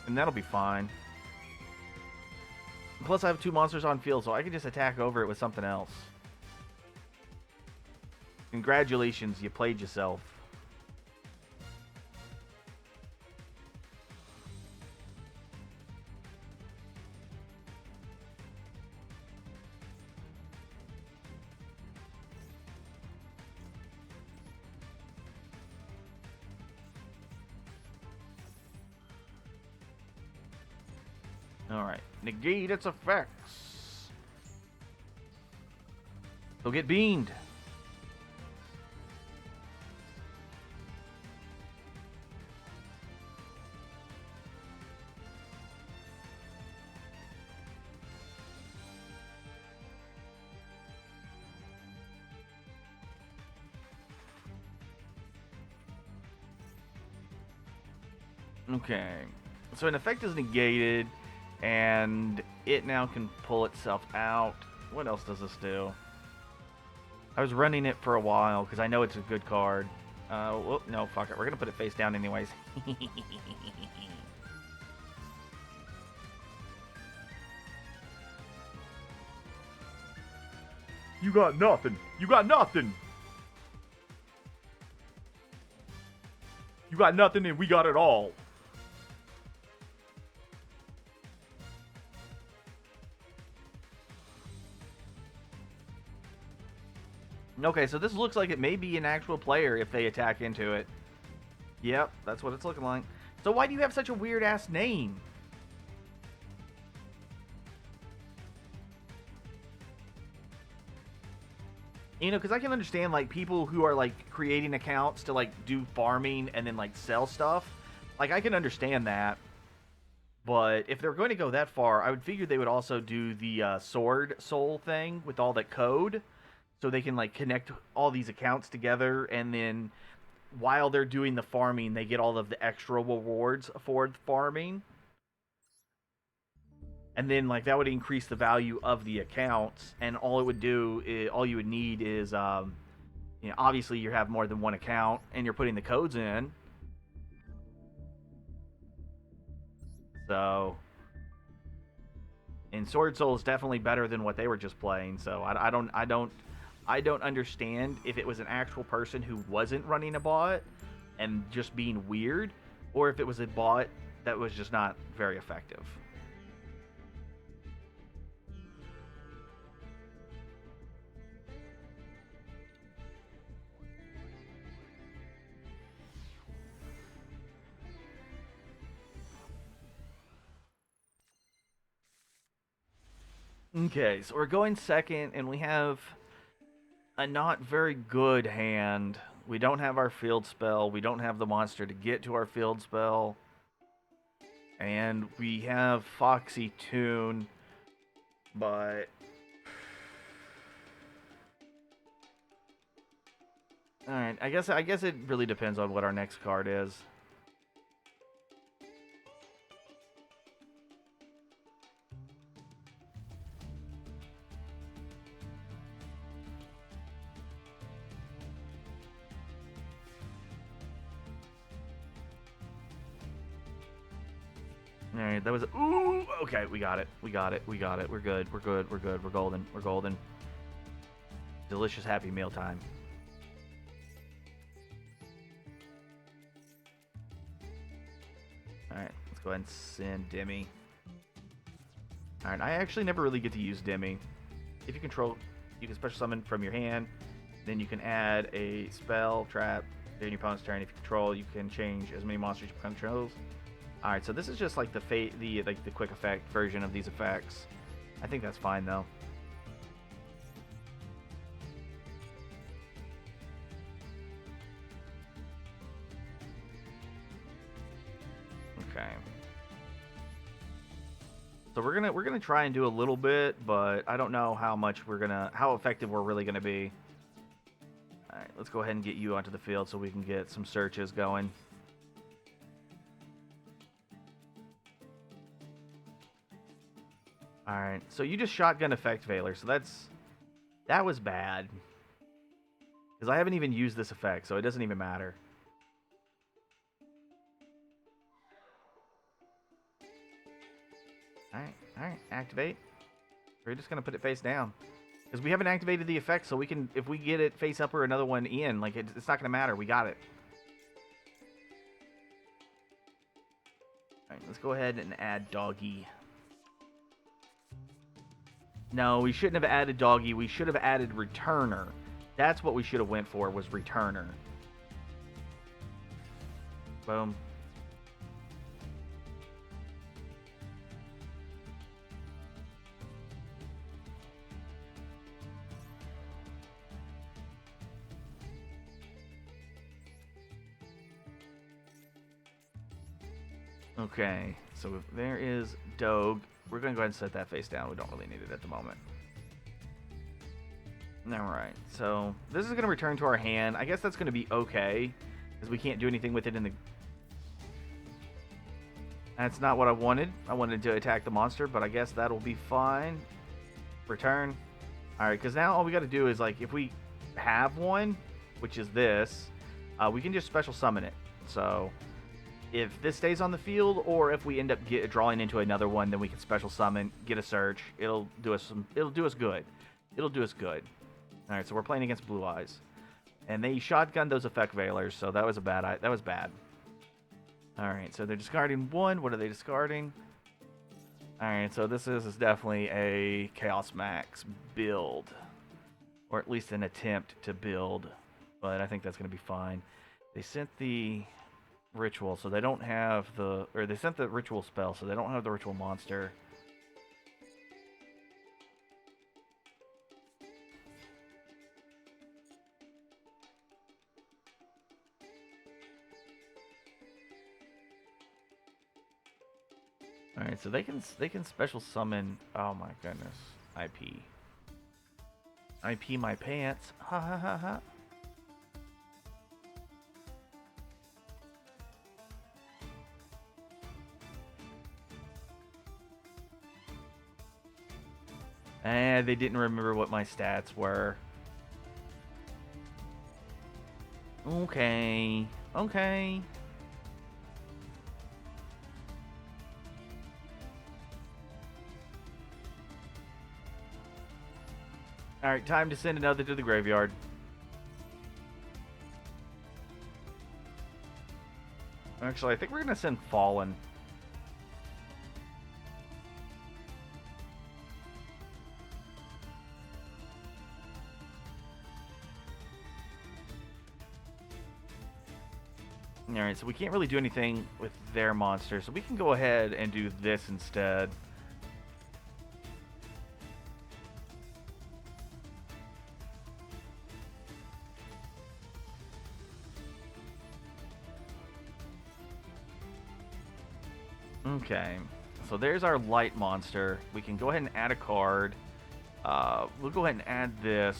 And that'll be fine. Plus, I have 2 monsters on field, so I can just attack over it with something else. Congratulations, you played yourself. Alright, negate its effects. They'll get beamed. Okay, so an effect is negated. And it now can pull itself out. What else does this do? I was running it for a while because I know it's a good card. Whoop, no, fuck it. We're going to put it face down anyways. You got nothing. You got nothing. You got nothing and we got it all. Okay, so this looks like it may be an actual player if they attack into it. Yep, that's what it's looking like. So why do you have such a weird-ass name? You know, because I can understand, like, people who are, like, creating accounts to, like, do farming and then, like, sell stuff. Like, I can understand that. But if they're going to go that far, I would figure they would also do the Sword Soul thing with all that code. so they can like connect all these accounts together, and then while they're doing the farming, they get all of the extra rewards for the farming. And then like that would increase the value of the accounts, and all it would do is, all you would need is obviously you have more than one account and you're putting the codes in. So, and Sword Soul is definitely better than what they were just playing. So I don't understand if it was an actual person who wasn't running a bot and just being weird, or if it was a bot that was just not very effective. Okay, so we're going second, and we have a not very good hand. We don't have our field spell. We don't have the monster to get to our field spell. And we have Foxy Tune, but all right, I guess it really depends on what our next card is. All right, that was ooh. Okay, we got it. We got it. We got it. We're good. We're good. We're good. We're golden. We're golden. Delicious happy meal time. All right, let's go ahead and send Demi. All right, I actually never really get to use Demi. If you control, you can special summon from your hand. Then you can add a spell, trap, during your opponent's turn. If you control, you can change as many monsters your opponent controls. All right, so this is just like the quick effect version of these effects. I think that's fine though. Okay. So we're gonna try and do a little bit, but I don't know how effective we're really gonna be. All right, let's go ahead and get you onto the field so we can get some searches going. Alright, so you just shotgun effect Veiler, so that was bad. Because I haven't even used this effect, so it doesn't even matter. Alright, activate. We're just gonna put it face down. Because we haven't activated the effect, so we can, if we get it face up or another one in, like it's not gonna matter, we got it. Alright, let's go ahead and add Doggy. No, we shouldn't have added Doggy. We should have added Returner. That's what we should have went for, was Returner. Boom. Okay, so there is Doge. We're going to go ahead and set that face down. We don't really need it at the moment. Alright, so this is going to return to our hand. I guess that's going to be okay, because we can't do anything with it in the... That's not what I wanted. I wanted to attack the monster, but I guess that'll be fine. Return. Alright, because now all we got to do is, like, if we have one, which is this, we can just special summon it. So... if this stays on the field, or if we end up drawing into another one, then we can special summon, get a search. It'll do us good. It'll do us good. All right, so we're playing against Blue Eyes, and they shotgunned those effect Veilers, so that was bad. All right, so they're discarding one. What are they discarding? All right, so this is definitely a Chaos Max build, or at least an attempt to build, but I think that's going to be fine. They sent the ritual, so they don't have they sent the ritual spell, so they don't have the ritual monster. All right, so they can special summon. Oh my goodness, IP. I pee my pants. Ha ha ha ha. And they didn't remember what my stats were. Okay. Okay. Alright, time to send another to the graveyard. Actually, I think we're going to send Fallen. Alright, so we can't really do anything with their monster, so we can go ahead and do this instead. Okay, so there's our light monster. We can go ahead and add a card. We'll go ahead and add this.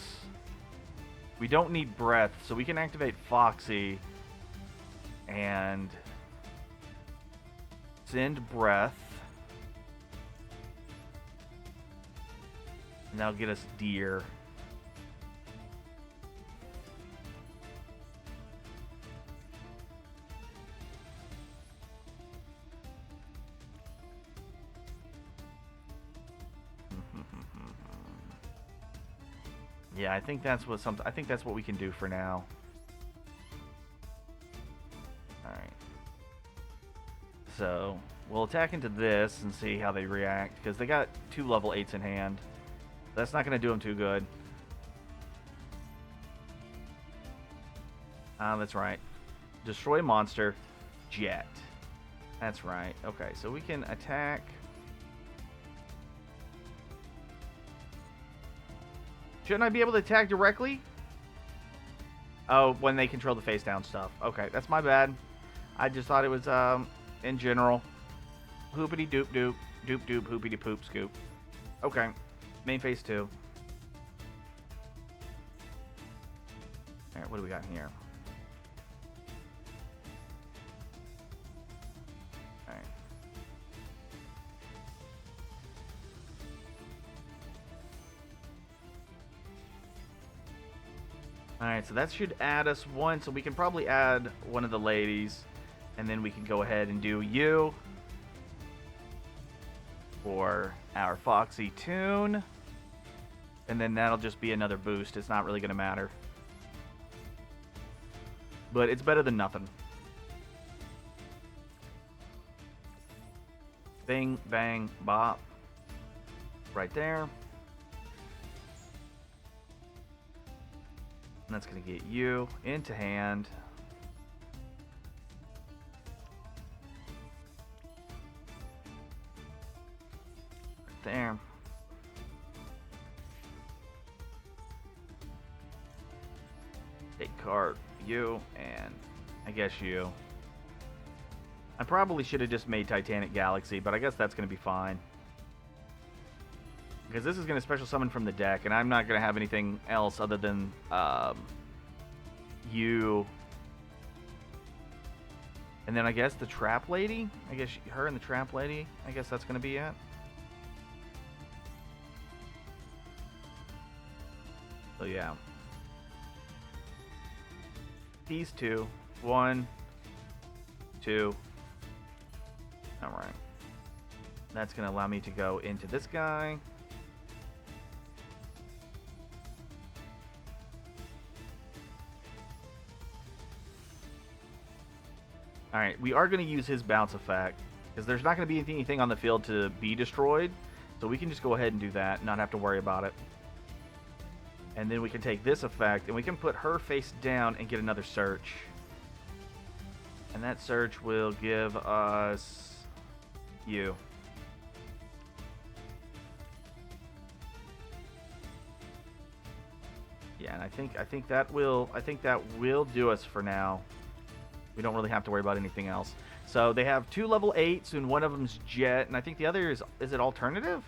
We don't need breath, so we can activate Foxy and send breath. And that'll get us deer. Yeah, I think that's what we can do for now. Alright. So, we'll attack into this and see how they react, because they got 2 level 8s in hand. That's not going to do them too good. That's right. Destroy monster, jet. That's right. Okay, so we can attack. Shouldn't I be able to attack directly? Oh, when they control the face down stuff. Okay, that's my bad. I just thought it was in general. Hoopity doop doop. Doop doop hoopity poop scoop. Okay. Main phase 2. Alright, what do we got here? Alright. Alright, so that should add us one, so we can probably add one of the ladies, and then we can go ahead and do you for our Foxy Tune, and then that'll just be another boost. It's not really going to matter. But it's better than nothing. Bing, bang, bop. Right there. And that's going to get you into hand. Right there. Take card, you, and I guess you. I probably should have just made Titanic Galaxy, but I guess that's going to be fine. Because this is going to special summon from the deck, and I'm not going to have anything else other than you. And then I guess the Trap Lady? I guess her and the Trap Lady. I guess that's going to be it. So yeah. These two. 1, 2. Alright. That's going to allow me to go into this guy. Alright, we are going to use his bounce effect, because there's not going to be anything on the field to be destroyed, so we can just go ahead and do that, not have to worry about it. And then we can take this effect, and we can put her face down and get another search. And that search will give us you. Yeah, and I think that will do us for now. We don't really have to worry about anything else. So they have 2 level 8s, and one of them's Jet, and I think the other is it Alternative?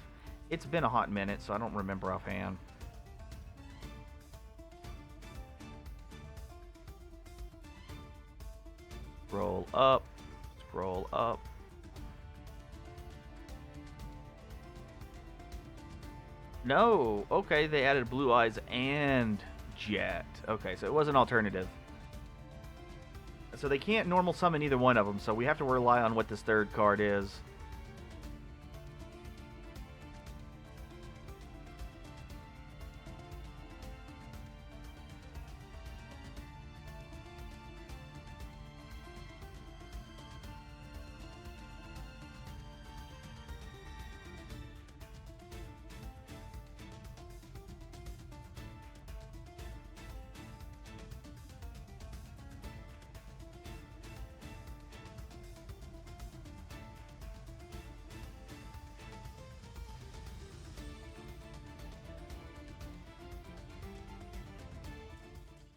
It's been a hot minute, so I don't remember offhand. Scroll up. Scroll up. No. Okay, they added Blue Eyes and Jet. Okay, so it was an alternative. So they can't normal summon either one of them, so we have to rely on what this third card is.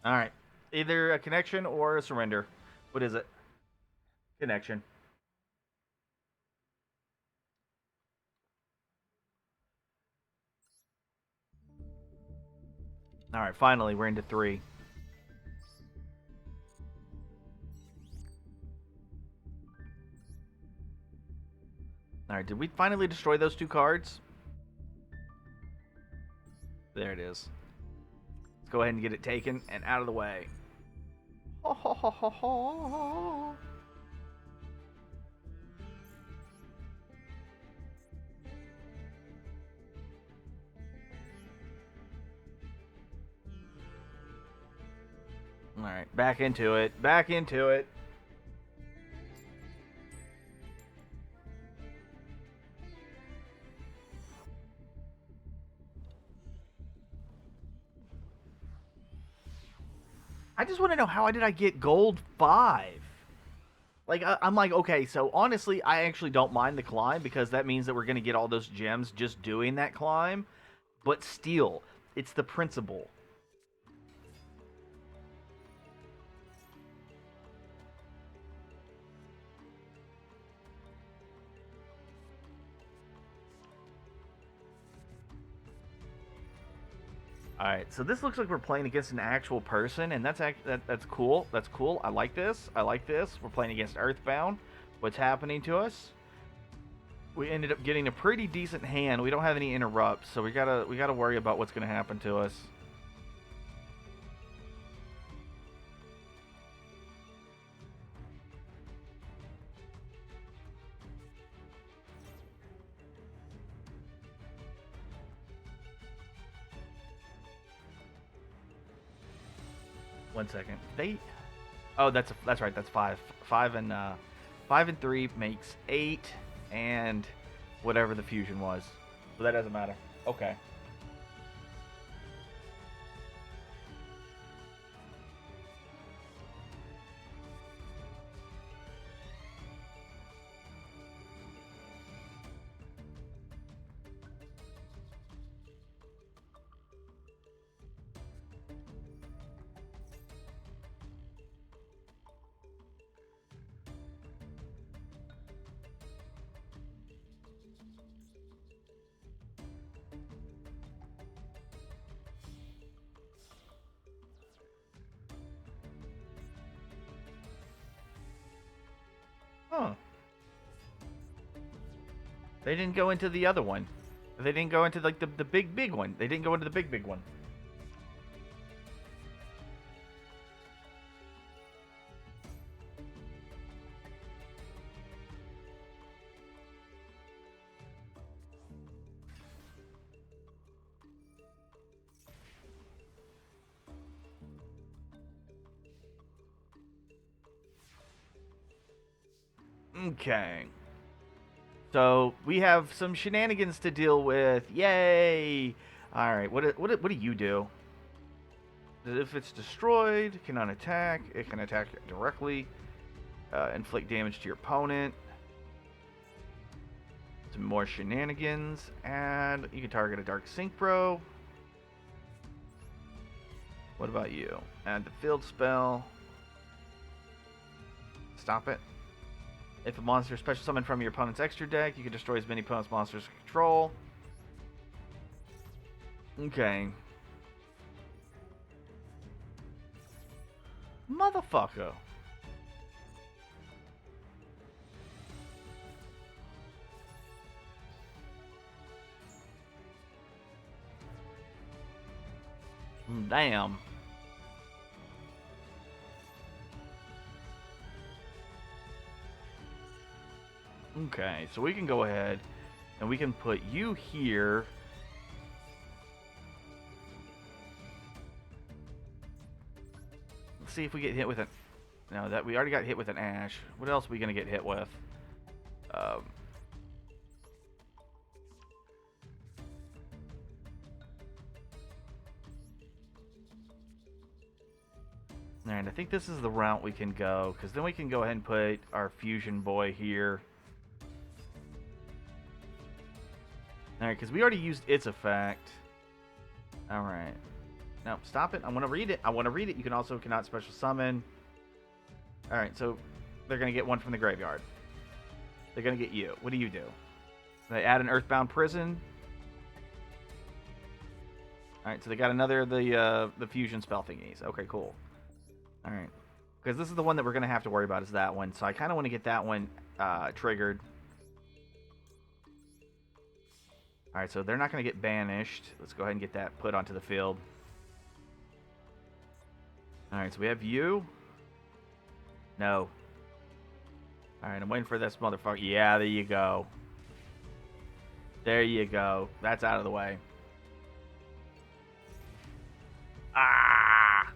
All right. Either a connection or a surrender. What is it? Connection. All right, finally, we're into 3. All right, did we finally destroy those 2 cards? There it is. Let's go ahead and get it taken and out of the way. Ho, ho, ho, ho, ho. All right, back into it. Back into it. I just want to know, how did I get gold 5? Like, I'm like, okay, so honestly, I actually don't mind the climb because that means that we're going to get all those gems just doing that climb. But still, it's the principle. All right, so this looks like we're playing against an actual person, and that's cool. That's cool. I like this. I like this. We're playing against Earthbound. What's happening to us? We ended up getting a pretty decent hand. We don't have any interrupts, so we gotta worry about what's gonna happen to us. One second. Oh, that's right. That's 5. 5 and 3 makes 8, and whatever the fusion was. So that doesn't matter. Okay. Huh. They didn't go into the other one. They didn't go into like the big one. They didn't go into the big one. Okay. So we have some shenanigans to deal with. Yay! All right. What do you do? If it's destroyed, it cannot attack. It can attack directly, inflict damage to your opponent. Some more shenanigans, and you can target a Dark Synchro. What about you? Add the field spell. Stop it. If a monster is special summoned from your opponent's extra deck, you can destroy as many opponent's monsters as you control. Okay. Motherfucker. Damn. Okay, so we can go ahead and we can put you here. Let's see if we get hit with it. No, that we already got hit with an Ash. What else are we gonna get hit with? Um, Alright, I think this is the route we can go, because then we can go ahead and put our Fusion Boy here. Alright, because we already used its effect. Alright. No, stop it. I want to read it. I want to read it. You can also cannot special summon. Alright, so they're going to get one from the graveyard. They're going to get you. What do you do? They add an Earthbound Prison. Alright, so they got another of the fusion spell thingies. Okay, cool. Alright. Because this is the one that we're going to have to worry about is that one. So I kind of want to get that one triggered. Alright, so they're not going to get banished. Let's go ahead and get that put onto the field. Alright, so we have you. No. Alright, I'm waiting for this motherfucker. Yeah, there you go. There you go. That's out of the way. Ah!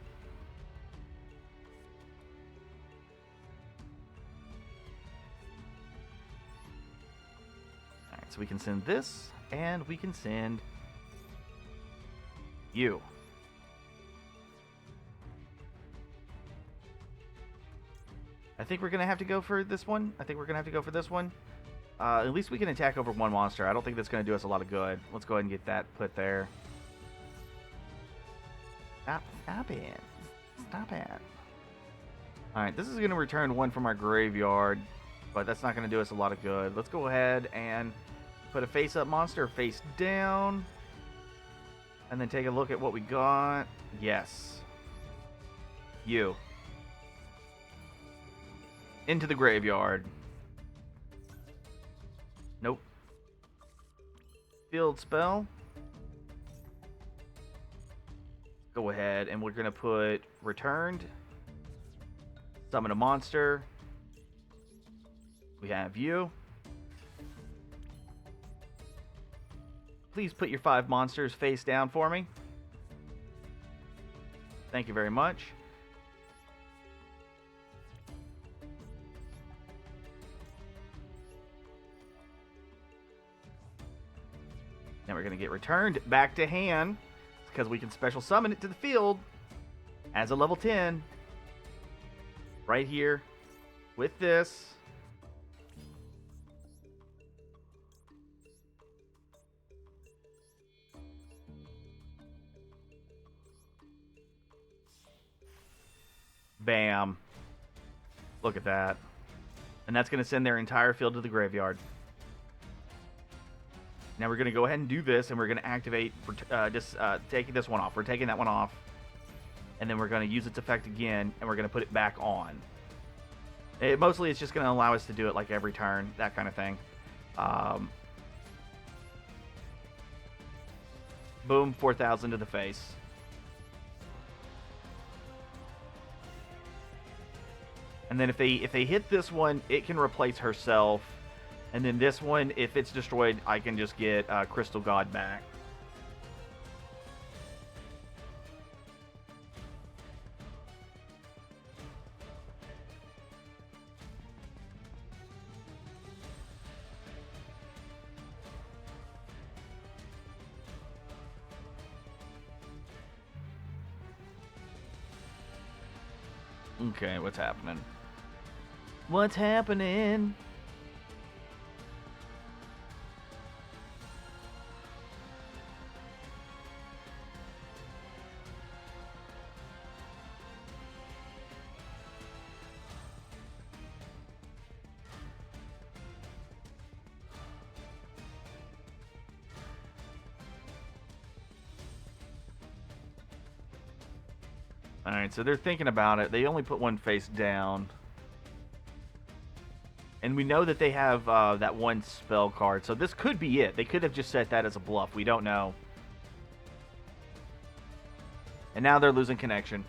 Alright, so we can send this, and we can send you. I think we're going to have to go for this one. At least we can attack over one monster. I don't think that's going to do us a lot of good. Let's go ahead and get that put there. Stop it. Stop it. Alright, this is going to return one from our graveyard, but that's not going to do us a lot of good. Let's go ahead and put a face-up monster face down, and then take a look at what we got. Yes. You. Into the graveyard. Nope. Field spell. Go ahead, and we're going to put returned. Summon a monster. We have you. Please put your 5 monsters face down for me. Thank you very much. Now we're going to get returned back to hand because we can special summon it to the field as a level 10 right here with this. Bam. Look at that. And that's going to send their entire field to the graveyard. Now we're going to go ahead and do this, and we're going to activate, taking this one off. We're taking that one off, and then we're going to use its effect again, and we're going to put it back on. Mostly it's just going to allow us to do it like every turn, that kind of thing. Boom, 4,000 to the face. And then if they hit this one, it can replace herself. And then this one, if it's destroyed, I can just get Crystal God back. Okay, what's happening? What's happening? Alright, so they're thinking about it. They only put one face down. And we know that they have that one spell card. So this could be it. They could have just set that as a bluff. We don't know. And now they're losing connection.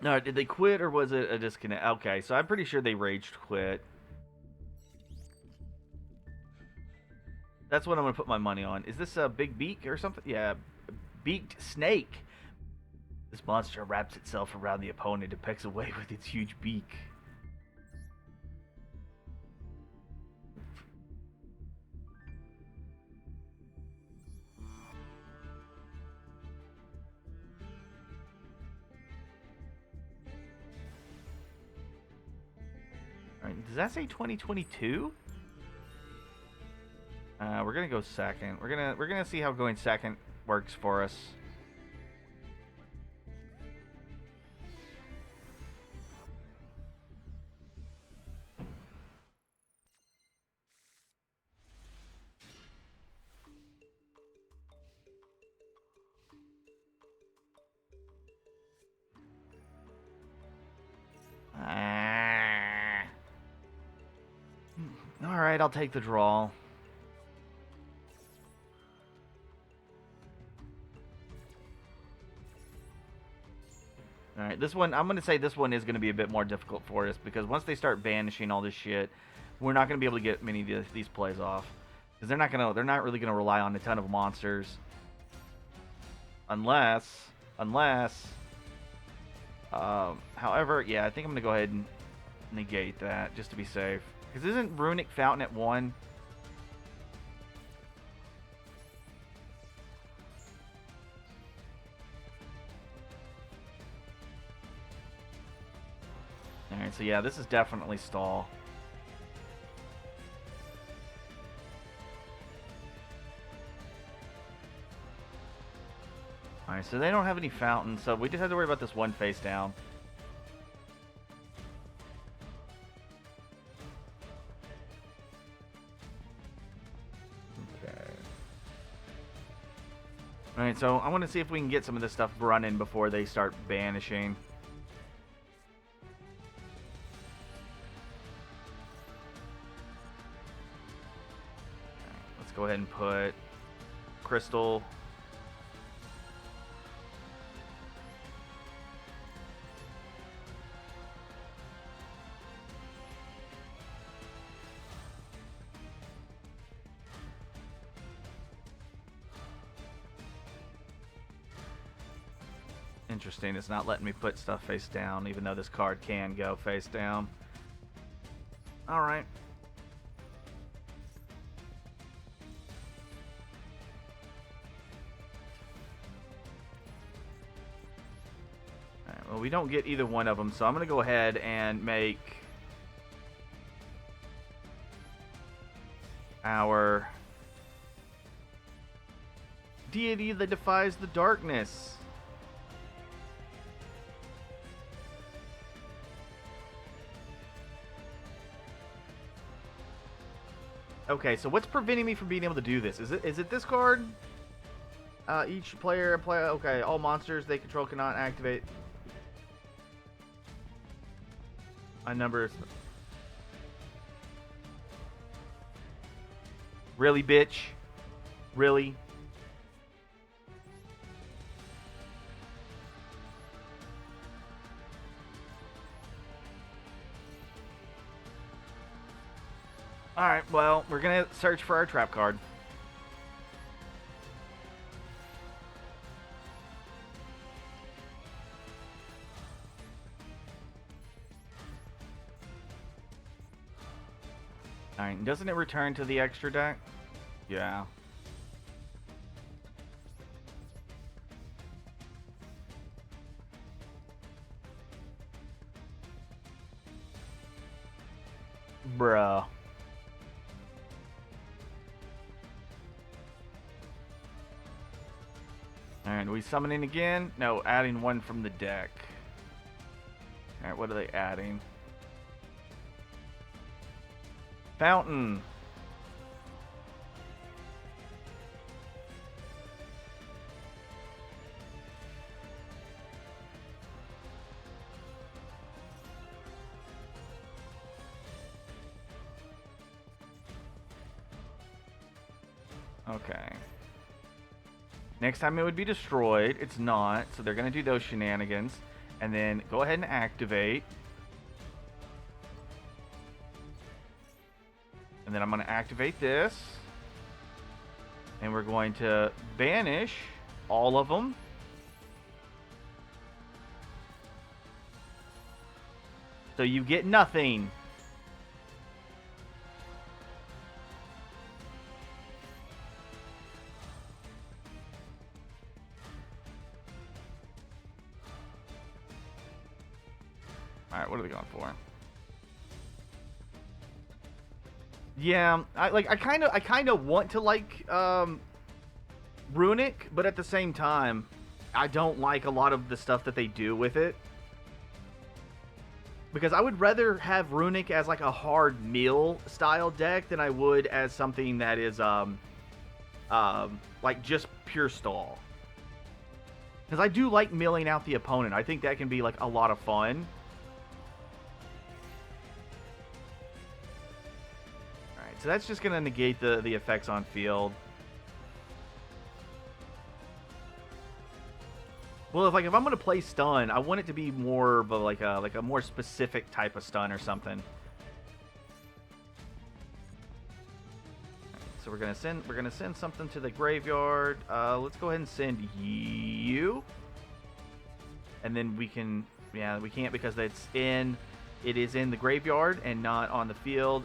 No, did they quit or was it a disconnect? Okay, so I'm pretty sure they raged quit. That's what I'm going to put my money on. Is this a big beak or something? Yeah, beaked snake. This monster wraps itself around the opponent and pecks away with its huge beak. Alright, does that say 2022? We're gonna go second. We're gonna see how going second works for us. Alright, I'll take the draw. Alright, this one, I'm going to say this one is going to be a bit more difficult for us, because once they start banishing all this shit, we're not going to be able to get many of these plays off. Because they're not really going to rely on a ton of monsters. Unless, however, yeah, I think I'm going to go ahead and negate that, just to be safe. Because isn't Runic Fountain at 1? Alright, so yeah, this is definitely stall. Alright, so they don't have any fountains, so we just have to worry about this one face down. Alright, so I want to see if we can get some of this stuff running before they start banishing. Let's go ahead and put Crystal. Interesting, it's not letting me put stuff face down, even though this card can go face down. Alright. Alright, well, we don't get either one of them, so I'm going to go ahead and make our deity that defies the darkness. Okay, so what's preventing me from being able to do this? Is it this card? Each player okay, all monsters they control cannot activate a number. Really, bitch? Really? Alright, well, we're gonna search for our trap card. Alright, doesn't it return to the extra deck? Yeah. Bruh. Alright, are we summoning again? No, adding one from the deck. Alright, what are they adding? Fountain. Okay. Next time it would be destroyed. It's not, so they're going to do those shenanigans. And then go ahead and activate. And then I'm going to activate this. And we're going to banish all of them. So you get nothing. All right, what are we going for? Yeah, I kind of want to like Runic, but at the same time, I don't like a lot of the stuff that they do with it. Because I would rather have Runic as like a hard mill style deck than I would as something that is like just pure stall. Because I do like milling out the opponent. I think that can be like a lot of fun. Alright, so that's just going to negate the effects on field. Well, if I'm gonna play stun, I want it to be more of like a more specific type of stun or something. So we're gonna send something to the graveyard. Let's go ahead and send you, and then we can we can't because it is in the graveyard and not on the field.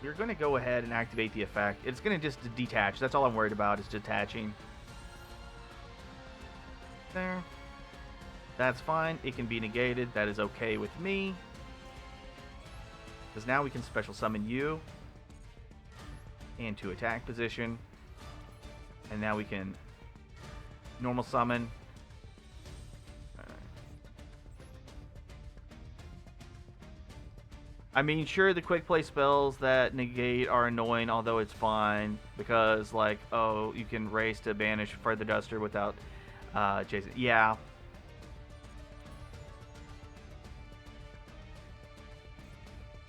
You're gonna go ahead and activate the effect. It's gonna just detach. That's all I'm worried about is detaching. There. That's fine. It can be negated. That is okay with me. Because now we can special summon you into attack position. And now we can normal summon. I mean, sure, the quick play spells that negate are annoying, although it's fine. Because, like, oh, you can race to banish Further Duster without chasing. Yeah.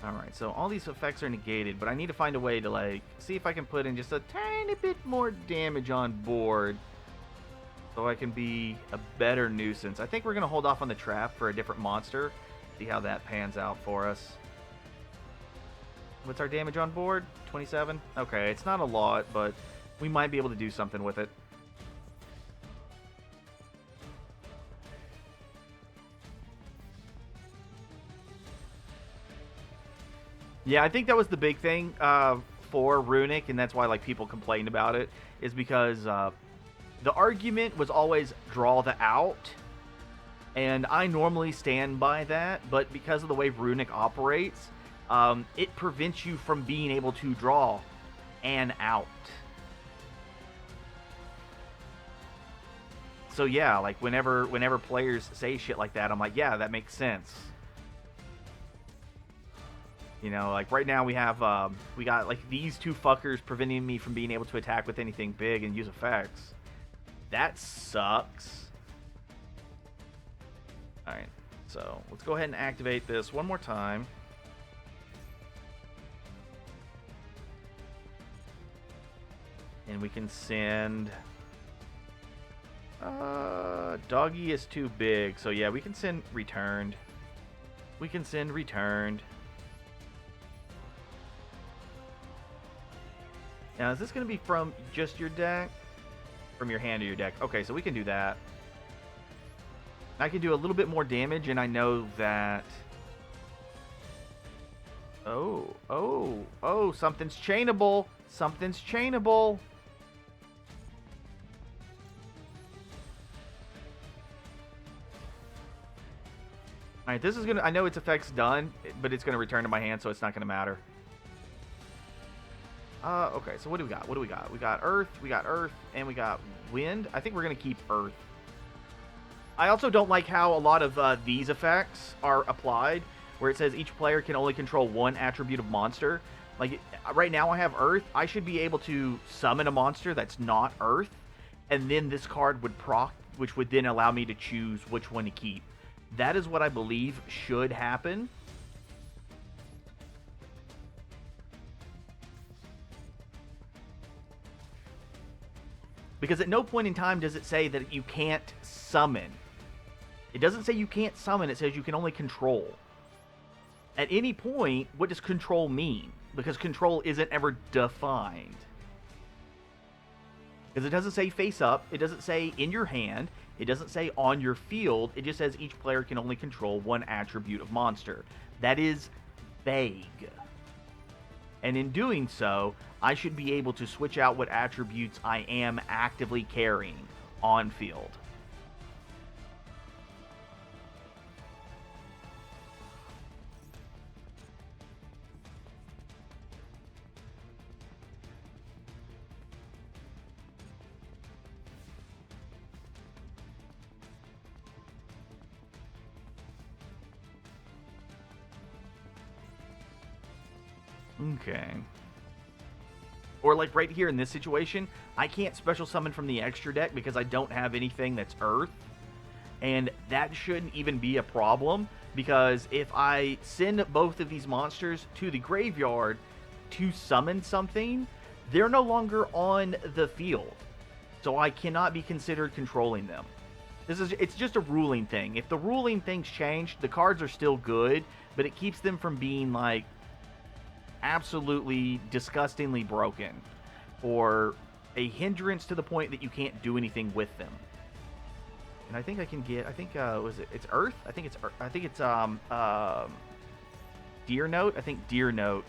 Alright, so all these effects are negated, but I need to find a way to, like, see if I can put in just a tiny bit more damage on board so I can be a better nuisance. I think we're going to hold off on the trap for a different monster, see how that pans out for us. What's our damage on board? 27? Okay, it's not a lot, but we might be able to do something with it. Yeah, I think that was the big thing for Runic, and that's why like people complained about it, is because the argument was always draw the out, and I normally stand by that, but because of the way Runic operates, it prevents you from being able to draw an out. So yeah, like whenever players say shit like that, I'm like, yeah, that makes sense. You know, like right now we have, we got like these two fuckers preventing me from being able to attack with anything big and use effects. That sucks. Alright, so let's go ahead and activate this one more time. And we can send... Doggy is too big, so yeah, we can send Returned. We can send Returned. Now, is this going to be from just your deck? From your hand or your deck? Okay, so we can do that. I can do a little bit more damage, and I know that... Oh, something's chainable. Something's chainable. Alright, this is going to... I know its effect's done, but it's going to return to my hand, so it's not going to matter. Okay, so what do we got? What do we got? We got Earth, and we got Wind. I think we're going to keep Earth. I also don't like how a lot of these effects are applied, where it says each player can only control one attribute of monster. Like, right now I have Earth. I should be able to summon a monster that's not Earth, and then this card would proc, which would then allow me to choose which one to keep. That is what I believe should happen. Because at no point in time does it say that you can't summon. It doesn't say you can't summon, it says you can only control. At any point, what does control mean? Because control isn't ever defined. Because it doesn't say face up, it doesn't say in your hand, it doesn't say on your field, it just says each player can only control one attribute of monster. That is vague. And in doing so, I should be able to switch out what attributes I am actively carrying on field. Okay. Or like right here in this situation, I can't special summon from the extra deck because I don't have anything that's Earth. And that shouldn't even be a problem, because if I send both of these monsters to the graveyard to summon something, they're no longer on the field. So I cannot be considered controlling them. It's just a ruling thing. If the ruling thing's changed, the cards are still good, but it keeps them from being like absolutely disgustingly broken, or a hindrance to the point that you can't do anything with them. And I think I can get, was it, it's Earth? I think it's Deer Note? I think Deer Note.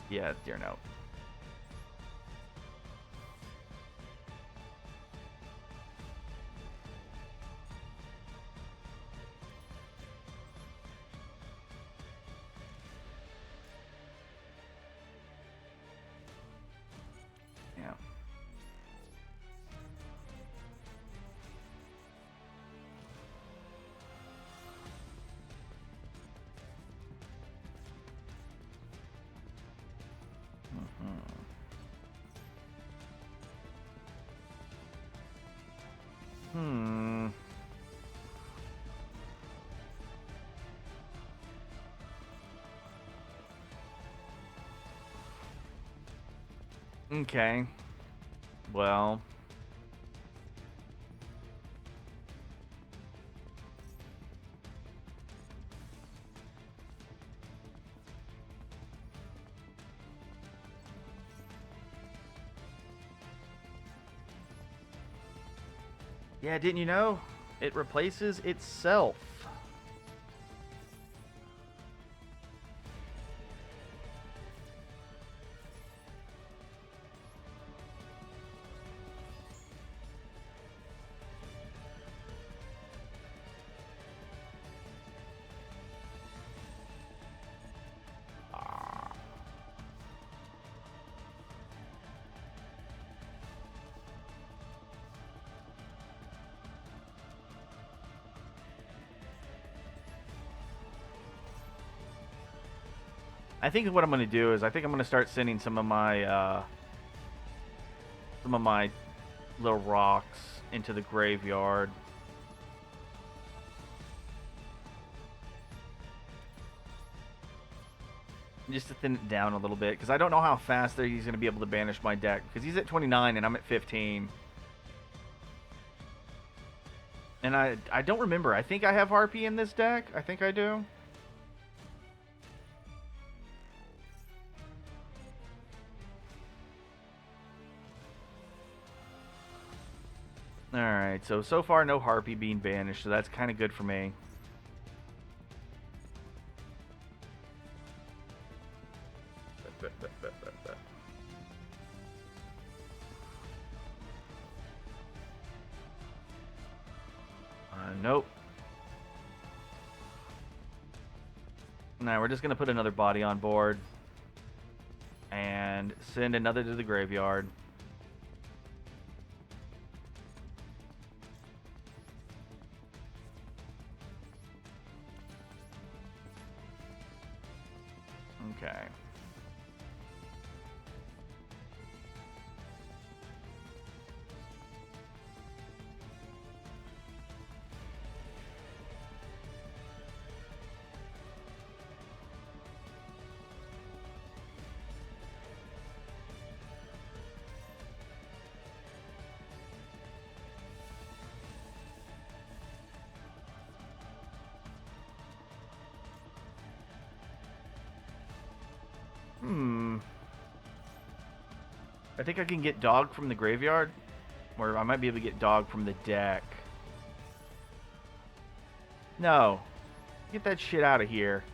Yeah, Deer Note. Yeah. Okay. Well. Yeah, didn't you know? It replaces itself. I think what I'm going to do is I think I'm going to start sending some of my little rocks into the graveyard. Just to thin it down a little bit, because I don't know how fast he's going to be able to banish my deck, because he's at 29 and I'm at 15. And I don't remember. I think I have Harpy in this deck. I think I do. Alright, so far no Harpy being banished, so that's kind of good for me. Nope. Now we're just going to put another body on board and send another to the graveyard. Okay. I think I can get dog from the graveyard, or I might be able to get dog from the deck. No. Get that shit out of here.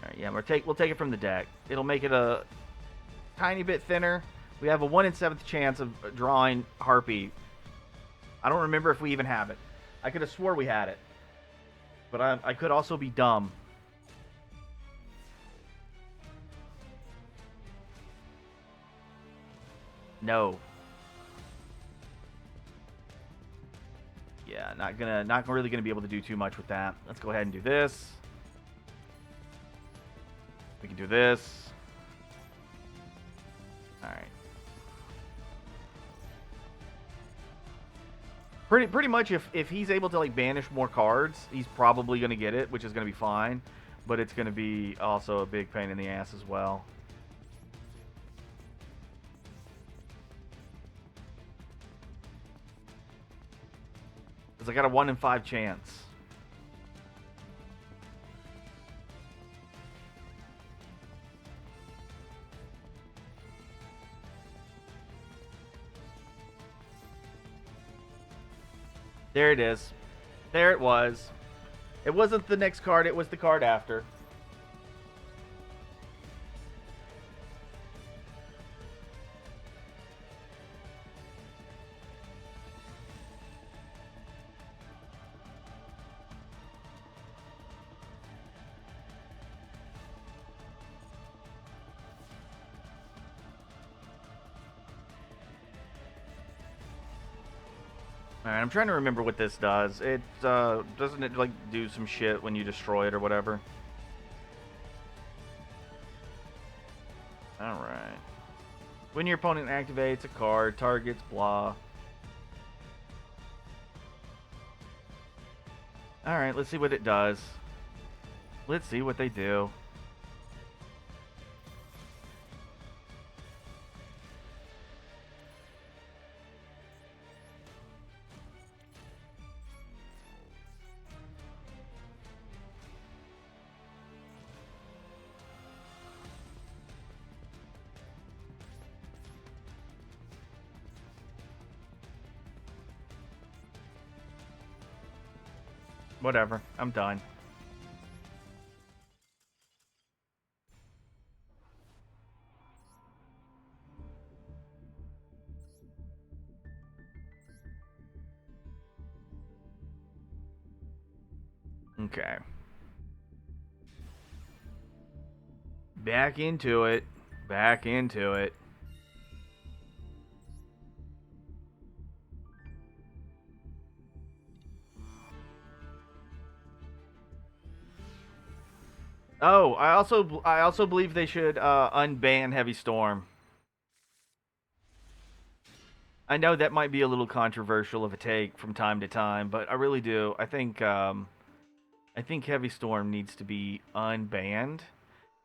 Alright, yeah, we'll take it from the deck. It'll make it a tiny bit thinner. We have a 1 in 7th chance of drawing Harpy. I don't remember if we even have it. I could have swore we had it. But I could also be dumb. No. Yeah, not really gonna be able to do too much with that. Let's go ahead and do this. We can do this. Alright. Pretty much if he's able to like banish more cards, he's probably gonna get it, which is gonna be fine. But it's gonna be also a big pain in the ass as well. Because I got a 1 in 5 chance. There it is. There it was. It wasn't the next card, it was the card after. Alright, I'm trying to remember what this does. It, doesn't it, like, do some shit when you destroy it or whatever? Alright. When your opponent activates a card, targets, blah. Alright, let's see what it does. Let's see what they do. Whatever. I'm done. Okay. Back into it. Back into it. Oh, I also believe they should unban Heavy Storm. I know that might be a little controversial of a take from time to time, but I really do. I think Heavy Storm needs to be unbanned.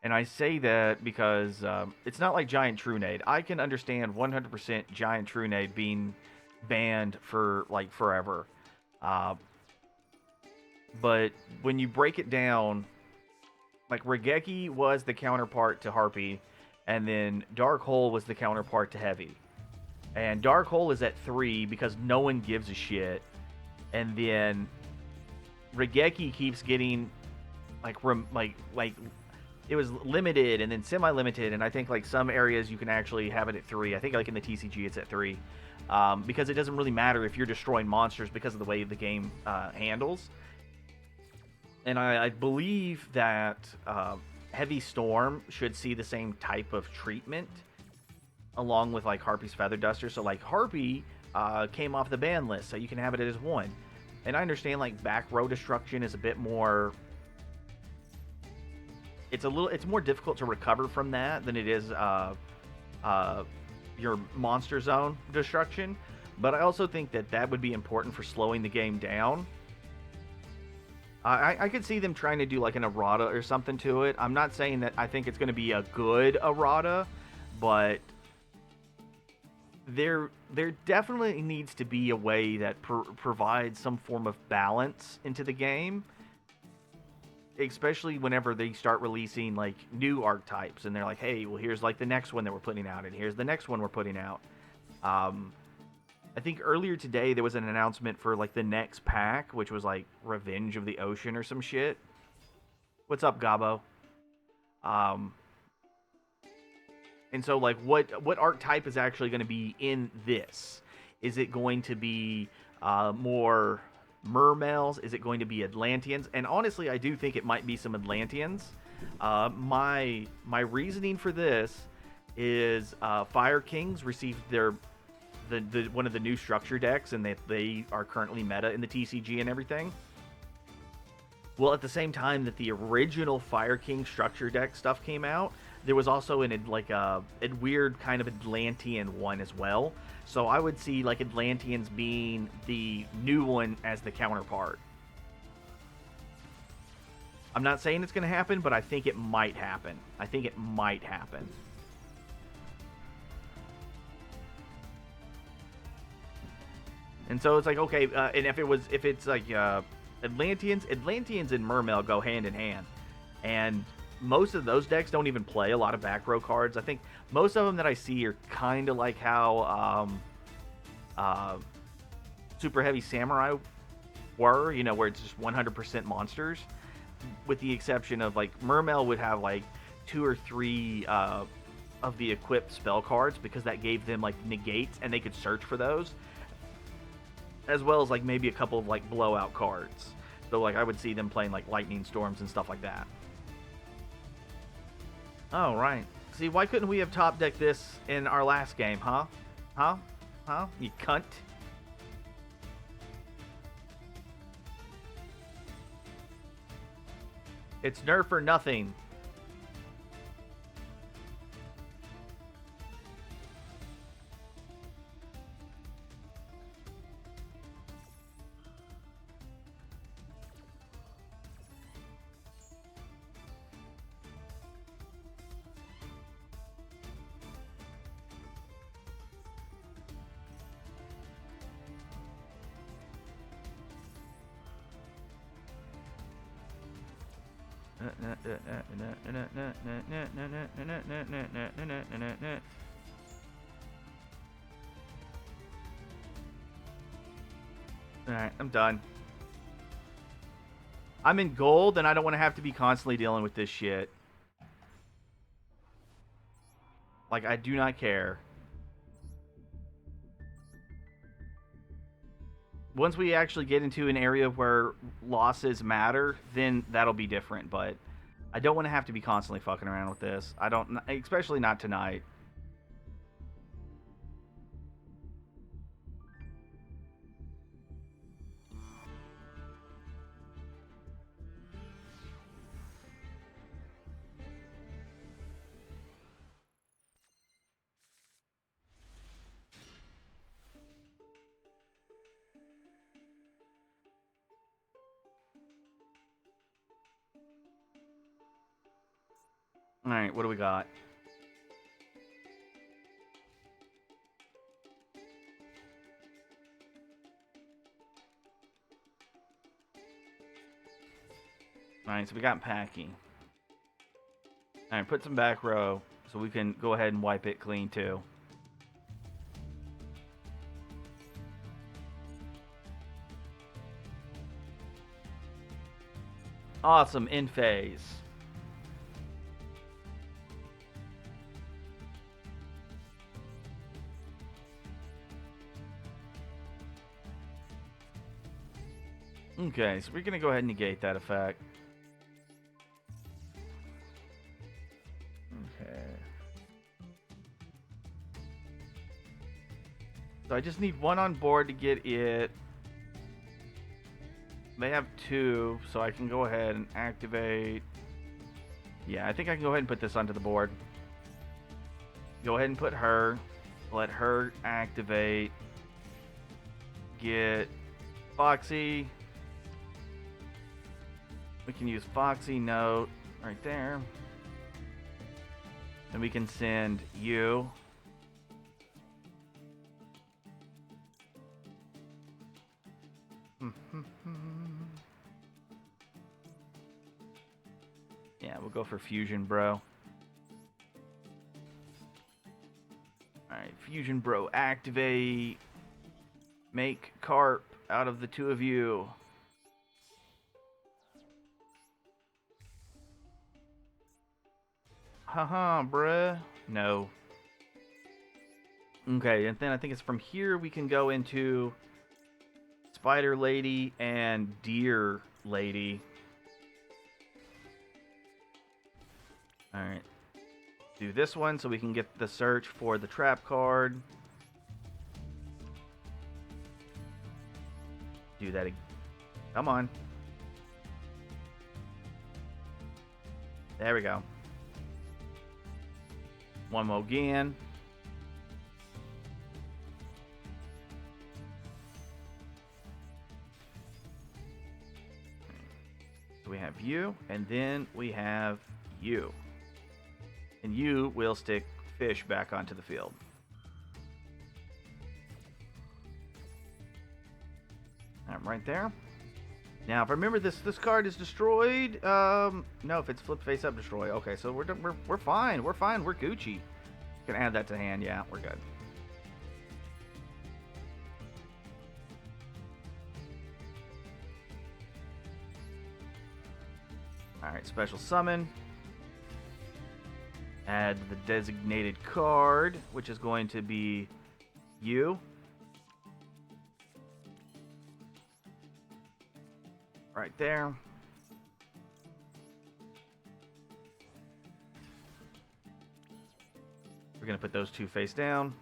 And I say that because it's not like Giant Trunade. I can understand 100% Giant Trunade being banned for like forever. But when you break it down, like Regeki was the counterpart to Harpy, and then Dark Hole was the counterpart to Heavy. And Dark Hole is at 3 because no one gives a shit. And then Regeki keeps getting like it was limited and then semi-limited, and I think like some areas you can actually have it at 3. I think like in the TCG it's at 3, because it doesn't really matter if you're destroying monsters because of the way the game handles. And I believe that Heavy Storm should see the same type of treatment along with like Harpy's Feather Duster. So like Harpy came off the ban list, so you can have it as 1. And I understand like back row destruction is a bit more. It's more difficult to recover from that than it is your monster zone destruction. But I also think that would be important for slowing the game down. I could see them trying to do like an errata or something to it. I'm not saying that I think it's going to be a good errata, but there definitely needs to be a way that provides some form of balance into the game, especially whenever they start releasing like new archetypes and they're like, hey, well, here's like the next one that we're putting out, and here's the next one we're putting out. I think earlier today there was an announcement for like the next pack, which was like Revenge of the Ocean or some shit. What's up, Gabo? Um, and so like what archetype is actually going to be in this? Is it going to be more mermaids? Is it going to be Atlanteans? And honestly, I do think it might be some Atlanteans. My reasoning for this is Fire Kings received their the one of the new structure decks, and they are currently meta in the TCG and everything. Well, at the same time that the original Fire King structure deck stuff came out, there was also a weird kind of Atlantean one as well. So I would see like Atlanteans being the new one as the counterpart. I'm not saying it's going to happen, but I think it might happen. I think it might happen. And so it's like, okay, and if it's like Atlanteans and Mermail go hand in hand, and most of those decks don't even play a lot of back row cards. I think most of them that I see are kind of like how Super Heavy Samurai were, you know, where it's just 100% monsters, with the exception of like Mermail would have like 2 or 3 of the equipped spell cards, because that gave them like negates and they could search for those, as well as like maybe a couple of like blowout cards. So like I would see them playing like lightning storms and stuff like that. Oh, right. See, why couldn't we have top decked this in our last game, huh? Huh? Huh? You cunt. It's nerf or nothing. Alright, I'm done. I'm in gold, and I don't want to have to be constantly dealing with this shit. Like, I do not care. Once we actually get into an area where losses matter, then that'll be different, but I don't want to have to be constantly fucking around with this. I don't, especially not tonight. Alright, what do we got? Alright, so we got packing. Alright, put some back row so we can go ahead and wipe it clean too. Awesome, in phase. Okay, so we're going to go ahead and negate that effect. Okay. So I just need one on board to get it. They have 2, so I can go ahead and activate. Yeah, I think I can go ahead and put this onto the board. Go ahead and put her. Let her activate. Get Foxy. We can use Foxy Note right there. And we can send you. Yeah, we'll go for Fusion Bro. Alright, Fusion Bro, activate. Make Carp out of the two of you. Haha, bruh. No. Okay, and then I think it's from here we can go into Spider Lady and Deer Lady. Alright. Do this one so we can get the search for the trap card. Do that again. Come on. There we go. One more again. So we have you, and then we have you. And you will stick fish back onto the field. Right there. Now, if I remember this card is destroyed. No, if it's flipped face up, destroy. Okay, so we're fine. We're fine. We're Gucci. Gonna add that to hand. Yeah, we're good. All right, special summon. Add the designated card, which is going to be you. Right there. We're going to put those two face down.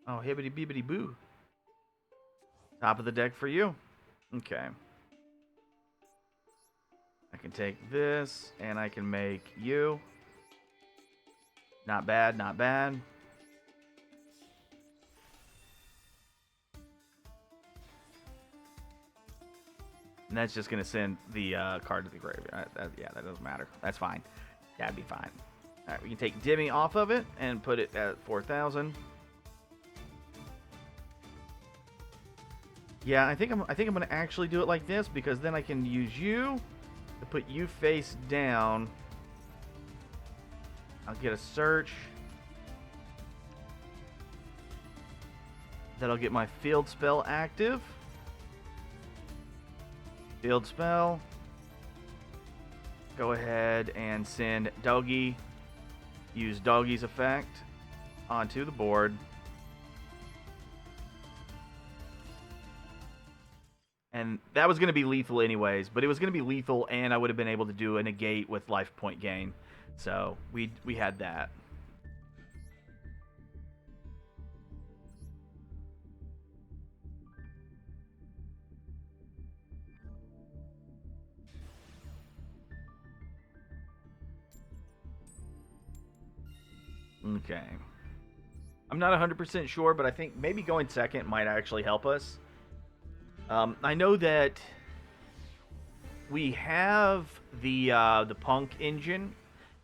Oh, hibbity bibbity boo. Top of the deck for you. Okay. I can take this, and I can make you. Not bad, not bad. And that's just going to send the card to the graveyard. Yeah, that doesn't matter. That's fine. That'd be fine. All right, we can take Demi off of it and put it at 4,000. Yeah, I think I'm going to actually do it like this, because then I can use you to put you face down. I'll get a search. That'll get my field spell active. Field spell. Go ahead and send Doggy. Use Doggy's effect onto the board. And that was going to be lethal anyways, but it was going to be lethal, and I would have been able to do a negate with life point gain. So we had that. Okay. I'm not 100% sure, but I think maybe going second might actually help us. I know that we have the Punk engine,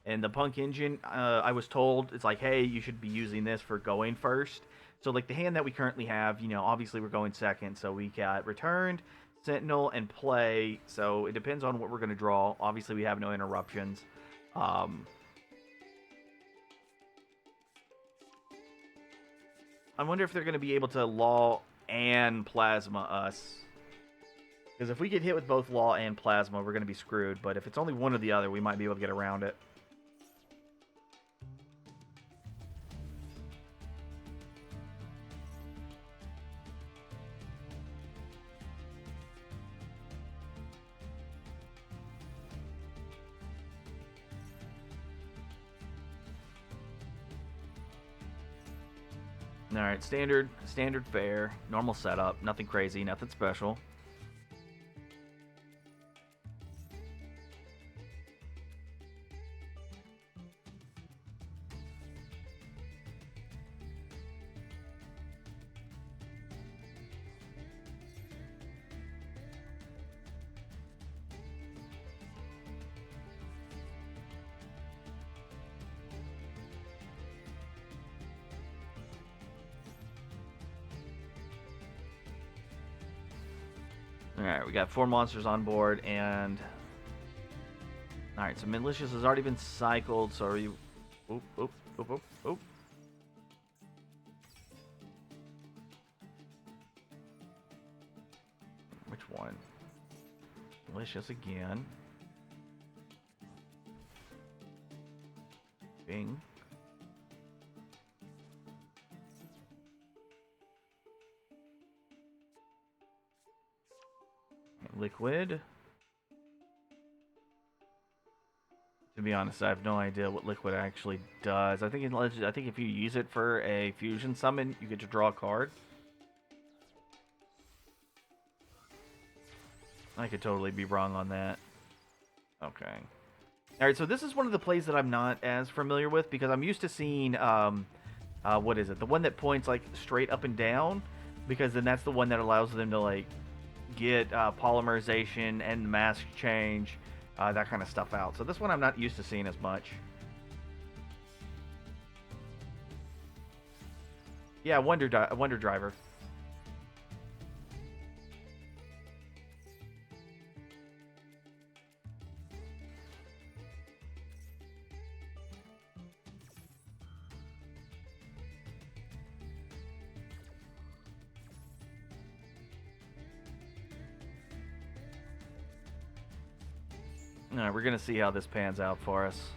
and the Punk engine, I was told, it's like, hey, you should be using this for going first. So, like, the hand that we currently have, you know, obviously we're going second, so we got Returned, Sentinel, and Play, so it depends on what we're going to draw. Obviously, we have no interruptions. I wonder if they're going to be able to Law and Plasma us. Because if we get hit with both Law and Plasma, we're going to be screwed. But if it's only one or the other, we might be able to get around it. Alright, standard fare, normal setup, nothing crazy, nothing special. Alright, we got 4 monsters on board, and... Alright, so Malicious has already been cycled, so are you... Oop, oop, oop, oop, oop. Which one? Malicious again. Bing. Liquid. To be honest, I have no idea what Liquid actually does. I think if you use it for a fusion summon, you get to draw a card. I could totally be wrong on that. Okay. Alright, so this is one of the plays that I'm not as familiar with because I'm used to seeing, what is it? The one that points, like, straight up and down, because then that's the one that allows them to, like, get polymerization and mask change, that kind of stuff out. So this one I'm not used to seeing as much. Yeah, Wonder Driver. Alright, we're gonna see how this pans out for us.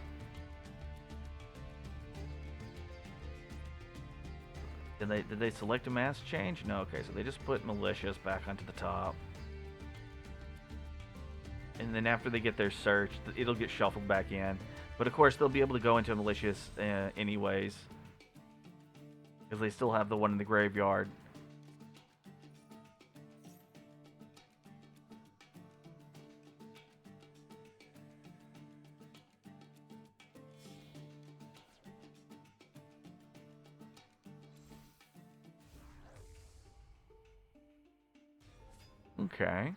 Did they select a mask change? No, okay, so they just put Malicious back onto the top. And then after they get their search, it'll get shuffled back in. But of course, they'll be able to go into Malicious anyways. Because they still have the one in the graveyard. Okay.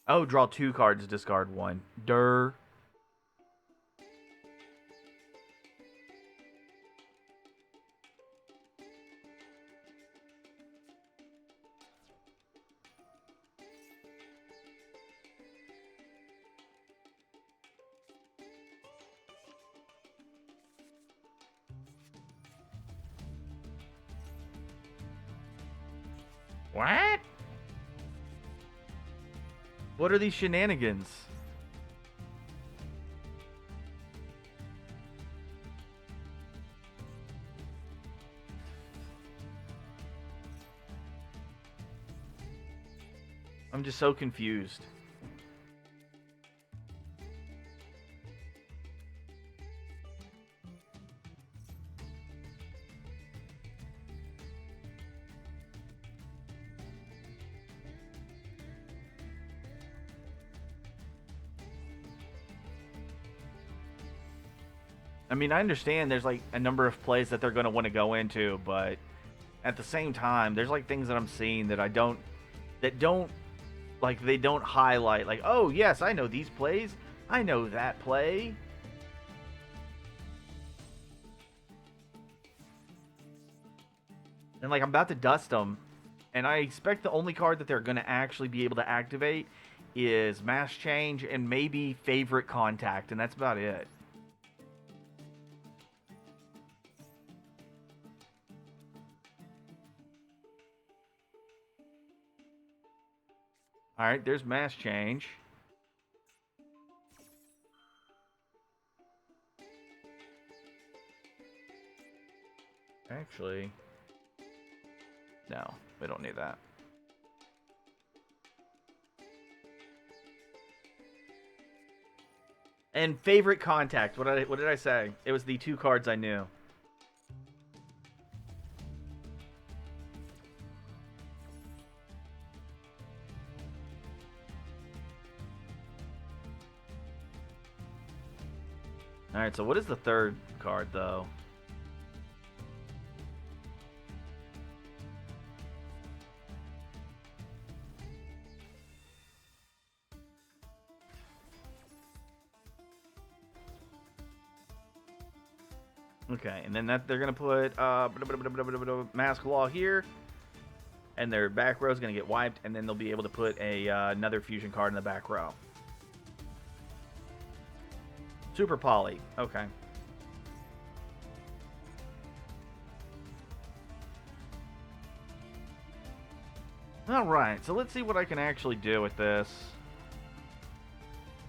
Oh, draw 2 cards, discard 1. Durr. What? What are these shenanigans? I'm just so confused. I mean, I understand there's like a number of plays that they're going to want to go into, but at the same time, there's like things that I'm seeing that they don't highlight. Like, oh yes, I know these plays. I know that play. And like, I'm about to dust them, and I expect the only card that they're going to actually be able to activate is Mass Change and maybe Favorite Contact, and that's about it. Alright, there's Mass Change. Actually, no, we don't need that. And Favorite Contact, what did I say? It was the 2 cards I knew. Alright, so what is the 3rd card, though? Okay, and then that they're going to put Mask Law here. and their back row is going to get wiped, and then they'll be able to put another fusion card in the back row. Super Poly. Okay. Alright, so let's see what I can actually do with this.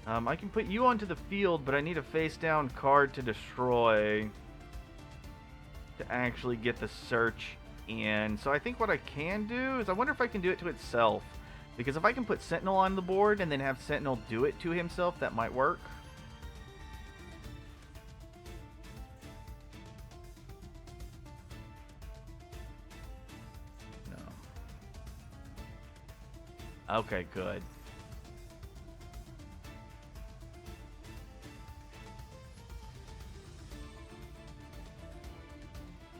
I can put you onto the field, but I need a face-down card to destroy to actually get the search in. So I think what I can do is I wonder if I can do it to itself. Because if I can put Sentinel on the board and then have Sentinel do it to himself, that might work. No. Okay, good.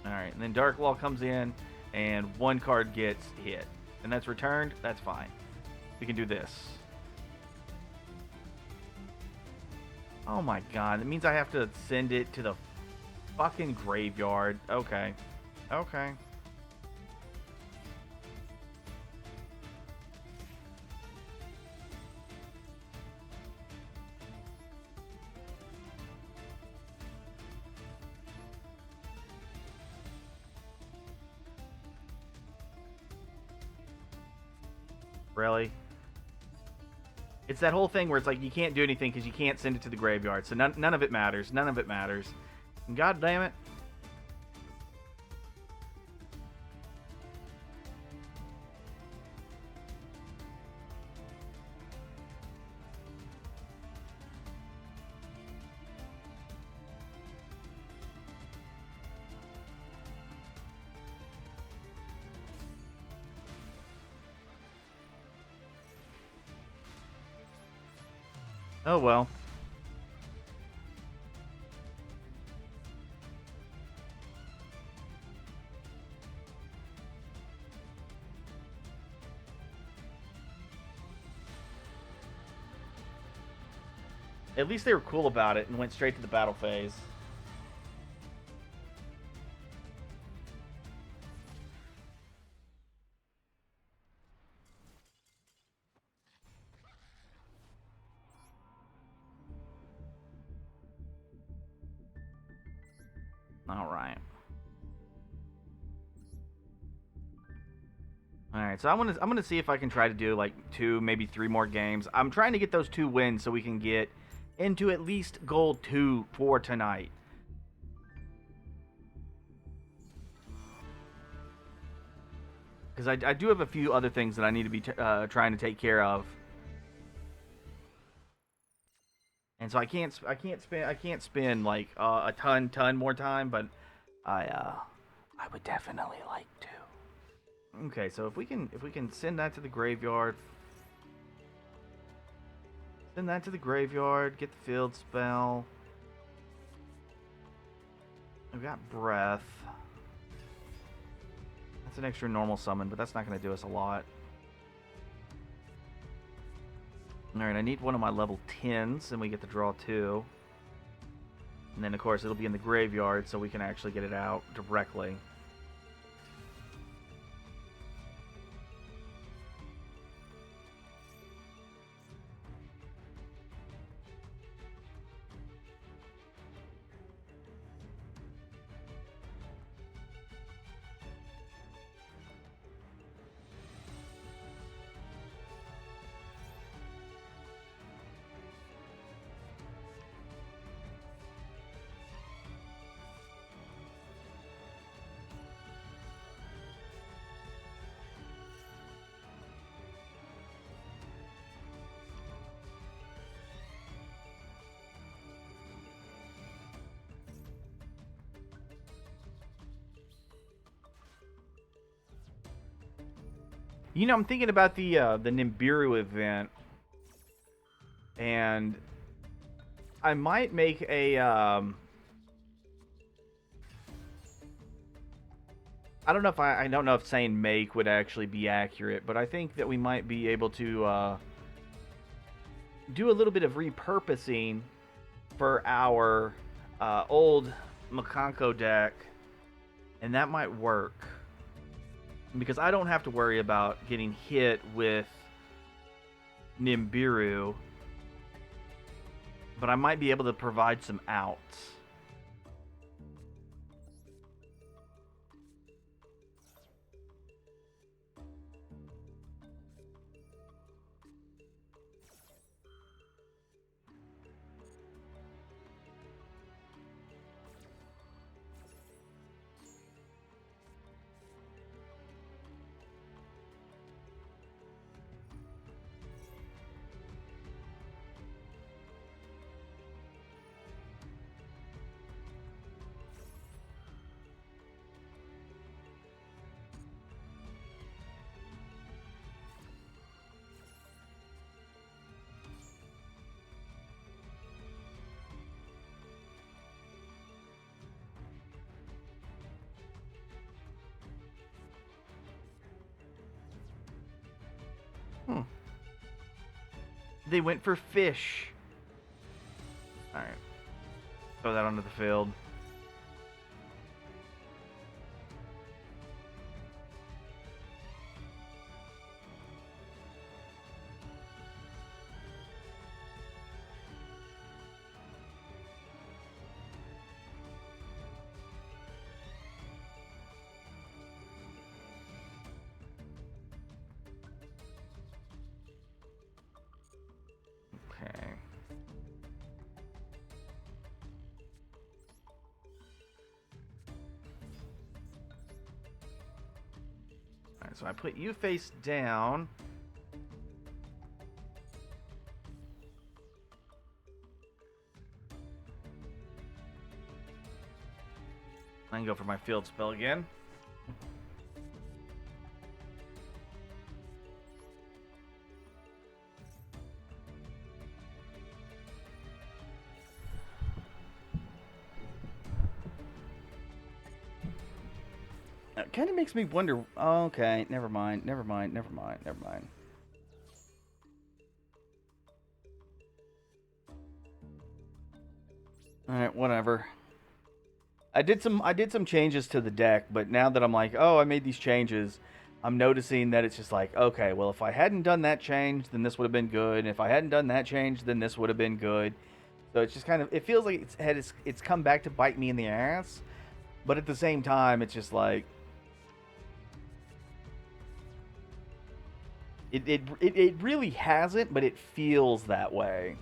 Alright, and then Dark Wall comes in, and one card gets hit. And that's returned, that's fine. We can do this. Oh my god, that means I have to send it to the fucking graveyard. Okay. Okay. Really? It's that whole thing where it's like you can't do anything because you can't send it to the graveyard. So none of it matters. None of it matters. God damn it. Oh well. At least they were cool about it and went straight to the battle phase. Alright. Alright, so I'm gonna see if I can try to do like 2, maybe 3 more games. I'm trying to get those 2 wins so we can get into at least gold 2 for tonight. Because I do have a few other things that I need to be trying to take care of. And so I can't spend like a ton more time, but I would definitely like to. Okay, so if we can send that to the graveyard, get the field spell. We've got breath. That's an extra normal summon, but that's not going to do us a lot. Alright, I need one of my level 10s, and we get to draw 2. And then, of course, it'll be in the graveyard, so we can actually get it out directly. You know, I'm thinking about the Nibiru event, and I might make a I don't know if I don't know if saying make would actually be accurate, but I think that we might be able to do a little bit of repurposing for our old Makanko deck, and that might work. because I don't have to worry about getting hit with Nimbiru, but I might be able to provide some outs. They went for fish. Alright. Throw that onto the field. Okay. Alright, so I put you face down. I can go for my field spell again. It kind of makes me wonder. Oh, okay, never mind. All right, whatever. I did some changes to the deck, but now that I'm like, oh, I made these changes, I'm noticing that it's just like, okay, well, if I hadn't done that change, then this would have been good. And if I hadn't done that change, then this would have been good. So it's just kind of, it feels like it's come back to bite me in the ass. But at the same time, it's just like, it really hasn't, but it feels that way.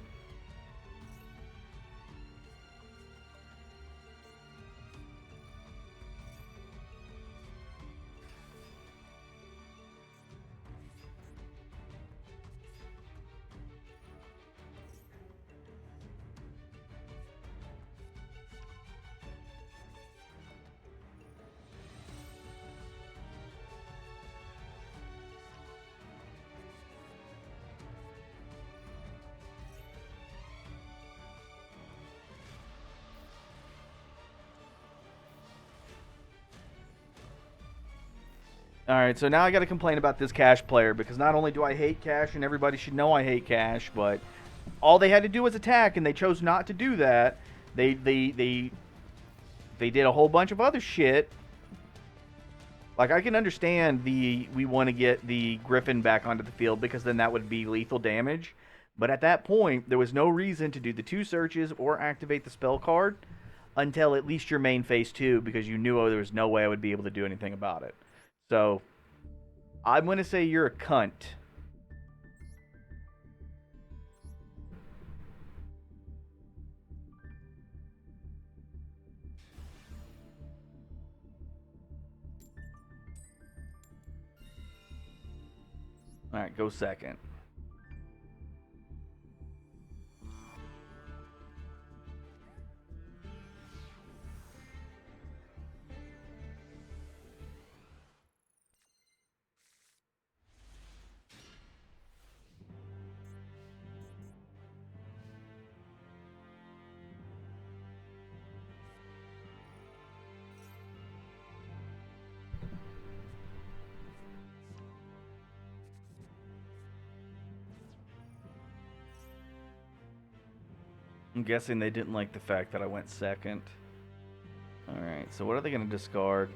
All right, so now I got to complain about this Cash player because not only do I hate Cash, and everybody should know I hate Cash, but all they had to do was attack, and they chose not to do that. They did a whole bunch of other shit. Like, I can understand we want to get the Griffin back onto the field because then that would be lethal damage. But at that point, there was no reason to do the 2 searches or activate the spell card until at least your main phase 2 because you knew there was no way I would be able to do anything about it. So, I'm going to say you're a cunt. Alright, go second. I'm guessing they didn't like the fact that I went second. Alright, so what are they going to discard?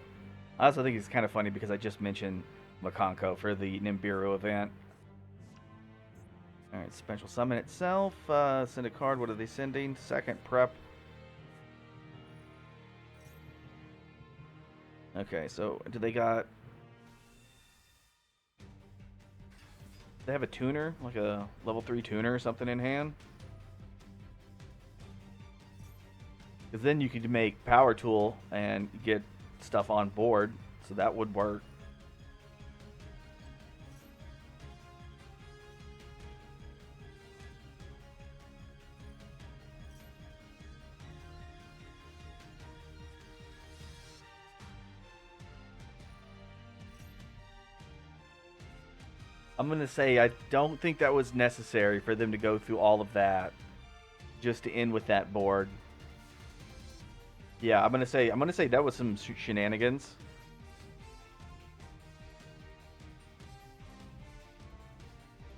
I also think it's kind of funny because I just mentioned Makonko for the Nibiru event. Alright, special summon itself. Send a card. What are they sending? Second prep. Okay, so do they got... They have a tuner? Like a level 3 tuner or something in hand? Because then you could make Power Tool and get stuff on board. So that would work. I'm going to say I don't think that was necessary for them to go through all of that just to end with that board. Yeah, I'm going to say that was some shenanigans.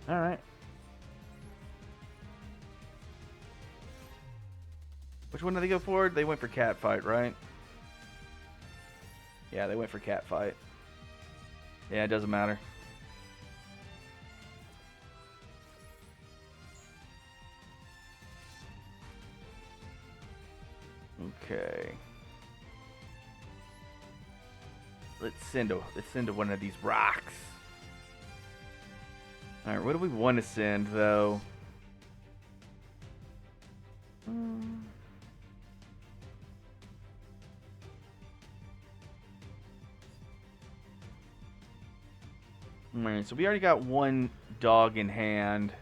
All right. Which one did they go for? They went for Catfight, right? Yeah, they went for Catfight. Yeah, it doesn't matter. Okay. Let's send one of these rocks. All right, what do we want to send though? Alright, so we already got one dog in hand.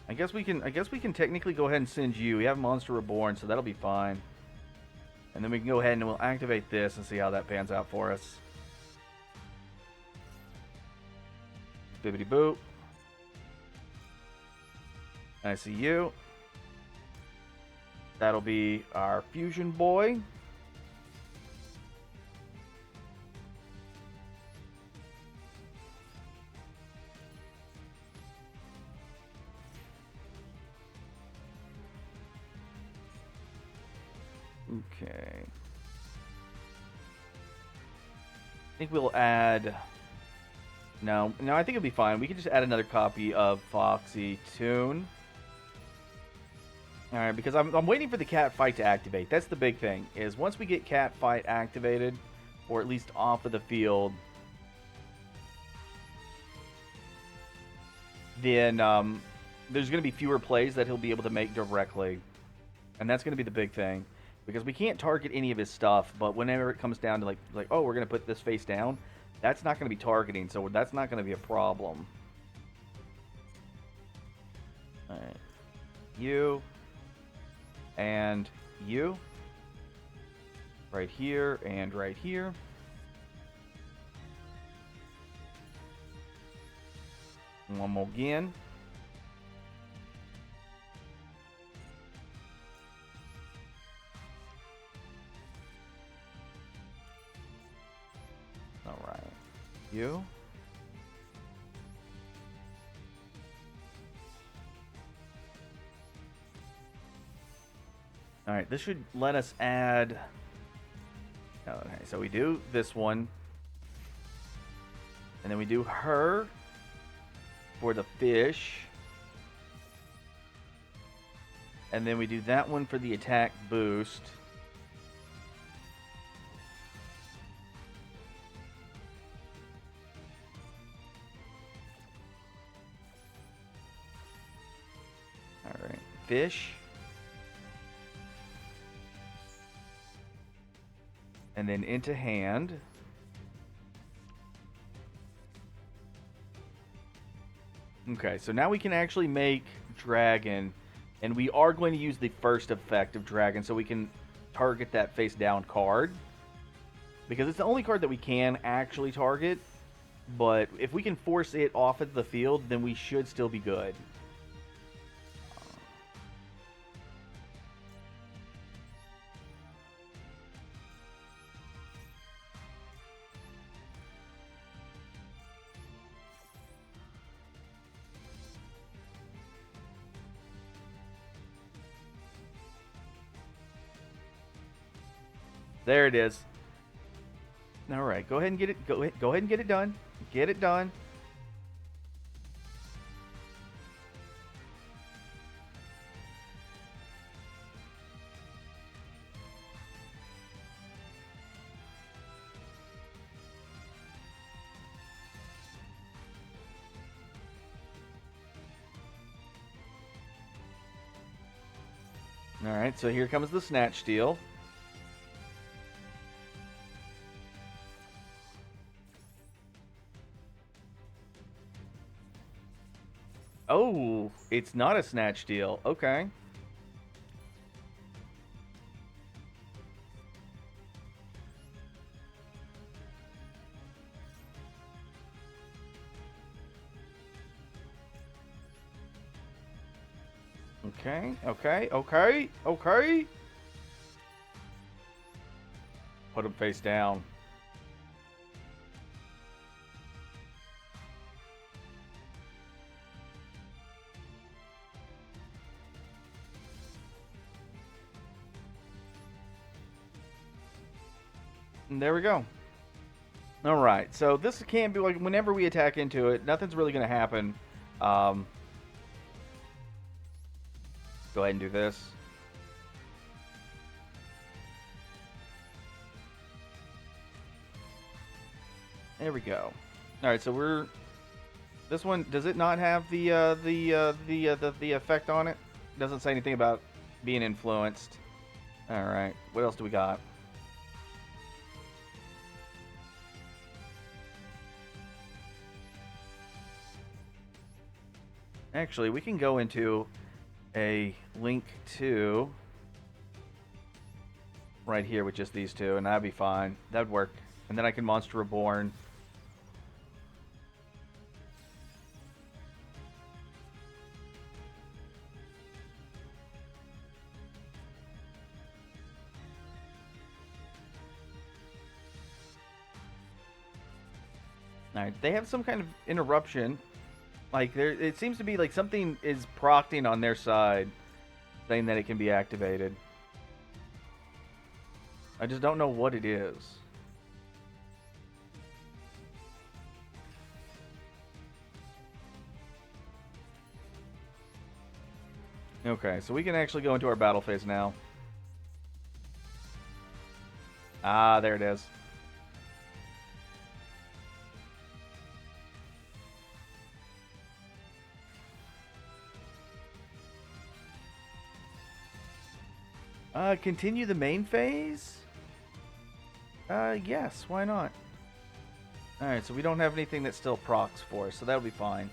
I guess we can technically go ahead and send you. We have Monster Reborn, so that'll be fine. And then we can go ahead and we'll activate this and see how that pans out for us. Bibbidi boop. I see you. That'll be our fusion boy. Okay. I think we'll add... No, I think it'll be fine. We can just add another copy of Foxy Toon. Alright, because I'm waiting for the cat fight to activate. That's the big thing, is once we get cat fight activated, or at least off of the field, then there's going to be fewer plays that he'll be able to make directly. And that's going to be the big thing. Because we can't target any of his stuff, but whenever it comes down to like oh, we're going to put this face down, that's not going to be targeting, so that's not going to be a problem. Alright. You. And you. Right here and right here. One more again. Alright. You. Alright, this should let us add... Okay, so we do this one. And then we do her for the fish. And then we do that one for the attack boost. Alright, fish. And then into hand. Okay, so now we can actually make dragon. And we are going to use the first effect of dragon so we can target that face down card. Because it's the only card that we can actually target. But if we can force it off of the field, then we should still be good. There it is. All right, go ahead and get it. Go ahead and get it done. Get it done. All right, so here comes the snatch steal. Oh, it's not a snatch deal. Okay. Okay, okay, okay, okay. Put him face down. And there we go. All right, so this can't be like whenever we attack into it, nothing's really going to happen. Go ahead and do this. There we go. All right, so we're this one. Does it not have the effect on it? Doesn't say anything about being influenced. All right, what else do we got? Actually, we can go into a link to right here with just these two, and that'd be fine. That'd work. And then I can Monster Reborn. Alright, they have some kind of interruption. Like, there, it seems to be like something is procting on their side, saying that it can be activated. I just don't know what it is. Okay, so we can actually go into our battle phase now. Ah, there it is. Continue the main phase? Yes, why not? Alright, so we don't have anything that still procs for us, so that'll be fine.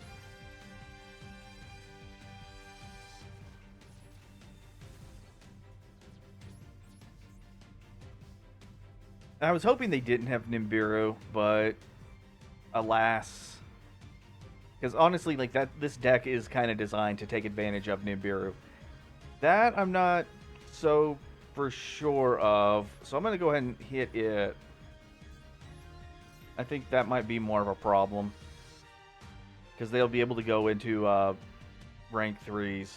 I was hoping they didn't have Nibiru, but alas. Because honestly, like that, this deck is kind of designed to take advantage of Nibiru. That I'm not so for sure of, so I'm going to go ahead and hit it. I think that might be more of a problem. Because they'll be able to go into rank 3s.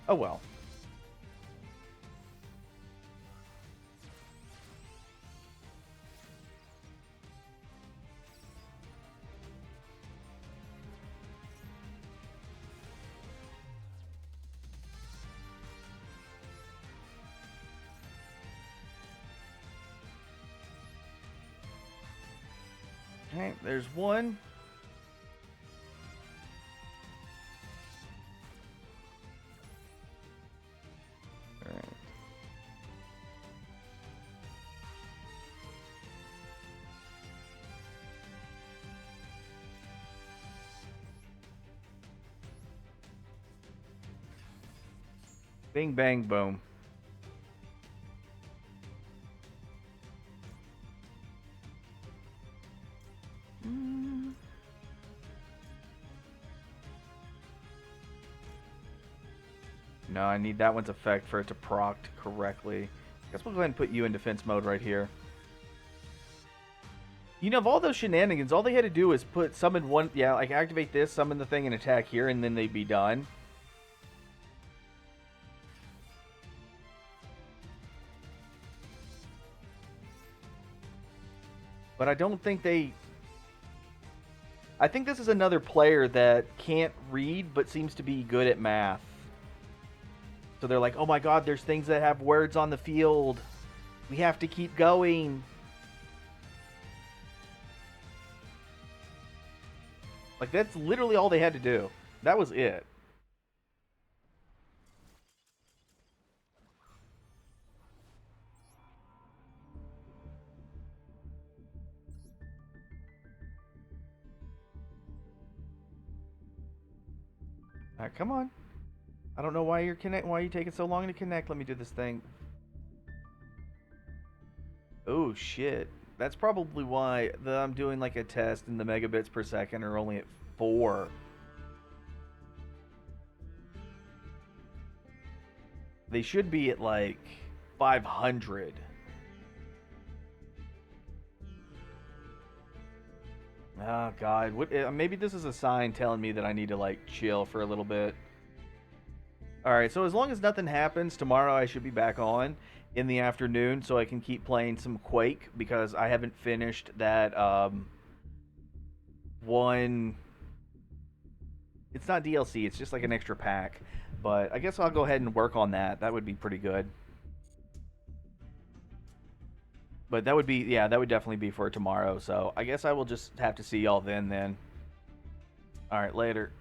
Oh well. Okay, there's one. All right. Bing, bang, boom. No, I need that one's effect for it to proc correctly. Guess we'll go ahead and put you in defense mode right here. You know, of all those shenanigans, all they had to do is put summon one, yeah, like activate this, summon the thing, and attack here, and then they'd be done. But I don't think they... I think this is another player that can't read but seems to be good at math. So they're like, oh my god, there's things that have words on the field. We have to keep going. Like, that's literally all they had to do. That was it. Alright, come on. I don't know why you're why are you taking so long to connect. Let me do this thing. Oh shit. That's probably why I'm doing like a test and the megabits per second are only at 4. They should be at like 500. Oh god, what? Maybe this is a sign telling me that I need to like chill for a little bit. All right, so as long as nothing happens, tomorrow I should be back on in the afternoon so I can keep playing some Quake because I haven't finished that one. It's not DLC, it's just like an extra pack. But I guess I'll go ahead and work on that. That would be pretty good. But that would be, yeah, that would definitely be for tomorrow. So I guess I will just have to see y'all then. All right, later.